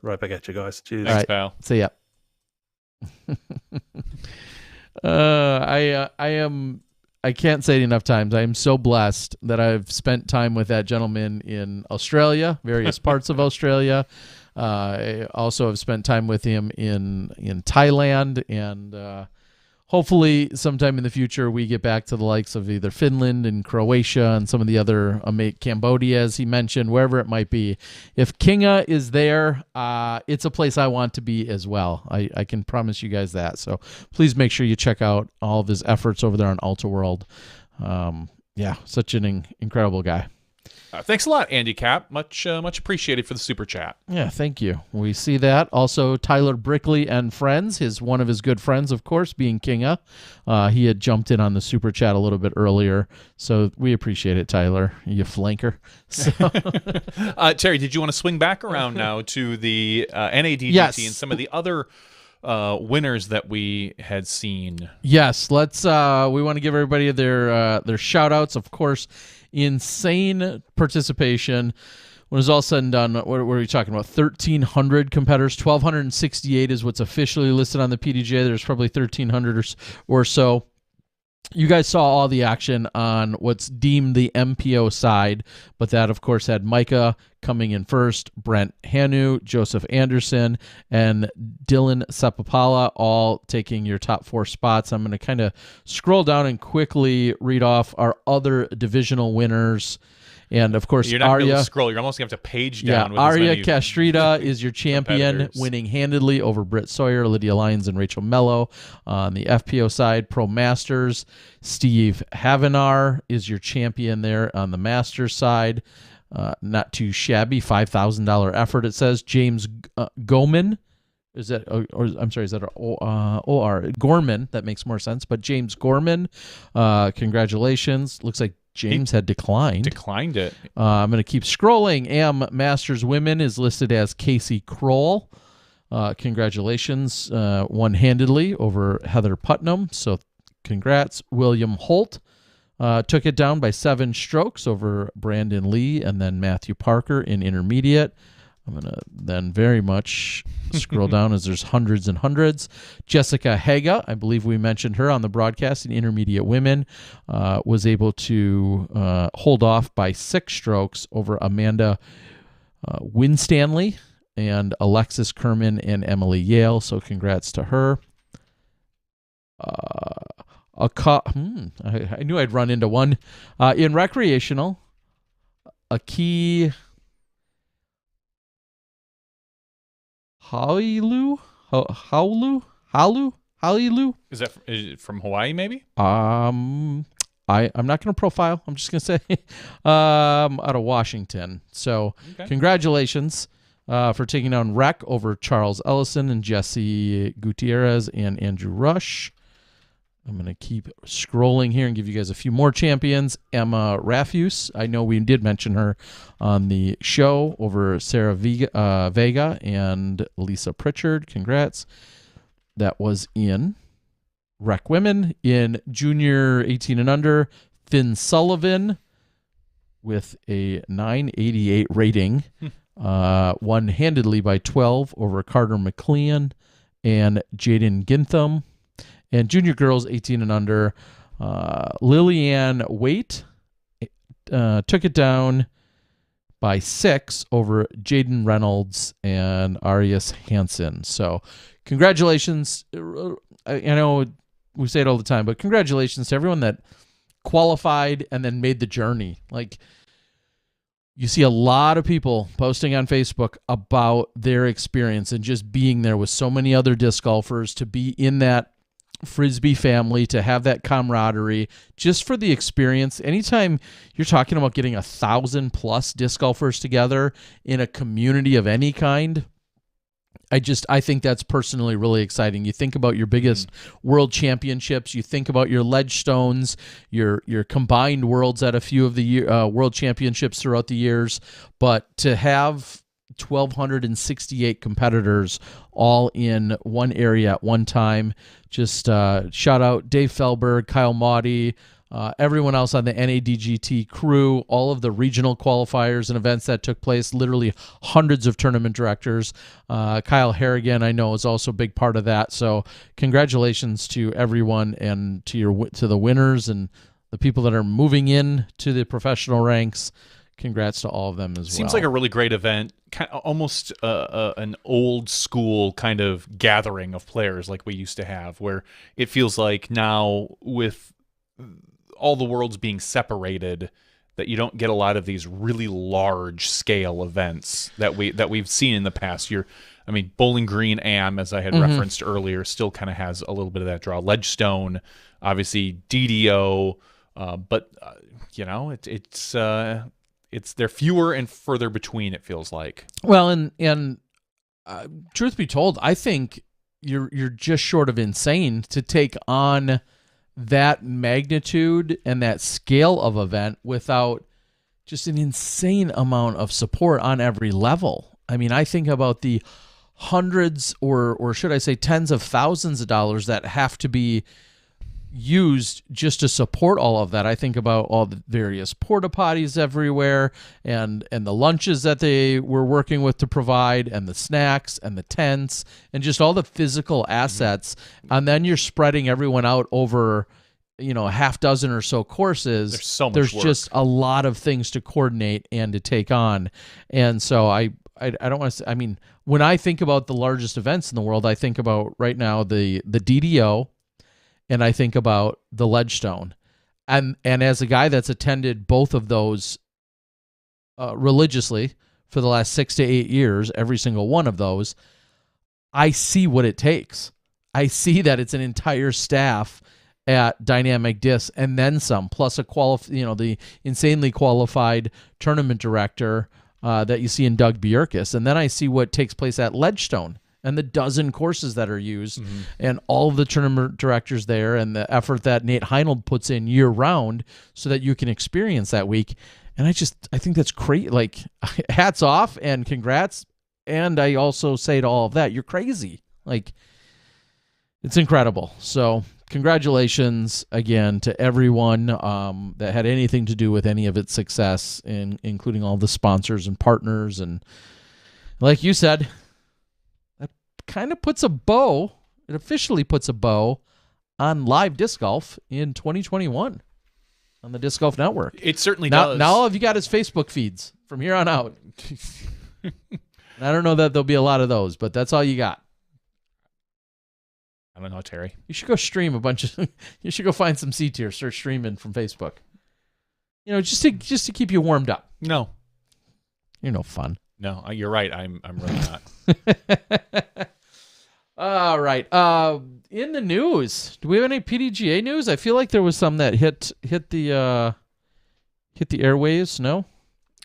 Right back at you guys. Cheers. Thanks, pal. See ya. I can't say it enough times. I am so blessed that I've spent time with that gentleman in Australia, various parts of Australia. I also have spent time with him in Thailand, and hopefully sometime in the future we get back to the likes of either Finland and Croatia and some of the other Cambodia, as he mentioned, wherever it might be. If Kinga is there, it's a place I want to be as well. I can promise you guys that. So please make sure you check out all of his efforts over there on Ultra World. Such an incredible guy. Thanks a lot, Andy Cap. Much appreciated for the super chat. Yeah, thank you. We see that. Also, Tyler Brickley and friends, one of his good friends, of course, being Kinga. He had jumped in on the super chat a little bit earlier, so we appreciate it, Tyler, you flanker. So. Terry, did you want to swing back around now to the NADGT and some of the other winners that we had seen? Yes, let's. We want to give everybody their shout outs, of course. Insane participation. When it's all said and done, what are we talking about? 1,300 competitors. 1,268 is what's officially listed on the PDGA. There's probably 1,300 or so. You guys saw all the action on what's deemed the MPO side, but that, of course, had Micah coming in first, Brent Hanu, Joseph Anderson, and Dylan Sepapala all taking your top 4 spots. I'm going to kind of scroll down and quickly read off our other divisional winners. And, of course, you're not Arya. Going to scroll. You're almost going to have to page down. With Arya Castrita is your champion, winning handedly over Britt Sawyer, Lydia Lyons, and Rachel Mello. On the FPO side, Pro Masters, Steve Havenar is your champion there on the Masters side. Not too shabby, $5,000 effort, it says. James Goman. Is that, or I'm sorry, is that O-R? Gorman, that makes more sense. But James Gorman, congratulations. Looks like James had declined it. I'm going to keep scrolling. AM Masters Women is listed as Casey Kroll. Congratulations, one-handedly over Heather Putnam. So congrats. William Holt took it down by 7 strokes over Brandon Lee and then Matthew Parker in intermediate. I'm going to then very much scroll down as there's hundreds and hundreds. Jessica Haga, I believe we mentioned her on the broadcast in intermediate women, was able to hold off by 6 strokes over Amanda Winstanley and Alexis Kerman and Emily Yale. So congrats to her. I knew I'd run into one. In recreational, Hauilu? Is it from Hawaii, maybe? I'm not going to profile. I'm just going to say out of Washington. So Congratulations for taking down Rec over Charles Ellison and Jesse Gutierrez and Andrew Rush. I'm going to keep scrolling here and give you guys a few more champions. Emma Rafuse, I know we did mention her on the show, over Sarah Veaga and Lisa Pritchard. Congrats. That was in Rec Women. In Junior 18 and under, Finn Sullivan with a 988 rating, won handedly by 12 over Carter McLean and Jaden Gintham. And junior girls 18 and under, Lillian Waite took it down by 6 over Jaden Reynolds and Arias Hansen. So congratulations. I know we say it all the time, but congratulations to everyone that qualified and then made the journey. Like, you see a lot of people posting on Facebook about their experience and just being there with so many other disc golfers, to be in that Frisbee family, to have that camaraderie, just for the experience. Anytime you're talking about getting 1,000+ disc golfers together in a community of any kind, I think that's personally really exciting. You think about your biggest world championships, you think about your Ledgestones, your combined worlds at a few of the world championships throughout the years, but to have 1,268 competitors all in one area at one time. Just shout out Dave Felberg, Kyle Maudie, everyone else on the NADGT crew, all of the regional qualifiers and events that took place, literally hundreds of tournament directors. Kyle Harrigan, I know, is also a big part of that. So congratulations to everyone, and to the winners and the people that are moving in to the professional ranks. Congrats to all of them as well. Seems like a really great event, almost an old school kind of gathering of players like we used to have, where it feels like now, with all the worlds being separated, that you don't get a lot of these really large scale events that we've seen in the past year. I mean, Bowling Green Am, as I had referenced earlier, still kind of has a little bit of that draw. Ledgestone, obviously DDO, but you know, it's they're fewer and further between, it feels like. Well, and truth be told, I think you're just short of insane to take on that magnitude and that scale of event without just an insane amount of support on every level. I mean, I think about the hundreds, or should I say tens of thousands of dollars that have to be used just to support all of that. I think about all the various porta potties everywhere, and the lunches that they were working with to provide, and the snacks and the tents and just all the physical assets. And then you're spreading everyone out over, you know, a half dozen or so courses. There's so much There's work. just a lot of things to coordinate and to take on. And so I don't want to say, I mean, when I think about the largest events in the world, I think about right now the DDO, and I think about the Ledgestone. And as a guy that's attended both of those religiously for the last 6 to 8 years, every single one of those, I see what it takes. I see that it's an entire staff at Dynamic Disc and then some, plus the insanely qualified tournament director that you see in Doug Bjerkes. And then I see what takes place at Ledgestone, and the dozen courses that are used, and all of the tournament directors there, and the effort that Nate Heinold puts in year round so that you can experience that week. And I think that's great. Like, hats off and congrats. And I also say to all of that, you're crazy. Like, it's incredible. So congratulations again to everyone that had anything to do with any of its success, including all the sponsors and partners. And like you said, kind of it officially puts a bow on live disc golf in 2021 on the Disc Golf Network. It certainly Now does. all of you got is Facebook feeds from here on out. And I don't know that there'll be a lot of those, but that's all you got. I don't know, Terry. You should go stream you should go find some C tier, start streaming from Facebook. You know, just to keep you warmed up. No. You're no fun. No, you're right. I'm really not. All right. In the news, do we have any PDGA news? I feel like there was some that hit the airwaves. No.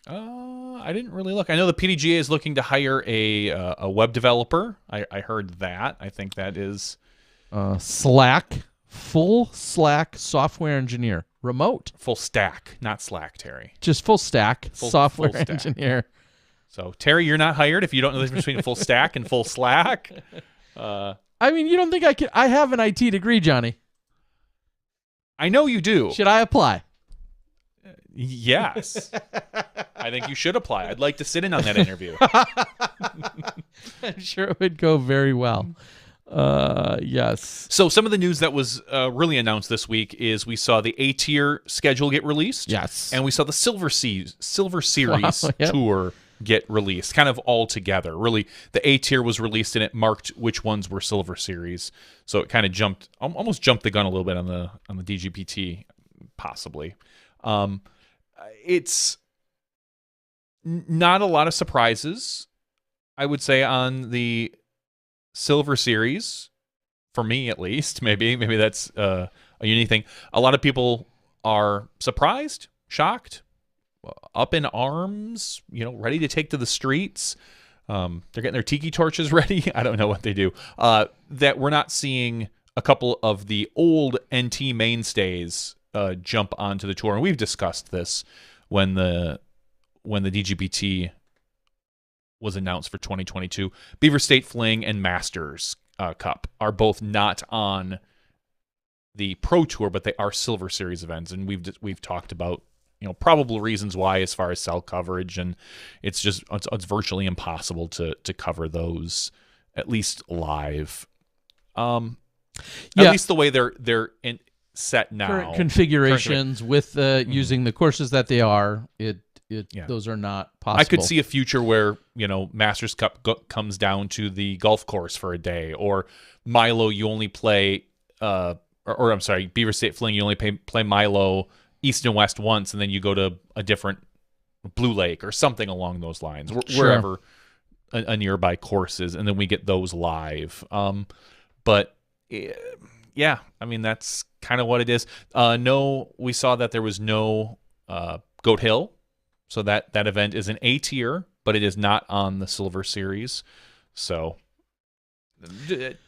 I didn't really look. I know the PDGA is looking to hire a web developer. I heard that. I think that is full Slack software engineer, remote. full stack, not Slack, Terry. Just full stack software full stack. engineer. So, Terry, you're not hired if you don't know the difference between full stack and full Slack. I mean, you don't think I have an IT degree, Johnny? I know you do. Should I apply? Yes. I think you should apply. I'd like to sit in on that interview. I'm sure it would go very well. Yes. So some of the news that was really announced this week is we saw the A tier schedule get released. Yes. And we saw the Silver Series Wow, yep. tour get released, kind of all together. Really, the A tier was released and it marked which ones were Silver Series. So it kind of almost jumped the gun a little bit on the DGPT, possibly. It's not a lot of surprises, I would say, on the Silver Series, for me at least. Maybe that's a unique thing. A lot of people are surprised, shocked, up in arms, ready to take to the streets. They're getting their tiki torches ready. I don't know what they do. That we're not seeing a couple of the old NT mainstays jump onto the tour, and we've discussed this when the DGPT was announced for 2022. Beaver State Fling and Masters Cup are both not on the Pro Tour, but they are Silver Series events, and we've talked about probable reasons why as far as cell coverage, and it's virtually impossible to cover those, at least live. At least the way they're set now. Current configurations with using the courses that they are, those are not possible. I could see a future where Masters Cup comes down to the golf course for a day, or Milo you only play, or I'm sorry, Beaver State Fling you only play Milo East and West once, and then you go to a different Blue Lake or something along those lines, wherever a nearby course is, and then we get those live. But yeah, I mean that's kind of what it is. No, we saw that there was no Goat Hill. So that event is an A tier, but it is not on the Silver Series. So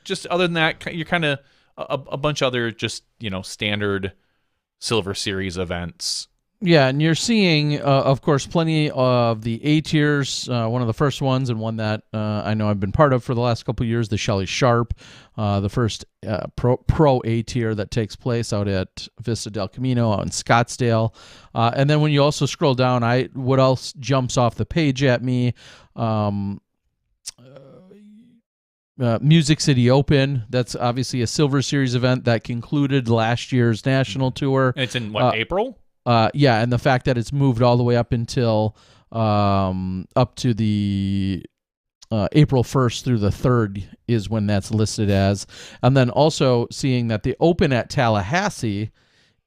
just other than that, you're kind of a bunch of other just, standard Silver Series events. Yeah, and you're seeing, of course, plenty of the A tiers. One of the first ones, and one that I know I've been part of for the last couple of years, the Shelley Sharp, the first pro A tier that takes place out at Vista del Camino out in Scottsdale. And then when you also scroll down, what else jumps off the page at me? Music City Open. That's obviously a Silver Series event that concluded last year's national tour. And it's in April? Yeah, and the fact that it's moved all the way up until up to the April 1st through the 3rd is when that's listed as. And then also seeing that the Open at Tallahassee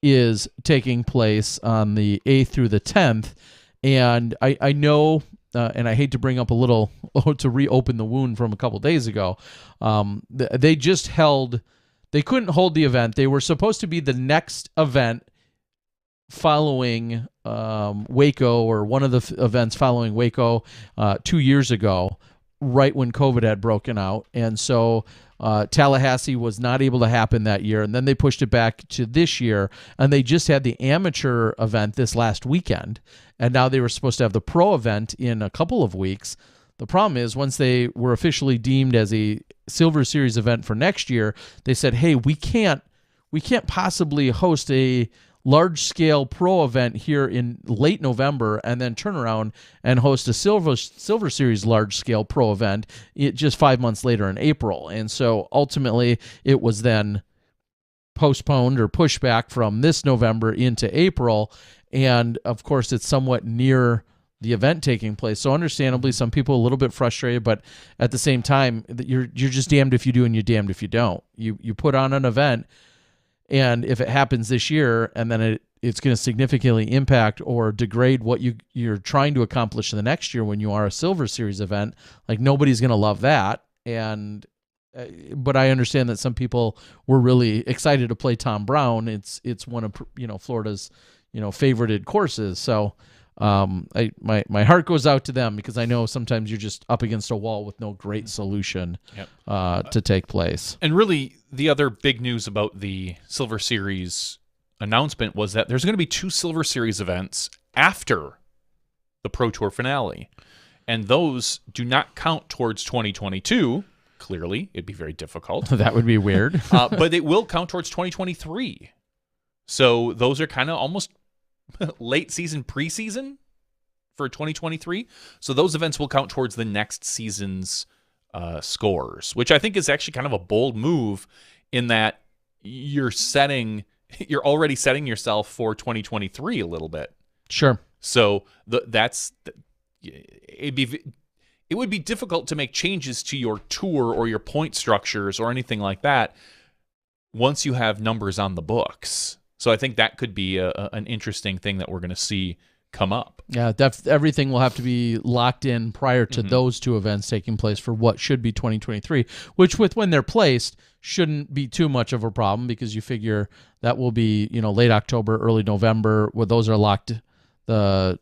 is taking place on the 8th through the 10th. And I know, and I hate to bring up a little, to reopen the wound from a couple days ago, they couldn't hold the event. They were supposed to be the next event following Waco, or one of the events following Waco 2 years ago, right when COVID had broken out. And so Tallahassee was not able to happen that year. And then they pushed it back to this year, and they just had the amateur event this last weekend. And now they were supposed to have the pro event in a couple of weeks. The problem is, once they were officially deemed as a Silver Series event for next year, they said, hey, we can't possibly host a large-scale pro event here in late November and then turn around and host a Silver Series large-scale pro event just 5 months later in April. And so ultimately it was then postponed or pushed back from this November into April. And of course it's somewhat near the event taking place. So understandably, some people a little bit frustrated, but at the same time, you're just damned if you do and you're damned if you don't. You put on an event, and if it happens this year, and then it's going to significantly impact or degrade what you're trying to accomplish in the next year when you are a Silver Series event, like nobody's going to love that. And but I understand that some people were really excited to play Tom Brown. It's one of Florida's favorited courses. So my heart goes out to them, because I know sometimes you're just up against a wall with no great solution to take place. And really, the other big news about the Silver Series announcement was that there's going to be 2 Silver Series events after the Pro Tour finale. And those do not count towards 2022. Clearly, it'd be very difficult. That would be weird. But it will count towards 2023. So those are kind of almost late season preseason for 2023. So those events will count towards the next season's scores, which I think is actually kind of a bold move in that you're already setting yourself for 2023 a little bit. Sure. So it would be difficult to make changes to your tour or your point structures or anything like that once you have numbers on the books. So I think that could be an interesting thing that we're going to see come up. Yeah, everything will have to be locked in prior to those two events taking place for what should be 2023, which with when they're placed shouldn't be too much of a problem because you figure that will be, late October, early November, where those are locked. The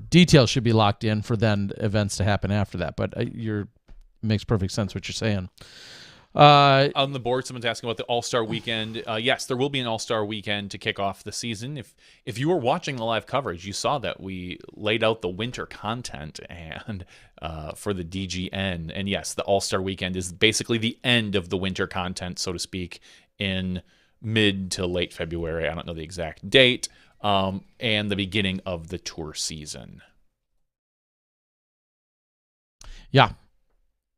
details should be locked in for then events to happen after that. But it makes perfect sense what you're saying. On the board, someone's asking about the All-Star Weekend. Yes, there will be an All-Star Weekend to kick off the season. If you were watching the live coverage, you saw that we laid out the winter content and for the DGN. And yes, the All-Star Weekend is basically the end of the winter content, so to speak, in mid to late February. I don't know the exact date. And the beginning of the tour season. Yeah.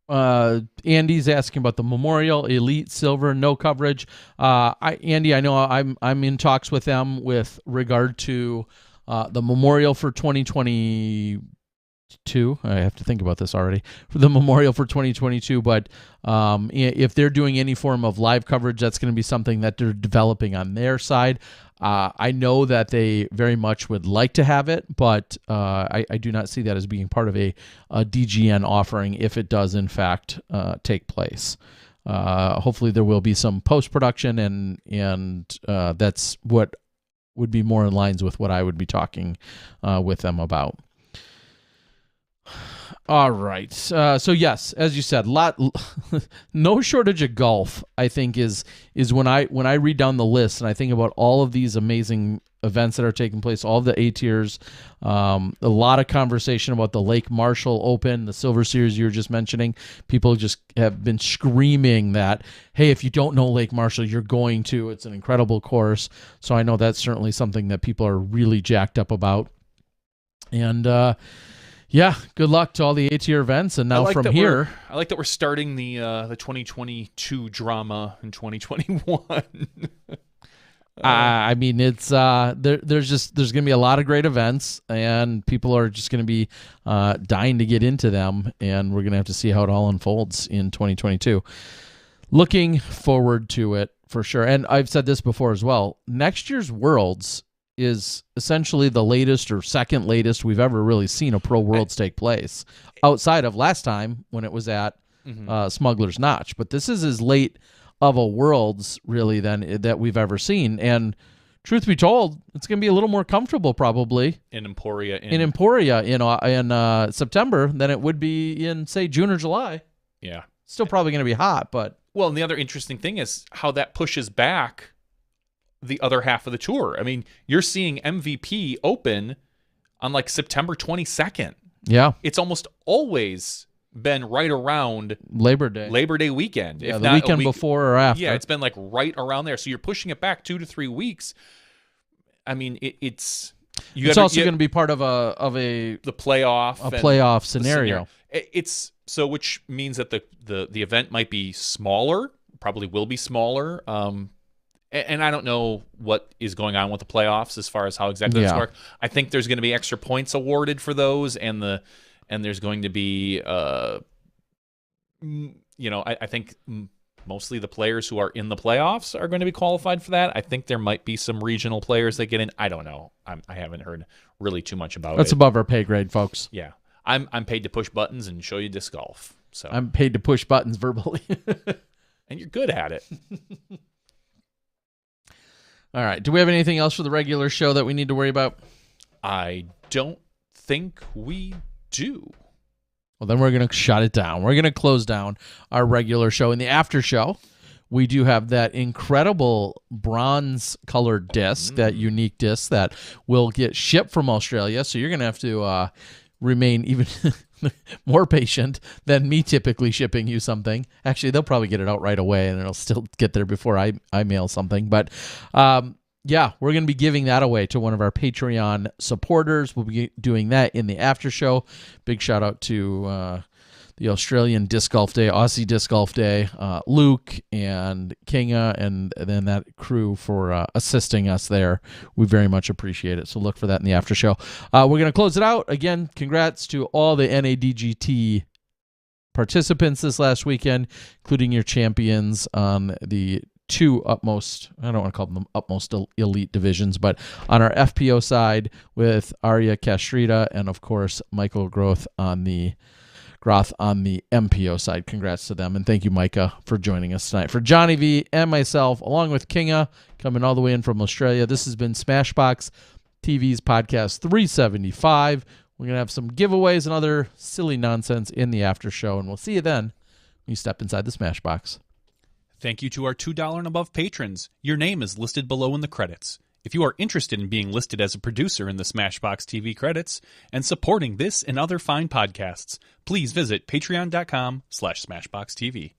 Andy's asking about the Memorial Elite Silver, no coverage. Andy, I know I'm in talks with them with regard to the Memorial for 2022. I have to think about this already. For the Memorial for 2022, but if they're doing any form of live coverage, that's going to be something that they're developing on their side. I know that they very much would like to have it, but I do not see that as being part of a DGN offering if it does, in fact, take place. Hopefully there will be some post-production, and that's what would be more in lines with what I would be talking with them about. All right. So yes, as you said, no shortage of golf, I think is when I read down the list and I think about all of these amazing events that are taking place, all of the A tiers, a lot of conversation about the Lake Marshall Open, the Silver Series you were just mentioning. People just have been screaming that, hey, if you don't know Lake Marshall, you're going to. It's an incredible course. So I know that's certainly something that people are really jacked up about. And yeah, good luck to all the A-tier events. And now from here, I like that we're starting the 2022 drama in 2021. I mean, it's there's going to be a lot of great events, and people are just going to be dying to get into them, and we're going to have to see how it all unfolds in 2022. Looking forward to it for sure. And I've said this before as well. Next year's Worlds is essentially the latest or second latest we've ever really seen a Pro Worlds take place, outside of last time when it was at Smuggler's Notch. But this is as late of a Worlds really than that we've ever seen. And truth be told, it's going to be a little more comfortable probably in Emporia in September than it would be in, say, June or July. Yeah. Still probably going to be hot, but... Well, and the other interesting thing is how that pushes back the other half of the tour. I mean, you're seeing MVP open on like September 22nd. Yeah. It's almost always been right around Labor Day weekend. Yeah, if the not weekend before or after. Yeah, it's been like right around there. So you're pushing it back 2 to 3 weeks. I mean, it's also going to be part of the playoff scenario. It's so, which means that the event might be smaller, probably will be smaller. And I don't know what is going on with the playoffs as far as how exactly this works. I think there's going to be extra points awarded for those, and there's going to be, I think mostly the players who are in the playoffs are going to be qualified for that. I think there might be some regional players that get in. I don't know. I haven't heard really too much about it. That's above our pay grade, folks. Yeah, I'm paid to push buttons and show you disc golf. So I'm paid to push buttons verbally, and you're good at it. All right. Do we have anything else for the regular show that we need to worry about? I don't think we do. Well, then we're going to shut it down. We're going to close down our regular show. In the after show, we do have that incredible bronze-colored disc, that unique disc that will get shipped from Australia. So you're going to have to remain even more patient than me typically shipping you something. Actually, they'll probably get it out right away, and it'll still get there before I mail something. But yeah, we're going to be giving that away to one of our Patreon supporters. We'll be doing that in the after show. Big shout out to the Australian Disc Golf Day, Aussie Disc Golf Day, Luke and Kinga, and then that crew for assisting us there. We very much appreciate it. So look for that in the after show. We're going to close it out. Again, congrats to all the NADGT participants this last weekend, including your champions on the two utmost, I don't want to call them utmost elite divisions, but on our FPO side with Arya Castrita and, of course, Michael Groth on the MPO side. Congrats to them, and thank you, Micah, for joining us tonight. For Johnny V and myself, along with Kinga, coming all the way in from Australia, this has been Smashbox TV's podcast 375. We're going to have some giveaways and other silly nonsense in the after show, and we'll see you then when you step inside the Smashbox. Thank you to our $2 and above patrons. Your name is listed below in the credits. If you are interested in being listed as a producer in the Smashbox TV credits and supporting this and other fine podcasts, please visit patreon.com/SmashboxTV.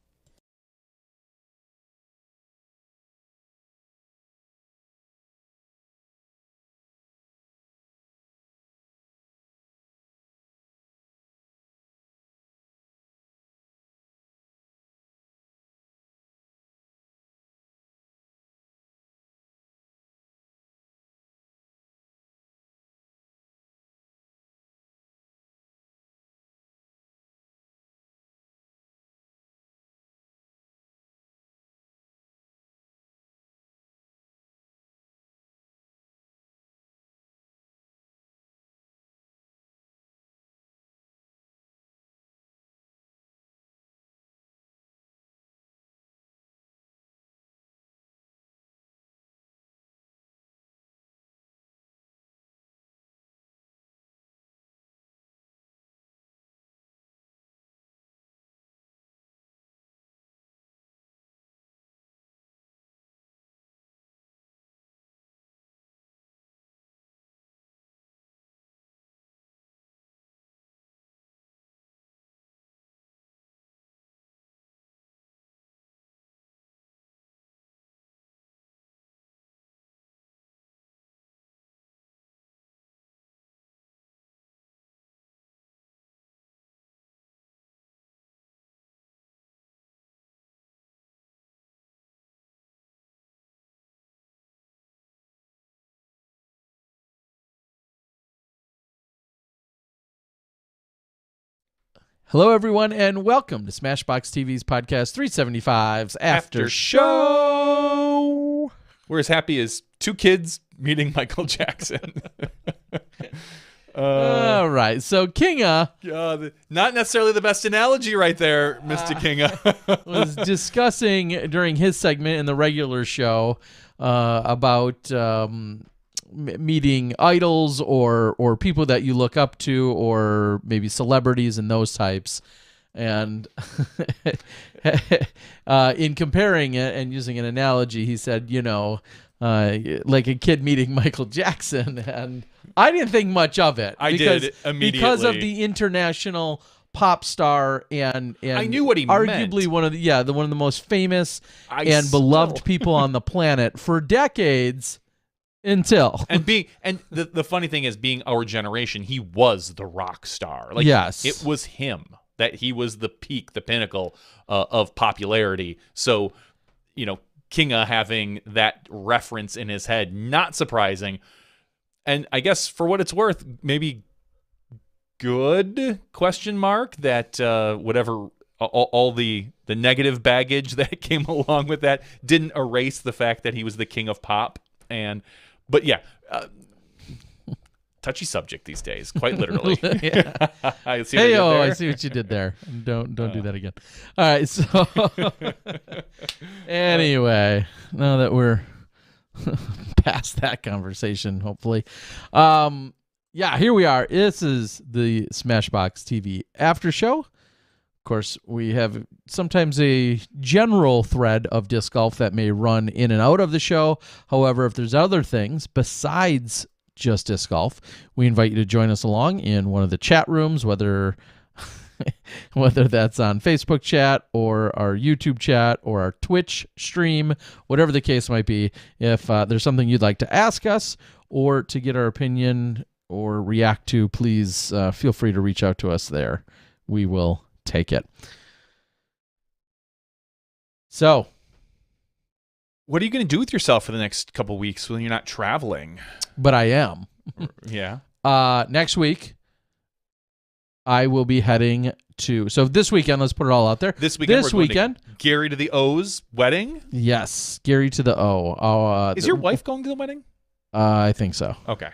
Hello, everyone, and welcome to Smashbox TV's podcast 375's After Show. We're as happy as two kids meeting Michael Jackson. All right, so Kinga not necessarily the best analogy right there, Mr. Kinga. was discussing during his segment in the regular show about meeting idols or people that you look up to, or maybe celebrities and those types. And in comparing it and using an analogy, he said, like a kid meeting Michael Jackson. And I didn't think much of it. Did immediately. Because of the international pop star and I knew what he arguably meant. one of the most famous and beloved people on the planet for decades. Until the funny thing is, being our generation, he was the rock star. Yes, it was him, that he was the peak, the pinnacle of popularity. So, Kinga having that reference in his head, not surprising. And I guess for what it's worth, maybe good ? That whatever all the negative baggage that came along with that didn't erase the fact that he was the king of pop. But yeah, touchy subject these days, quite literally. I see what you did there. Don't do that again. All right, so anyway, now that we're past that conversation, hopefully, here we are. This is the Smashbox TV after show. Of course, we have sometimes a general thread of disc golf that may run in and out of the show. However, if there's other things besides just disc golf, we invite you to join us along in one of the chat rooms, whether that's on Facebook chat or our YouTube chat or our Twitch stream, whatever the case might be. If there's something you'd like to ask us or to get our opinion or react to, please feel free to reach out to us there. We will take it. So, What are you going to do with yourself for the next couple weeks when you're not traveling? but I am. Yeah. Next week, I will be heading to. So this weekend, let's put it all out there. This weekend, This we're going weekend, to Gary to the O's wedding. yes, Gary to the O. Is your wife going to the wedding? I think so. Okay.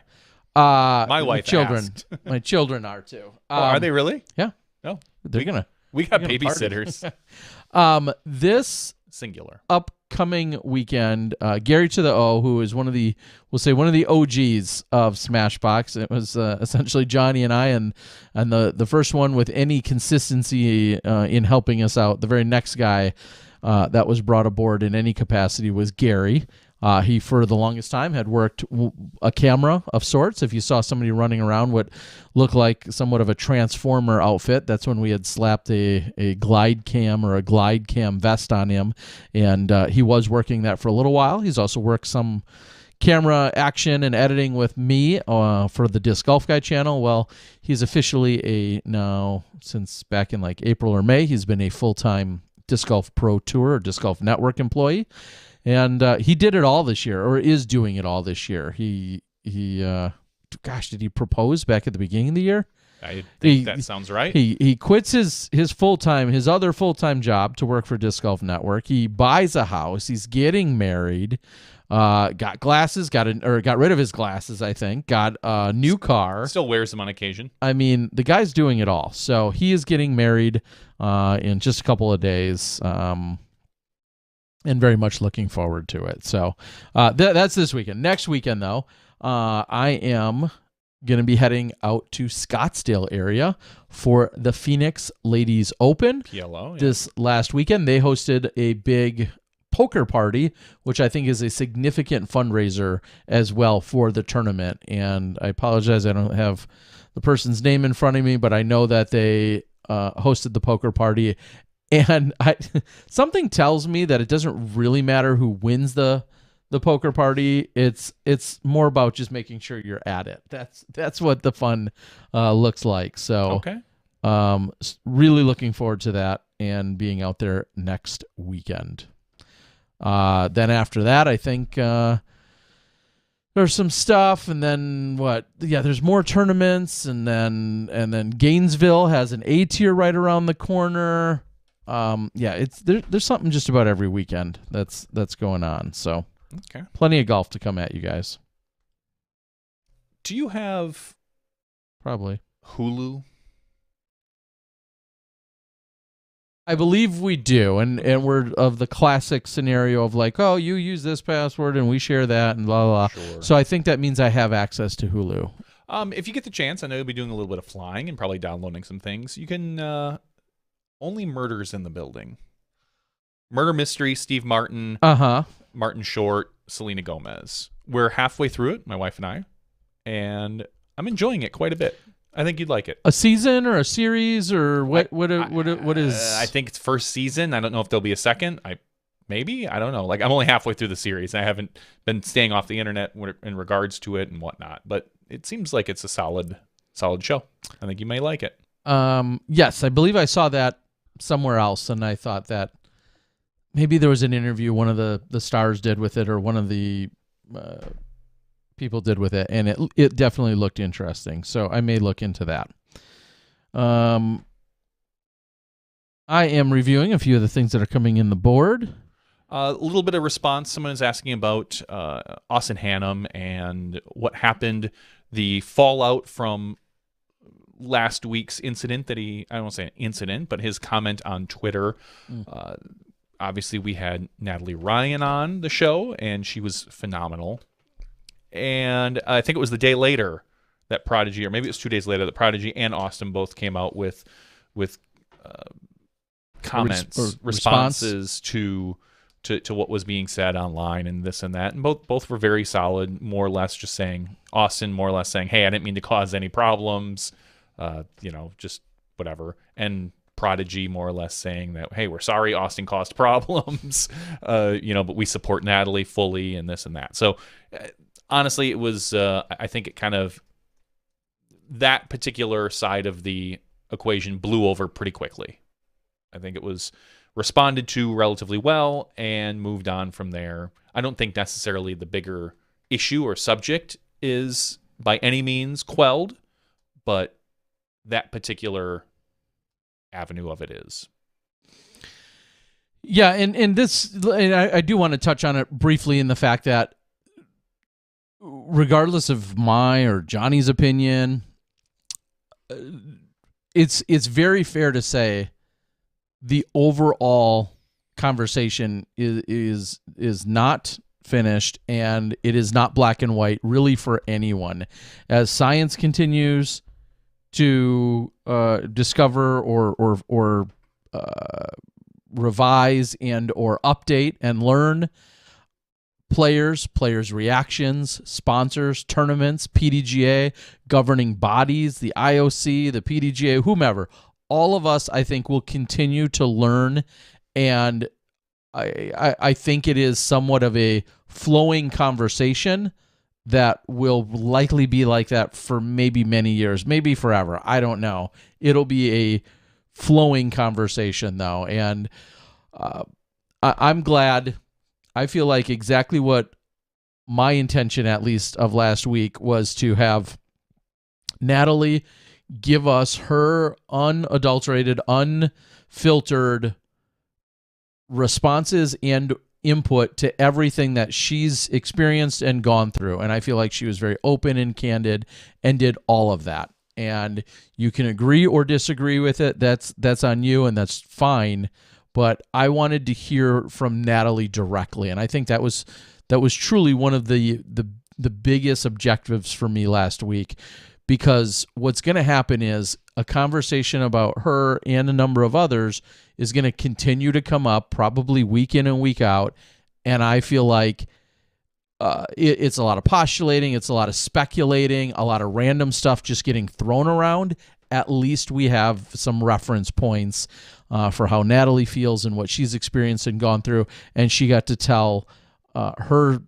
My wife children, asked. my children are too. Are they really? Yeah. No. They're gonna. We got They're gonna party. babysitters. This Singular. upcoming weekend, Gary to the O, who is one of the OGs of Smashbox. It was essentially Johnny and I, and the first one with any consistency in helping us out. The very next guy that was brought aboard in any capacity was Gary. He, for the longest time, had worked a camera of sorts. If you saw somebody running around what looked like somewhat of a transformer outfit, that's when we had slapped a glide cam or a glide cam vest on him. And he was working that for a little while. He's also worked some camera action and editing with me for the Disc Golf Guy channel. Well, he's officially now, since back in like April or May, he's been a full-time Disc Golf Pro Tour or Disc Golf Network employee. And he did it all this year, or is doing it all this year. He gosh, did he propose back at the beginning of the year? I think that sounds right. He quits his other full-time job to work for Disc Golf Network. He buys a house. He's getting married. Got glasses. Got rid of his glasses, I think. Got a new car. Still wears them on occasion. I mean, the guy's doing it all. So he is getting married in just a couple of days. And very much looking forward to it. So that's this weekend. Next weekend, though, I am going to be heading out to Scottsdale area for the Phoenix Ladies Open. PLO. Yeah. This last weekend, they hosted a big poker party, which I think is a significant fundraiser as well for the tournament. And I apologize, I don't have the person's name in front of me, but I know that they hosted the poker party. And something tells me that it doesn't really matter who wins the poker party. It's more about just making sure you're at it. That's what the fun looks like. So, okay. Really looking forward to that and being out there next weekend. Then after that, I think there's some stuff, and then what? Yeah, there's more tournaments, and then Gainesville has an A tier right around the corner. There's something just about every weekend that's going on. So, okay, plenty of golf to come at you guys. Do you have probably Hulu? I believe we do, and we're of the classic scenario of like, oh, you use this password and we share that and blah blah blah. Sure. So I think that means I have access to Hulu. If you get the chance, I know you'll be doing a little bit of flying and probably downloading some things. You can. Only Murders in the Building. Murder Mystery, Steve Martin, Martin Short, Selena Gomez. We're halfway through it, my wife and I, and I'm enjoying it quite a bit. I think you'd like it. A season or a series or what is? I think it's first season. I don't know if there'll be a second. Maybe. I don't know. Like, I'm only halfway through the series. I haven't been staying off the internet in regards to it and whatnot, but it seems like it's a solid show. I think you may like it. Yes, I believe I saw that somewhere else, and I thought that maybe there was an interview one of the stars did with it, or one of the people did with it, and it definitely looked interesting. So I may look into that. I am reviewing a few of the things that are coming in the board. A little bit of response. Someone is asking about Austin Hannum and what happened, the fallout from last week's incident that I don't want to say an incident, but his comment on Twitter. Obviously, we had Natalie Ryan on the show, and she was phenomenal. And I think it was the day later that Prodigy, or maybe it was 2 days later, that Prodigy and Austin both came out with comments, responses to what was being said online and this and that. And both were very solid, more or less just saying, Austin more or less saying, hey, I didn't mean to cause any problems. Just whatever. And Prodigy more or less saying that, hey, we're sorry Austin caused problems, but we support Natalie fully and this and that. So honestly, it was, I think it kind of, that particular side of the equation blew over pretty quickly. I think it was responded to relatively well and moved on from there. I don't think necessarily the bigger issue or subject is by any means quelled, but that particular avenue of it is. Yeah, and I do want to touch on it briefly in the fact that regardless of my or Johnny's opinion, it's very fair to say the overall conversation is not finished, and it is not black and white really for anyone. As science continues to discover or revise and or update and learn, players reactions, sponsors, tournaments, PDGA, governing bodies, the IOC, the PDGA, whomever, all of us, I think, will continue to learn, and I think it is somewhat of a flowing conversation that will likely be like that for maybe many years, maybe forever. I don't know. It'll be a flowing conversation, though, and I'm glad. I feel like exactly what my intention, at least, of last week was to have Natalie give us her unadulterated, unfiltered responses and input to everything that she's experienced and gone through. And I feel like she was very open and candid and did all of that. And you can agree or disagree with it. That's on you, and that's fine. But I wanted to hear from Natalie directly, and I think that was truly one of the biggest objectives for me last week, because what's going to happen is a conversation about her and a number of others is going to continue to come up probably week in and week out, and I feel like it's a lot of postulating, it's a lot of speculating, a lot of random stuff just getting thrown around. At least we have some reference points for how Natalie feels and what she's experienced and gone through, and she got to tell her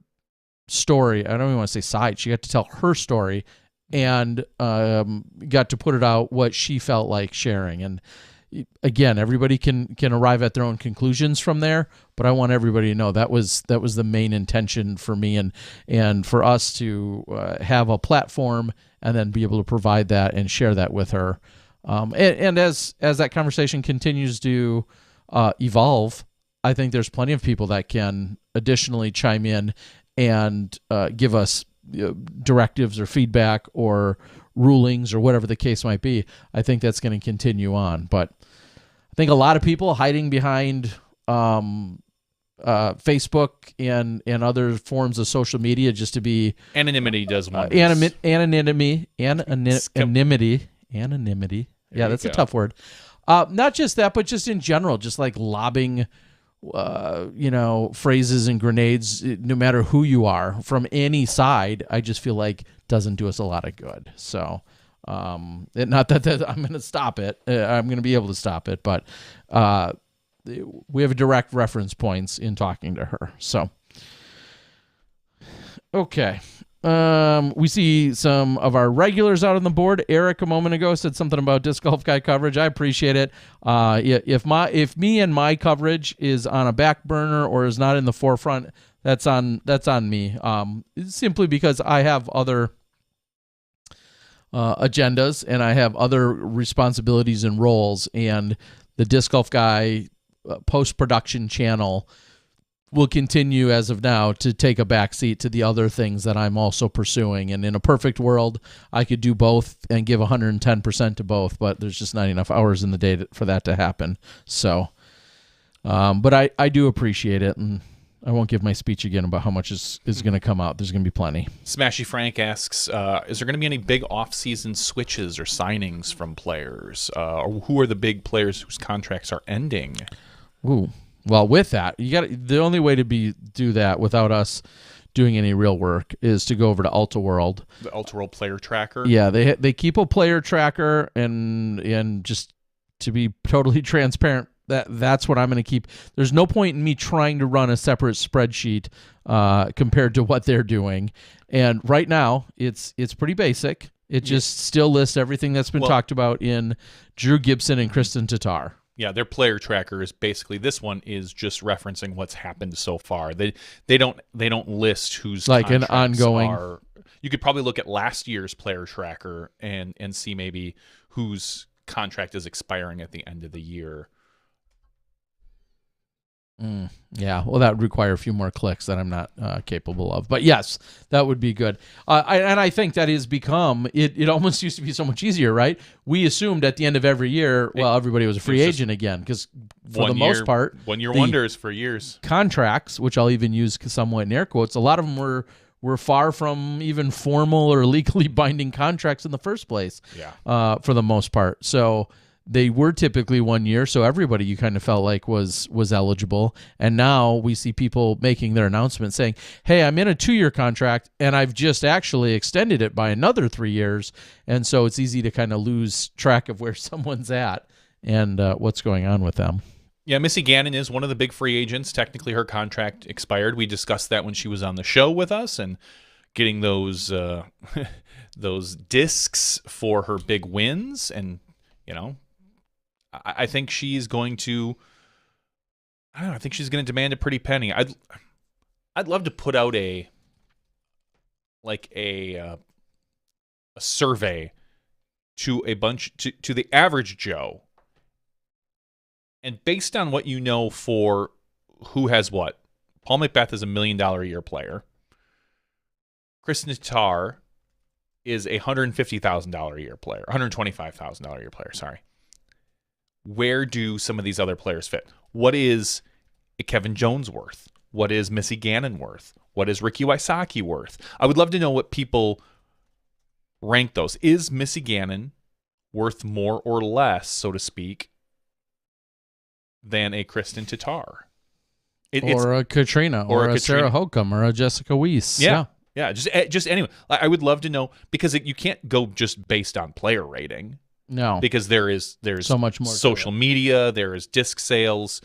story. I don't even want to say side. She got to tell her story and got to put it out what she felt like sharing. And again, everybody can arrive at their own conclusions from there, but I want everybody to know that was the main intention for me and for us to have a platform and then be able to provide that and share that with her. And as that conversation continues to evolve, I think there's plenty of people that can additionally chime in and give us directives or feedback or rulings or whatever the case might be. I think that's going to continue on. But I think a lot of people hiding behind Facebook and other forms of social media just to be... Anonymity does wonders. Anonymity. Yeah, that's a tough word. Not just that, but just in general, just like lobbing phrases and grenades, no matter who you are, from any side, I just feel like doesn't do us a lot of good. So, not that I'm going to stop it. I'm going to be able to stop it, but we have direct reference points in talking to her. So, okay. We see some of our regulars out on the board. Eric a moment ago said something about Disc Golf Guy coverage. I appreciate it. If me and my coverage is on a back burner or is not in the forefront, that's on me. Simply because I have other agendas and I have other responsibilities and roles, and the Disc Golf Guy post-production channel will continue as of now to take a backseat to the other things that I'm also pursuing. And in a perfect world, I could do both and give 110% to both, but there's just not enough hours in the day for that to happen. So, but I do appreciate it, and I won't give my speech again about how much is going to come out. There's going to be plenty. Smashy Frank asks, is there going to be any big off-season switches or signings from players? Or who are the big players whose contracts are ending? Ooh. Well, with that, the only way to do that without us doing any real work is to go over to UltraWorld. The UltraWorld player tracker? Yeah, they keep a player tracker, and just to be totally transparent, that's what I'm going to keep. There's no point in me trying to run a separate spreadsheet compared to what they're doing. And right now, it's pretty basic. It just still lists everything that's been talked about in Drew Gibson and Kristen Tatar. Yeah, their player tracker is basically, this one is just referencing what's happened so far. They don't list who's like an ongoing. You could probably look at last year's player tracker and see maybe whose contract is expiring at the end of the year. Yeah, well, that would require a few more clicks that I'm not capable of. But yes, that would be good. And I think that has become, it almost used to be so much easier, right? We assumed at the end of every year, everybody was a free agent again, because for the most part, 1 year wonders for years. Contracts, which I'll even use somewhat in air quotes, a lot of them were far from even formal or legally binding contracts in the first place. Yeah. For the most part. So they were typically 1 year, so everybody you kind of felt like was eligible. And now we see people making their announcement saying, hey, I'm in a 2-year contract, and I've just actually extended it by another 3 years. And so it's easy to kind of lose track of where someone's at and what's going on with them. Yeah, Missy Gannon is one of the big free agents. Technically, her contract expired. We discussed that when she was on the show with us, and getting those those discs for her big wins. And, I think she's going to, I think she's going to demand a pretty penny. I'd love to put out a survey to to the average Joe, and based on what you know for who has what. Paul McBeth is $1 million a year player. Kristen Tatar is a $150,000 a year player, $125,000 a year player. Sorry. Where do some of these other players fit? What is Kevin Jones worth? What is Missy Gannon worth? What is Ricky Wysocki worth? I would love to know what people rank those. Is Missy Gannon worth more or less, so to speak, than a Kristen Tatar? Or a Katrina, or a Sarah Hokum, or a Jessica Weiss. Yeah. Just anyway. I would love to know, because you can't go just based on player rating. No, because there's so much more social media, there is disc sales,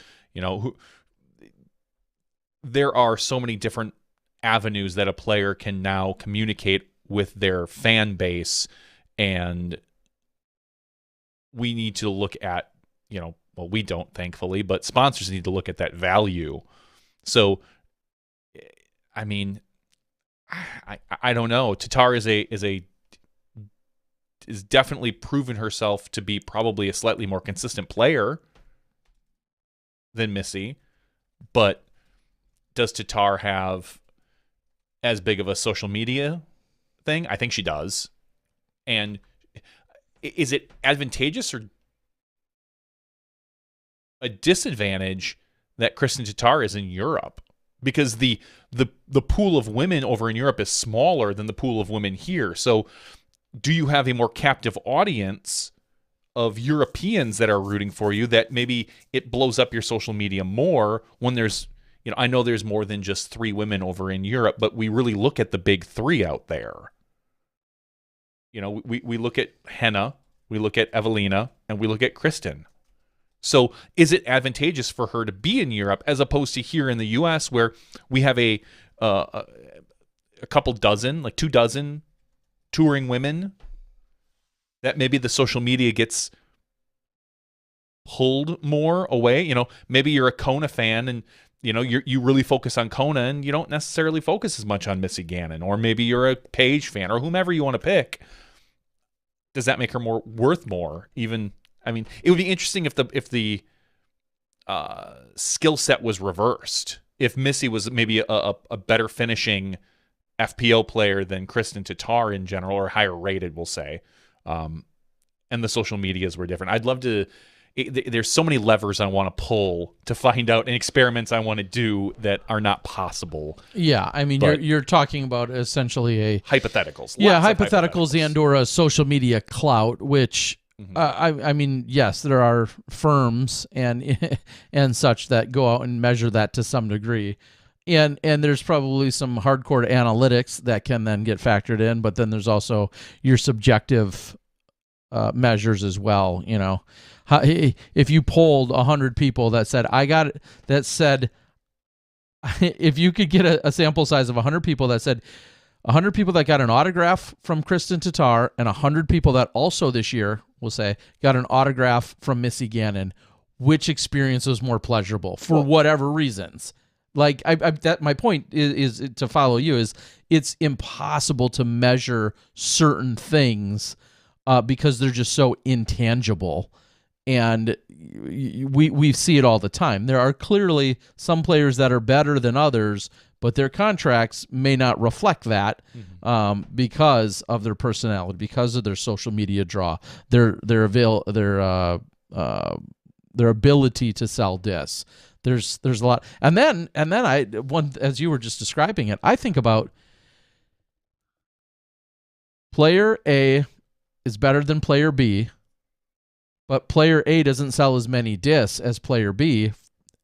there are so many different avenues that a player can now communicate with their fan base, and we need to look at, we don't, thankfully, but sponsors need to look at that value. So, I mean, I don't know. Tatar is definitely proven herself to be probably a slightly more consistent player than Missy, but does Tatar have as big of a social media thing? I think she does. And is it advantageous or a disadvantage that Kristen Tatar is in Europe? Because the pool of women over in Europe is smaller than the pool of women here. So do you have a more captive audience of Europeans that are rooting for you, that maybe it blows up your social media more when there's, I know there's more than just 3 women over in Europe, but we really look at the big 3 out there. We look at Henna, we look at Evelina, and we look at Kristen. So is it advantageous for her to be in Europe as opposed to here in the U.S., where we have a couple dozen, like 2 dozen touring women, that maybe the social media gets pulled more away? Maybe you're a Kona fan, and you really focus on Kona, and you don't necessarily focus as much on Missy Gannon. Or maybe you're a Paige fan, or whomever you want to pick. Does that make her worth more? Even, I mean, it would be interesting if the skill set was reversed. If Missy was maybe a better finishing FPO player than Kristen Tatar in general, or higher rated, we'll say, and the social medias were different. I'd love to. There's so many levers I want to pull to find out, and experiments I want to do that are not possible. Yeah, I mean, you're talking about essentially hypotheticals. Hypotheticals and/or a social media clout, which. I mean, yes, there are firms and such that go out and measure that to some degree. And there's probably some hardcore analytics that can then get factored in, but then there's also your subjective measures as well. If you polled 100 people that said, if you could get a sample size of 100 people that said, 100 people that got an autograph from Kristen Tatar, and 100 people that also this year, we'll say, got an autograph from Missy Gannon. Which experience was more pleasurable for whatever reasons? Like, that my point is to follow you is it's impossible to measure certain things because they're just so intangible. And we see it all the time. There are clearly some players that are better than others, but their contracts may not reflect that because of their personality, because of their social media draw, their ability to sell discs. There's a lot, and then as you were just describing it, I think about player A is better than player B. But player A doesn't sell as many discs as player B,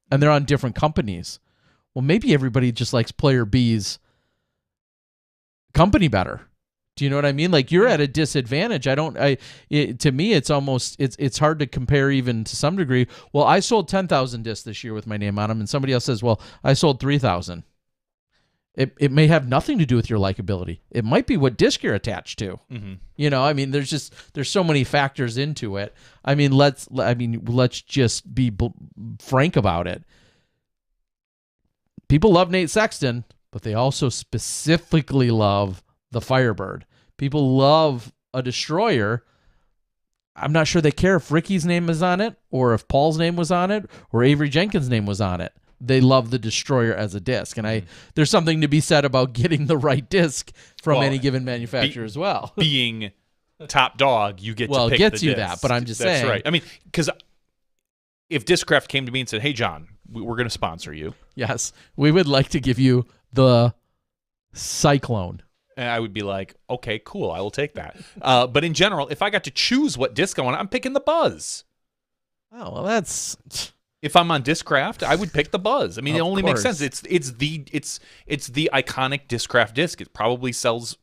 and they're on different companies. Well, maybe everybody just likes player B's company better. Do you know what I mean? Like, you're at a disadvantage. To me, it's almost, it's hard to compare even to some degree. Well, I sold 10,000 discs this year with my name on them, and somebody else says, well, I sold 3,000. It may have nothing to do with your likability. It might be what disc you're attached to. Mm-hmm. You know, I mean, there's so many factors into it. I mean, let's just be frank about it. People love Nate Sexton, but they also specifically love the Firebird. People love a Destroyer. I'm not sure they care if Ricky's name is on it, or if Paul's name was on it, or Avery Jenkins' name was on it. They love the Destroyer as a disc, and there's something to be said about getting the right disc from any given manufacturer as well. Being top dog, you get to pick it gets the you disc. that, but I'm just saying. That's right. I mean, because if Discraft came to me and said, "Hey, John, we're going to sponsor you," yes, we would like to give you the Cyclone. and I would be like, "Okay, cool, I will take that." But in general, if I got to choose what disc I want, I'm picking the Buzz. Oh well, that's. If I'm on Discraft, I would pick the Buzz. I mean, it only makes sense. It's the iconic Discraft disc. It probably sells.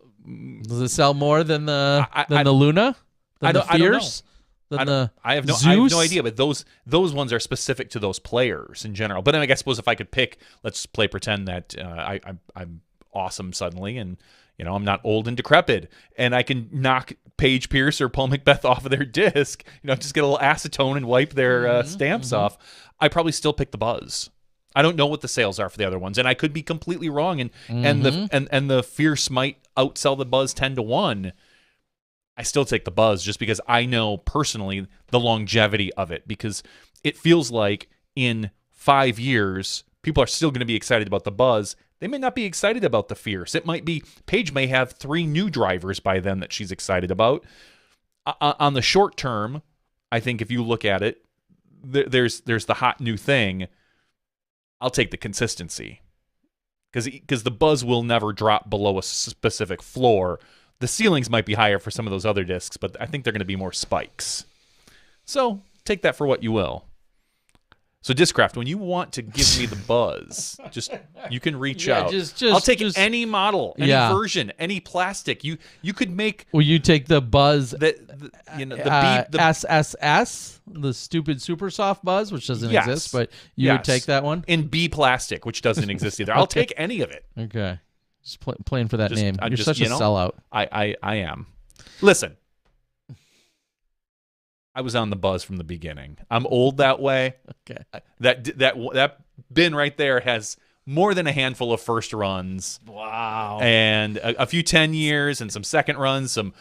Does it sell more than the Luna? Than the Fierce? I have no idea. But those ones are specific to those players in general. But then I suppose if I could pick, let's pretend that I'm awesome suddenly, and I'm not old and decrepit, and I can knock Paige Pierce or Paul Macbeth off of their disc. Just get a little acetone and wipe their stamps off. I probably still pick the Buzz. I don't know what the sales are for the other ones, and I could be completely wrong. And the Fierce might outsell the Buzz 10-1. I still take the Buzz just because I know personally the longevity of it, because it feels like in 5 years people are still going to be excited about the Buzz. They may not be excited about the Fierce. It might be Paige may have 3 new drivers by then that she's excited about. On the short term, I think if you look at it, there's the hot new thing. I'll take the consistency, because the Buzz will never drop below a specific floor. The ceilings might be higher for some of those other discs, but I think they're going to be more spikes. So take that for what you will. So Discraft, when you want to give me the Buzz, you can reach out. I'll take any model, any version, any plastic. You could make. Will you take the Buzz? The SSS, the stupid super soft Buzz, which doesn't exist, but you would take that one in B plastic, which doesn't exist either. I'll take any of it. Okay, just playing for that name. You're such a sellout. I am. Listen. I was on the Buzz from the beginning. I'm old that way. Okay. That bin right there has more than a handful of first runs. Wow. And a few 10 years and some second runs, some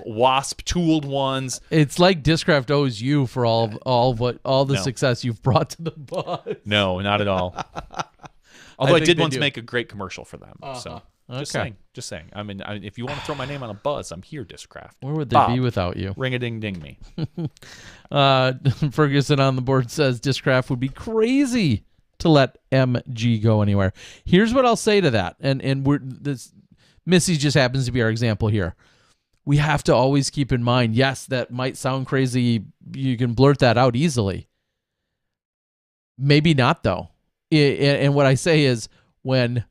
Wasp tooled ones. It's like Discraft owes you for all the success you've brought to the Buzz. No, not at all. Although I did once make a great commercial for them. So. Just saying. I mean, if you want to throw my name on a Buzz, I'm here, Discraft. Where would they be without you? Ring-a-ding-ding me. Ferguson on the board says Discraft would be crazy to let MG go anywhere. Here's what I'll say to that, and Missy just happens to be our example here. We have to always keep in mind, yes, that might sound crazy. You can blurt that out easily. Maybe not, though. And what I say is, when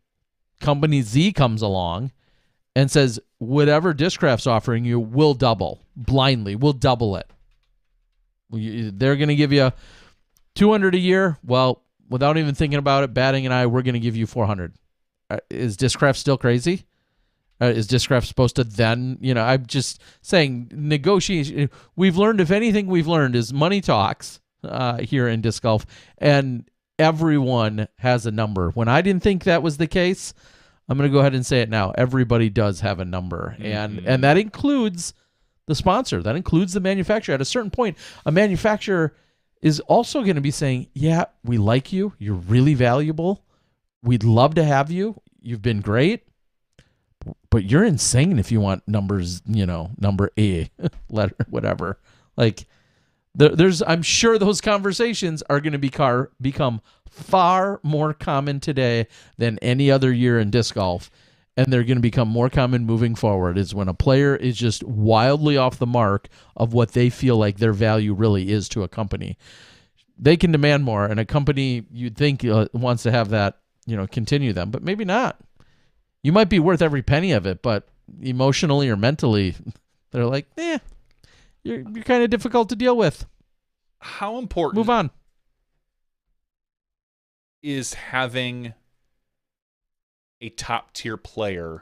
Company Z comes along and says, whatever Discraft's offering you, we'll double. Blindly, we'll double it. They're going to give you $200 a year. Well, without even thinking about it, batting an eye, we're going to give you $400. Is Discraft still crazy? Is Discraft supposed to then, I'm just saying negotiation. We've learned, if anything we've learned is money talks here in disc golf, and everyone has a number. When I didn't think that was the case, I'm going to go ahead and say it now. Everybody does have a number, and that includes the sponsor. That includes the manufacturer. At a certain point, a manufacturer is also going to be saying, yeah, we like you. You're really valuable. We'd love to have you. You've been great. But you're insane if you want numbers, number A, letter, whatever. Like, I'm sure those conversations are going to become far more common today than any other year in disc golf. And they're going to become more common moving forward, is when a player is just wildly off the mark of what they feel like their value really is to a company. They can demand more, and a company you'd think wants to have that, continue them, but maybe not. You might be worth every penny of it, but emotionally or mentally, they're like, you're kind of difficult to deal with. How important Move on. is having a top-tier player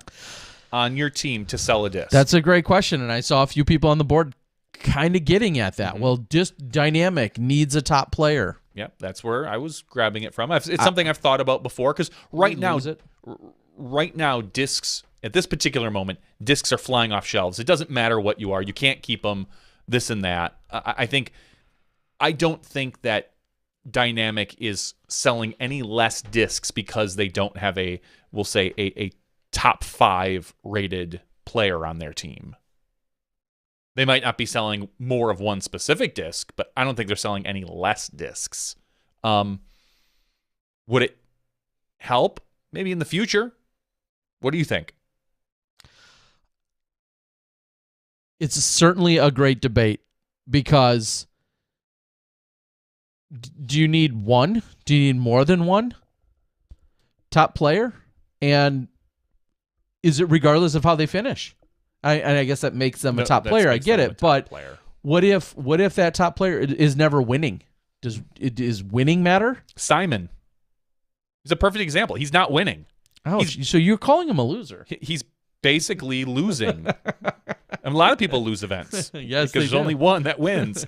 on your team to sell a disc? That's a great question, and I saw a few people on the board kind of getting at that. Well, just Dynamic needs a top player. Yeah, that's where I was grabbing it from. It's something I've thought about before, because right now, discs, at this particular moment, discs are flying off shelves. It doesn't matter what you are. You can't keep them, this and that. I don't think that Dynamic is selling any less discs because they don't have a top 5 rated player on their team. They might not be selling more of one specific disc, but I don't think they're selling any less discs. Would it help? Maybe in the future. What do you think? It's certainly a great debate, because do you need one? Do you need more than one top player? And is it regardless of how they finish? I guess that makes them a top player. I get it, but what if that top player is never winning? Does winning matter? Simon. He's a perfect example. He's not winning. Oh, so you're calling him a loser? He's basically losing. And a lot of people lose events. Yes, because there's only one that wins.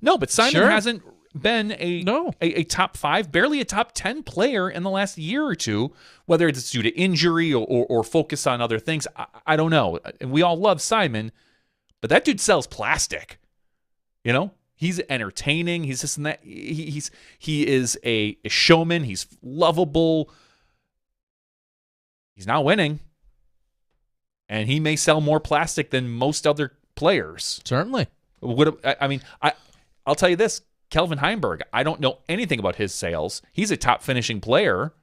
No, but Simon hasn't been a top 5, barely a top 10 player in the last year or two, whether it's due to injury or focus on other things. I don't know. And we all love Simon, but that dude sells plastic. He's entertaining. He's this and that. He is a showman. He's lovable. He's not winning. And he may sell more plastic than most other players. Certainly. I'll tell you this. Kelvin Heimberg, I don't know anything about his sales. He's a top finishing player,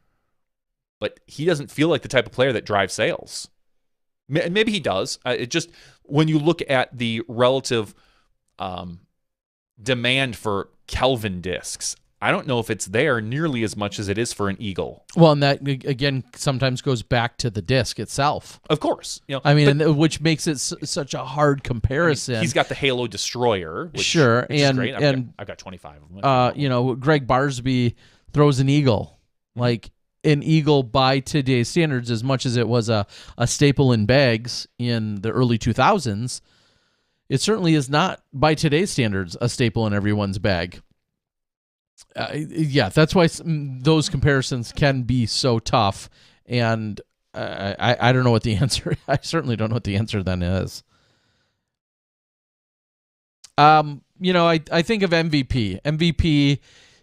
but he doesn't feel like the type of player that drives sales. Maybe he does. It just, when you look at the relative demand for Kelvin discs, I don't know if it's there nearly as much as it is for an Eagle. Well, and that, again, sometimes goes back to the disc itself. Of course. Which makes it such a hard comparison. He's got the Halo Destroyer, which is great. I've got 25 of them. Greg Barsby throws an Eagle. Like, an Eagle by today's standards, as much as it was a staple in bags in the early 2000s, it certainly is not, by today's standards, a staple in everyone's bag. That's why those comparisons can be so tough, and I don't know what the answer. I certainly don't know what the answer then is. I think of MVP. MVP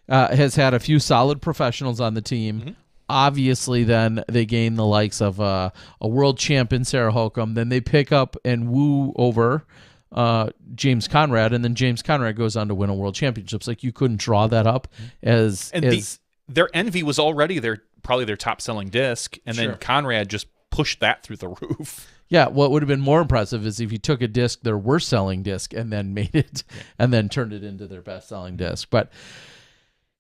has had a few solid professionals on the team. Mm-hmm. Obviously, then they gain the likes of a world champion, Sarah Holcomb. Then they pick up and woo over James Conrad, and then James Conrad goes on to win a world championships. Like, you couldn't draw that up their Envy was already probably their top selling disc, and then Conrad just pushed that through the roof. Yeah, what would have been more impressive is if you took a disc, their worst selling disc, and then made it, and then turned it into their best selling disc. But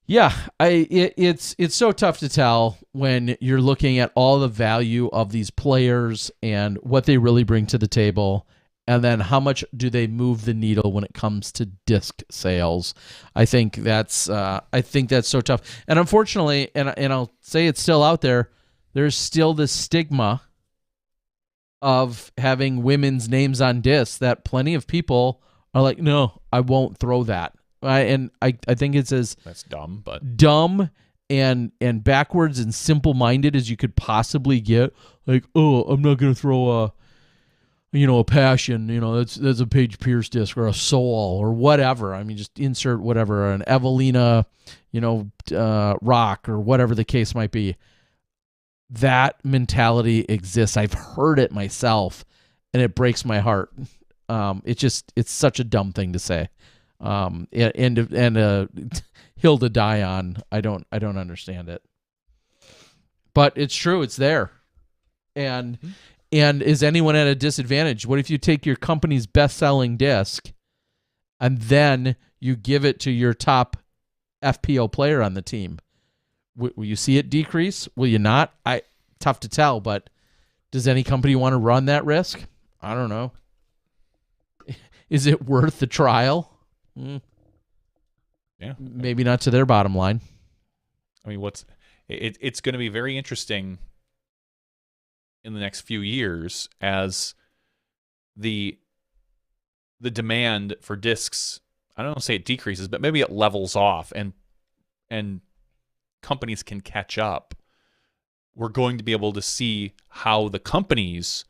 yeah, it's so tough to tell when you're looking at all the value of these players and what they really bring to the table. And then how much do they move the needle when it comes to disc sales? I think that's so tough. And unfortunately, and I'll say it's still out there, there's still this stigma of having women's names on discs that plenty of people are like, no, I won't throw that. I think it's as That's dumb, but dumb and backwards and simple-minded as you could possibly get. Like, oh, I'm not going to throw a Passion, that's a Paige Pierce disc, or a Soul or whatever. I mean, just insert whatever, an Evelina, rock, or whatever the case might be. That mentality exists. I've heard it myself, and it breaks my heart. It's such a dumb thing to say. And a hill to die on. I don't understand it. But it's true. It's there. And is anyone at a disadvantage? What if you take your company's best-selling disc and then you give it to your top FPO player on the team? Will you see it decrease? Will you not? Tough to tell, but does any company want to run that risk? I don't know. Is it worth the trial? Yeah. Maybe not to their bottom line. I mean, it's going to be very interesting in the next few years as the demand for discs, I don't want to say it decreases, but maybe it levels off and companies can catch up. We're going to be able to see how the companies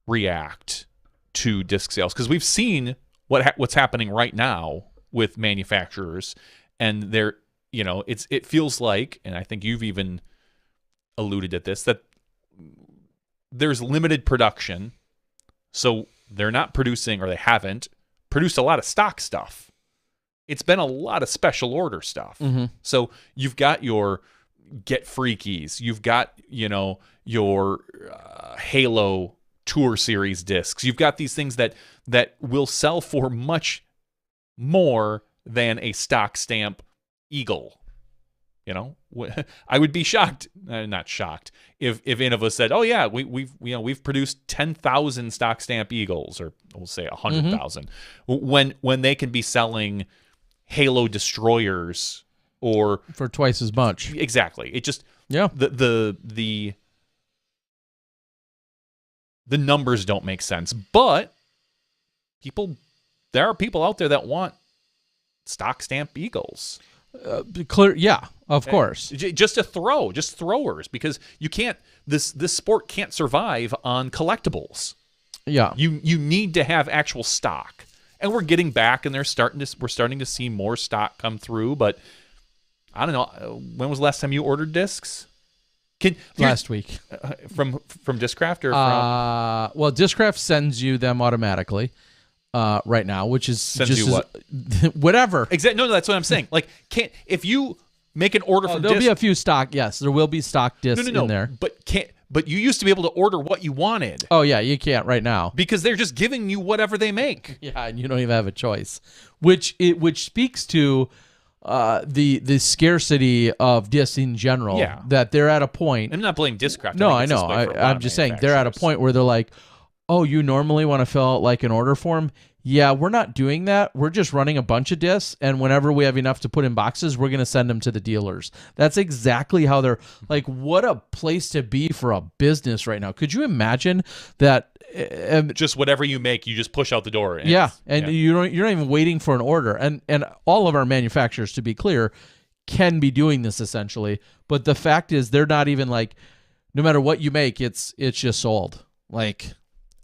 react to disc sales, because we've seen what's happening right now with manufacturers, and they're, it feels like, and I think you've even alluded at this, that there's limited production, so they're not producing, or they haven't produced a lot of stock stuff. It's been a lot of special order stuff. Mm-hmm. So you've got your Get Freakies, you've got your Halo Tour Series discs. You've got these things that will sell for much more than a stock stamp Eagle. I would be shocked, not shocked, if Innova said, "Oh yeah, we've produced 10,000 stock stamp Eagles," or we'll say 100,000, when they can be selling Halo Destroyers or for twice as much. Exactly. It just the numbers don't make sense, but there are people out there that want stock stamp Eagles. Clear, yeah, of course. Just throwers, because you can't. This sport can't survive on collectibles. Yeah, you need to have actual stock, and we're getting back, and we're starting to see more stock come through. But I don't know. When was the last time you ordered discs? Last week from Discraft or from? Well, Discraft sends you them automatically. Right now, which is sends you what? Whatever. Exactly. No, that's what I'm saying. Like, if you make an order from there'll be a few stock. Yes, there will be stock discs in there. But you used to be able to order what you wanted. Oh yeah, you can't right now because they're just giving you whatever they make. Yeah, and you don't even have a choice. Which speaks to the scarcity of discs in general. Yeah. That they're at a point. I'm not blaming Discraft. No, I know. I'm just saying they're at a point where they're like, oh, you normally want to fill out like an order form? Yeah, we're not doing that. We're just running a bunch of discs, and whenever we have enough to put in boxes, we're going to send them to the dealers. That's exactly how they're like. What a place to be for a business right now. Could you imagine that? Just whatever you make, you just push out the door. You're not even waiting for an order. And all of our manufacturers, to be clear, can be doing this essentially. But the fact is, they're not even like, no matter what you make, it's just sold. Like.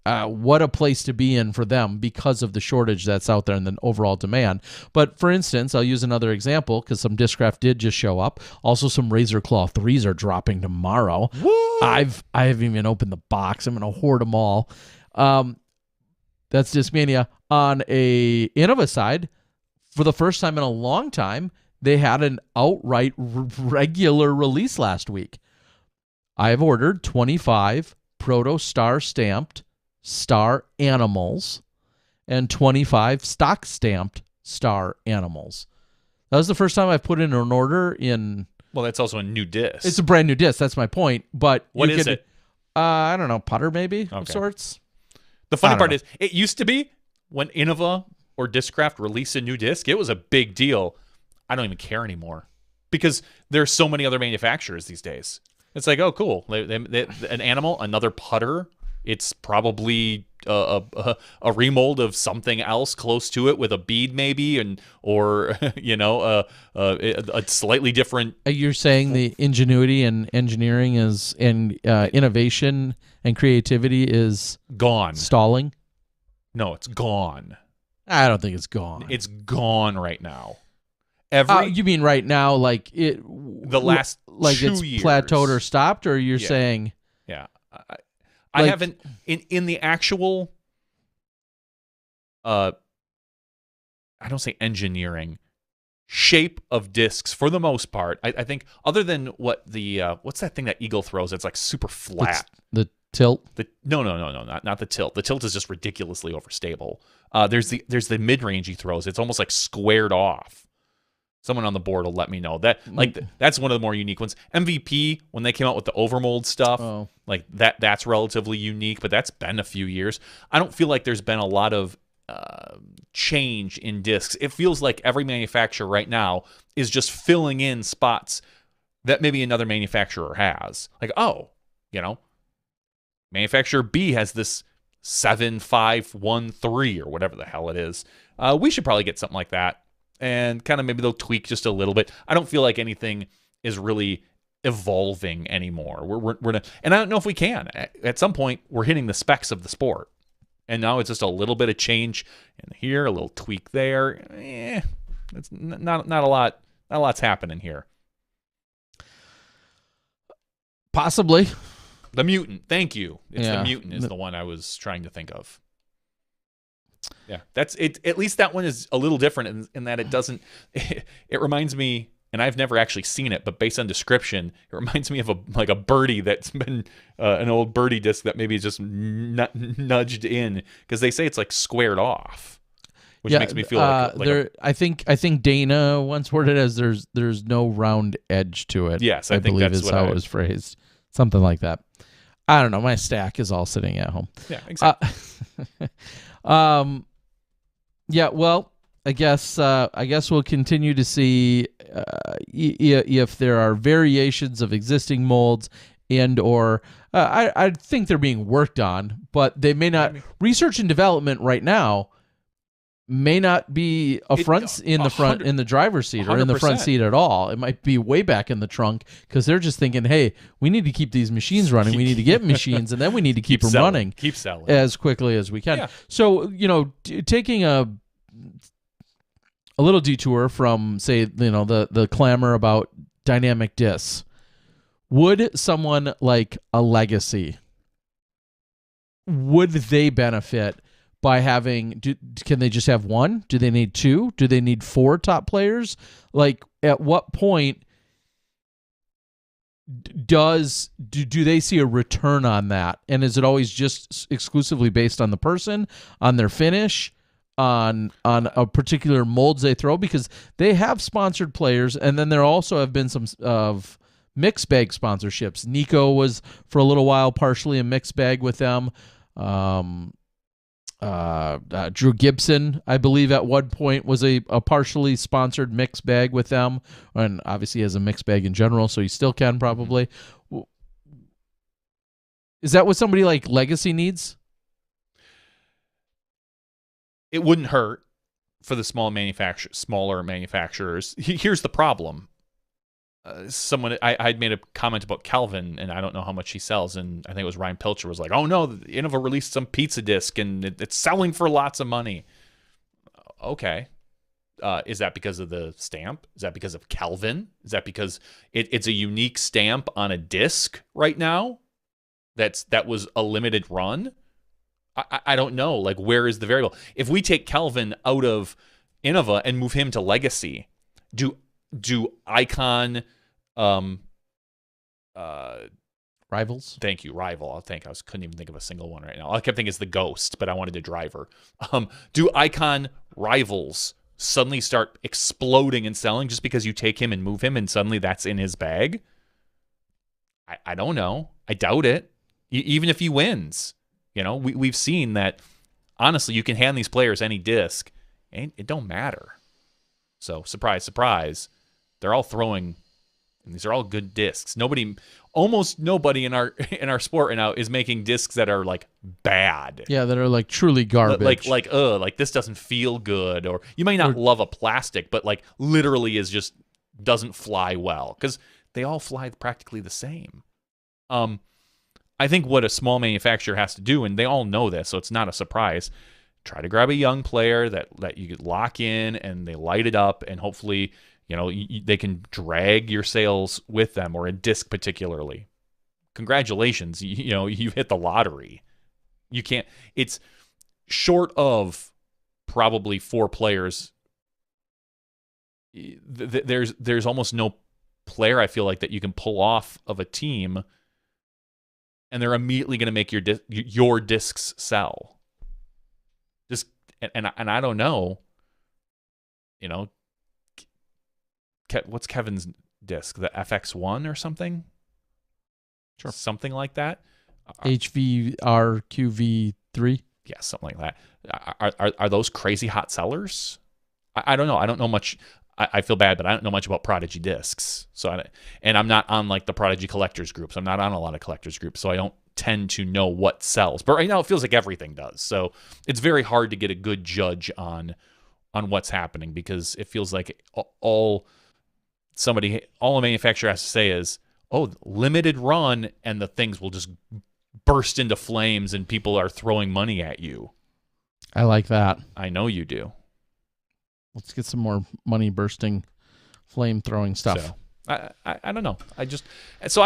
What a place to be in for them because of the shortage that's out there and the overall demand. But for instance, I'll use another example because some Discraft did just show up. Also, some Razor Claw 3s are dropping tomorrow. Woo! I haven't even opened the box. I'm going to hoard them all. That's Discmania. On a Innova side, for the first time in a long time, they had an outright regular release last week. I have ordered 25 Proto Star stamped Star Animals and 25 stock stamped Star Animals. That was the first time I've put in an order in. Well, that's also a new disc. It's a brand new disc. That's my point. But what is it? I don't know, putter maybe of sorts. The funny part is, it used to be when Innova or Discraft released a new disc, it was a big deal. I don't even care anymore because there's so many other manufacturers these days. It's like, oh, cool. They, an animal, another putter. It's probably a remold of something else close to it with a bead maybe, or a slightly different. You're saying the ingenuity and engineering and innovation and creativity is gone. Stalling? No, it's gone. I don't think it's gone. It's gone right now. You mean right now, like the last like 2 it's years. plateaued or stopped, or you're saying? Yeah, I haven't in the actual. I don't say engineering, shape of discs for the most part. I think other than what the what's that thing that Eagle throws? It's like super flat. The tilt. No, not the tilt. The tilt is just ridiculously overstable. There's the mid range he throws. It's almost like squared off. Someone on the board will let me know that. Like that's one of the more unique ones. MVP, when they came out with the overmold stuff, like that's relatively unique, but that's been a few years. I don't feel like there's been a lot of change in discs. It feels like every manufacturer right now is just filling in spots that maybe another manufacturer has. Like, manufacturer B has this 7513 or whatever the hell it is. We should probably get something like that. And kind of maybe they'll tweak just a little bit. I don't feel like anything is really evolving anymore. We're not, and I don't know if we can. At some point, we're hitting the specs of the sport, and now it's just a little bit of change in here, a little tweak there. It's not a lot. Not a lot's happening here. Possibly. The mutant. Thank you. The mutant is the one I was trying to think of. Yeah, that's it. At least that one is a little different in that it doesn't. It reminds me, and I've never actually seen it, but based on description, it reminds me of a birdie that's been an old birdie disc that maybe is just nudged in, because they say it's like squared off, which makes me feel like I think Dana once worded it as there's no round edge to it. Yes, I think believe that's is how it was phrased, something like that. I don't know. My stack is all sitting at home. Yeah, exactly. Yeah, well, I guess we'll continue to see if there are variations of existing molds or I think they're being worked on, but they may not. Research and development right now may not be in the driver's seat or in the front seat at all. It might be way back in the trunk, because they're just thinking, hey, we need to keep these machines running. We need to get machines, and then we need to keep them running. Keep selling as quickly as we can. Yeah. So, taking a little detour from, say, the clamor about dynamic discs, would someone like a Legacy, would they benefit by having, can they just have one? Do they need two? Do they need four top players? Like, at what point do they see a return on that? And is it always just exclusively based on the person, on their finish, on a particular molds they throw? Because they have sponsored players, and then there also have been some of mixed bag sponsorships. Nico was for a little while partially a mixed bag with them. Drew Gibson, I believe, at one point was a partially sponsored mixed bag with them, and obviously has a mixed bag in general, so he still can probably. Is that what somebody like Legacy needs? It wouldn't hurt for the smaller manufacturers. Here's the problem. I'd made a comment about Calvin, and I don't know how much he sells, and I think it was Ryan Pilcher was like, oh no, Innova released some pizza disc and it's selling for lots of money. Okay. Is that because of the stamp? Is that because of Calvin? Is that because it's a unique stamp on a disc right now that was a limited run? I don't know. Like, where is the variable? If we take Calvin out of Innova and move him to Legacy, do Icon Rivals? Thank you, Rival. Couldn't even think of a single one right now. All I kept thinking is the Ghost, but I wanted a driver. Do Icon Rivals suddenly start exploding and selling just because you take him and move him and suddenly that's in his bag? I don't know. I doubt it. Even if he wins. We've seen that, honestly, you can hand these players any disc, and it don't matter. So, surprise, surprise, they're all throwing And these are all good discs. Almost nobody in our sport right now is making discs that are like bad. Yeah, that are like truly garbage. Like this doesn't feel good, or you may not love a plastic, but like literally is just doesn't fly well, because they all fly practically the same. I think what a small manufacturer has to do, and they all know this, so it's not a surprise, try to grab a young player that you could lock in and they light it up, and hopefully, they can drag your sales with them, or a disc particularly. Congratulations, you've hit the lottery. You can't. It's short of probably 4 players. There's almost no player I feel like that you can pull off of a team, and they're immediately going to make your discs sell. Just and I don't know. What's Kevin's disc? The FX1 or something? Sure. Something like that. HVRQV3. Yeah, something like that. Are those crazy hot sellers? I don't know. I don't know much. I feel bad, but I don't know much about Prodigy discs. And I'm not on like the Prodigy collectors groups. I'm not on a lot of collectors groups, so I don't tend to know what sells. But right now it feels like everything does. So it's very hard to get a good judge on what's happening, because it feels like all a manufacturer has to say is, oh, limited run, and the things will just burst into flames and people are throwing money at you. I like that. I know you do. Let's get some more money bursting, flame throwing stuff. So, I don't know. I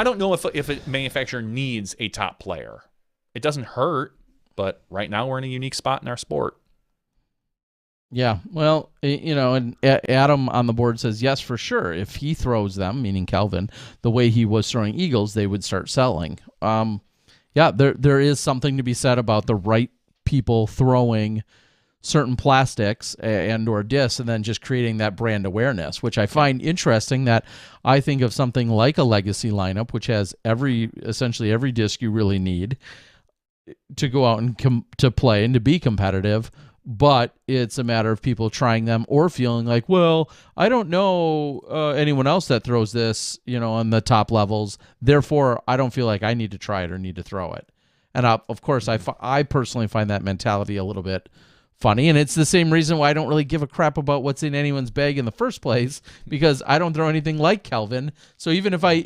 don't know if a manufacturer needs a top player. It doesn't hurt, but right now we're in a unique spot in our sport. Yeah, well, and Adam on the board says, yes, for sure. If he throws them, meaning Kelvin, the way he was throwing eagles, they would start selling. Yeah, there is something to be said about the right people throwing certain plastics and or discs, and then just creating that brand awareness, which I find interesting. That I think of something like a legacy lineup, which has essentially every disc you really need to go out and to play and to be competitive. But it's a matter of people trying them or feeling like, well, I don't know anyone else that throws this, on the top levels. Therefore, I don't feel like I need to try it or need to throw it. And of course, I personally find that mentality a little bit funny. And it's the same reason why I don't really give a crap about what's in anyone's bag in the first place, because I don't throw anything like Kelvin. So even if I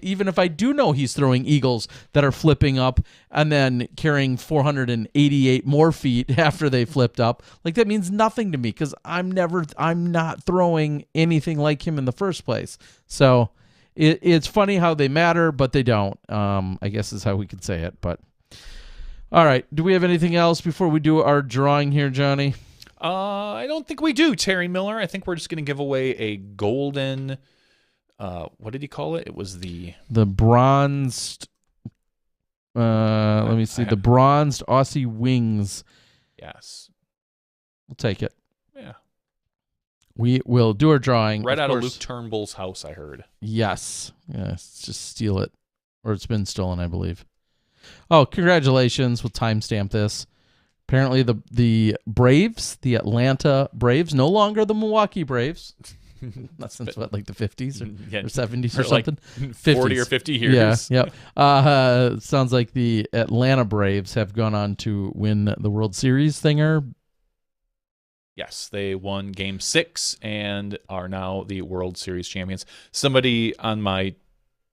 do know he's throwing eagles that are flipping up and then carrying 488 more feet after they flipped up, like, that means nothing to me, because I'm not throwing anything like him in the first place. So it's funny how they matter, but they don't. I guess is how we could say it. But all right, do we have anything else before we do our drawing here, Johnny? I don't think we do, Terry Miller. I think we're just going to give away a golden, what did he call it? It was the bronzed, let me see, the bronzed Aussie wings. Yes. We'll take it. Yeah. We will do our drawing. Right out of Luke Turnbull's house, I heard. Yes. Yes, just steal it. Or it's been stolen, I believe. Oh, congratulations. We'll timestamp this. Apparently the Braves, the Atlanta Braves, no longer the Milwaukee Braves. Not since what, like the 50s or 70s or something? Like 40 or 50 years. Yeah. Sounds like the Atlanta Braves have gone on to win the World Series thinger. Yes, they won Game 6 and are now the World Series champions. Somebody on my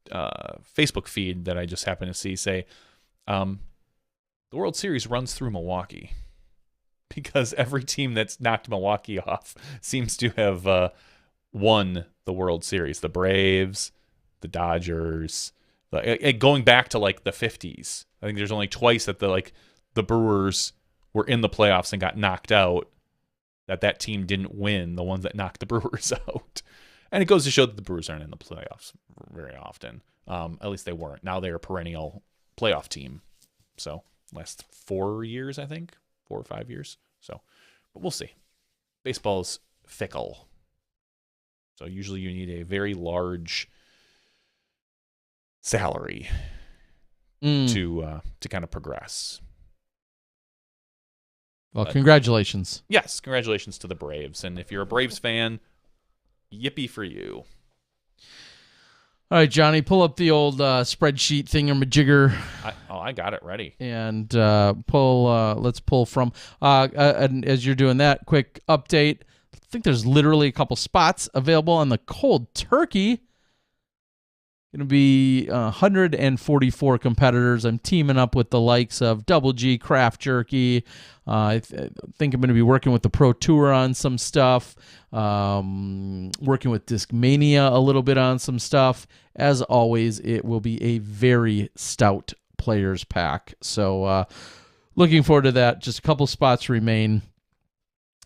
Facebook feed that I just happened to see say, the World Series runs through Milwaukee, because every team that's knocked Milwaukee off seems to have won the World Series. The Braves, the Dodgers, going back to like the 50s. I think there's only twice that the Brewers were in the playoffs and got knocked out, that team didn't win, the ones that knocked the Brewers out. And it goes to show that the Brewers aren't in the playoffs very often. At least they weren't. Now they're a perennial playoff team. So last 4 years, I think, 4 or 5 years. So, but we'll see. Baseball is fickle. So usually you need a very large salary to kind of progress. Well, congratulations. Yes, congratulations to the Braves. And if you're a Braves fan, yippee for you. All right, Johnny, pull up the old spreadsheet thingamajigger I got it ready. and let's pull from. And as you're doing that, quick update. I think there's literally a couple spots available on the cold turkey. Going to be 144 competitors. I'm teaming up with the likes of Double G Craft Jerky. I think I'm going to be working with the Pro Tour on some stuff. Working with Discmania a little bit on some stuff. As always, it will be a very stout players pack. So looking forward to that. Just a couple spots remain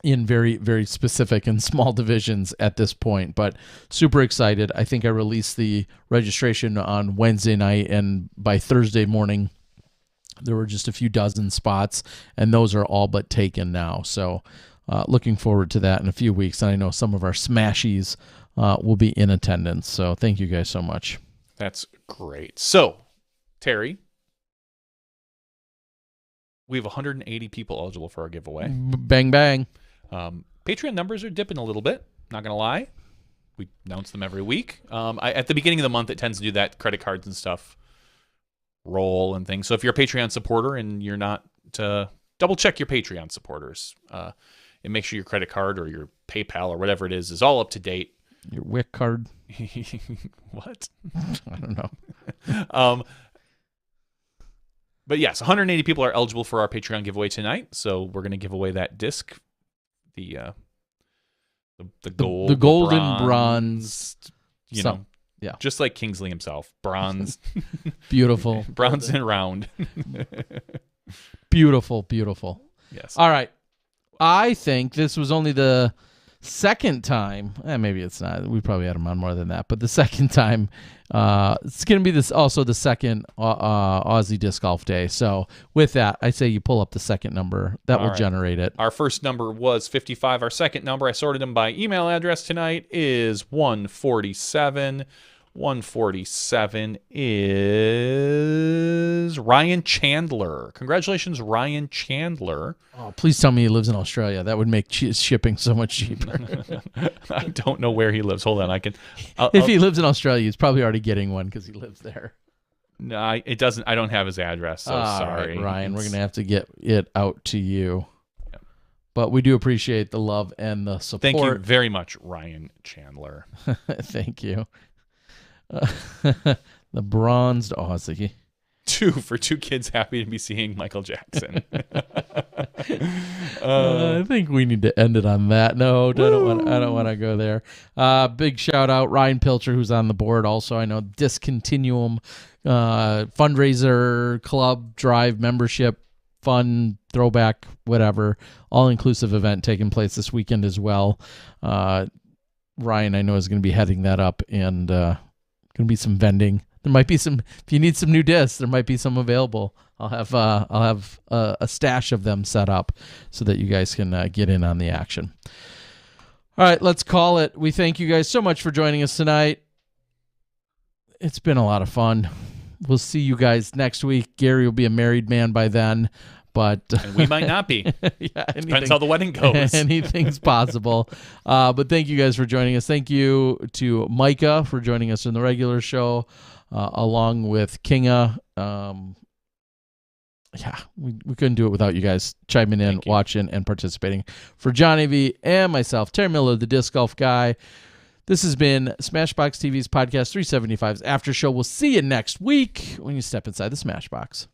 in very, very specific and small divisions at this point, but super excited. I think I released the registration on Wednesday night, and by Thursday morning, there were just a few dozen spots, and those are all but taken now. So looking forward to that in a few weeks, and I know some of our smashies will be in attendance. So thank you guys so much. That's great. So, Terry, we have 180 people eligible for our giveaway. Bang, bang. Patreon numbers are dipping a little bit, not going to lie. We announce them every week. At the beginning of the month, it tends to do that. Credit cards and stuff roll and things. So if you're a Patreon supporter and you're not, double check your Patreon supporters and make sure your credit card or your PayPal or whatever it is all up to date. Your WIC card. What? I don't know. But yes, 180 people are eligible for our Patreon giveaway tonight. So we're going to give away that disc. The gold, the golden bronze, you know, yeah, just like Kingsley himself, bronze, beautiful, bronze and round, beautiful, beautiful. Yes. All right, I think this was only the second time. Maybe it's not. We probably had him on more than that, but the second time. It's going to be also the second Aussie Disc Golf Day. So with that, I say you pull up the second number. That will generate it. Our first number was 55. Our second number, I sorted them by email address tonight, is 147. 147 is Ryan Chandler. Congratulations, Ryan Chandler. Oh, please tell me he lives in Australia. That would make shipping so much cheaper. I don't know where he lives. Hold on, if he lives in Australia, he's probably already getting one because he lives there. No, it doesn't. I don't have his address. So sorry, right, Ryan. We're gonna have to get it out to you. Yeah. But we do appreciate the love and the support. Thank you very much, Ryan Chandler. Thank you. The bronzed Aussie. For two kids happy to be seeing Michael Jackson. I think we need to end it on that note. I don't want to go there. Big shout out Ryan Pilcher, who's on the board. Also, I know Discontinuum fundraiser club drive membership fun throwback whatever all inclusive event taking place this weekend as well. Ryan, I know, is going to be heading that up, and going to be some vending. There might be some. If you need some new discs, there might be some available. I'll have a stash of them set up so that you guys can get in on the action. All right, let's call it. We thank you guys so much for joining us tonight. It's been a lot of fun. We'll see you guys next week. Gary will be a married man by then, but and we might not be. Yeah, depends how the wedding goes. Anything's possible. But thank you guys for joining us. Thank you to Micah for joining us in the regular show, along with Kinga. We couldn't do it without you guys chiming in, watching, and participating. For Johnny V and myself, Terry Miller, the Disc Golf Guy, this has been Smashbox TV's Podcast 375's After Show. We'll see you next week when you step inside the Smashbox.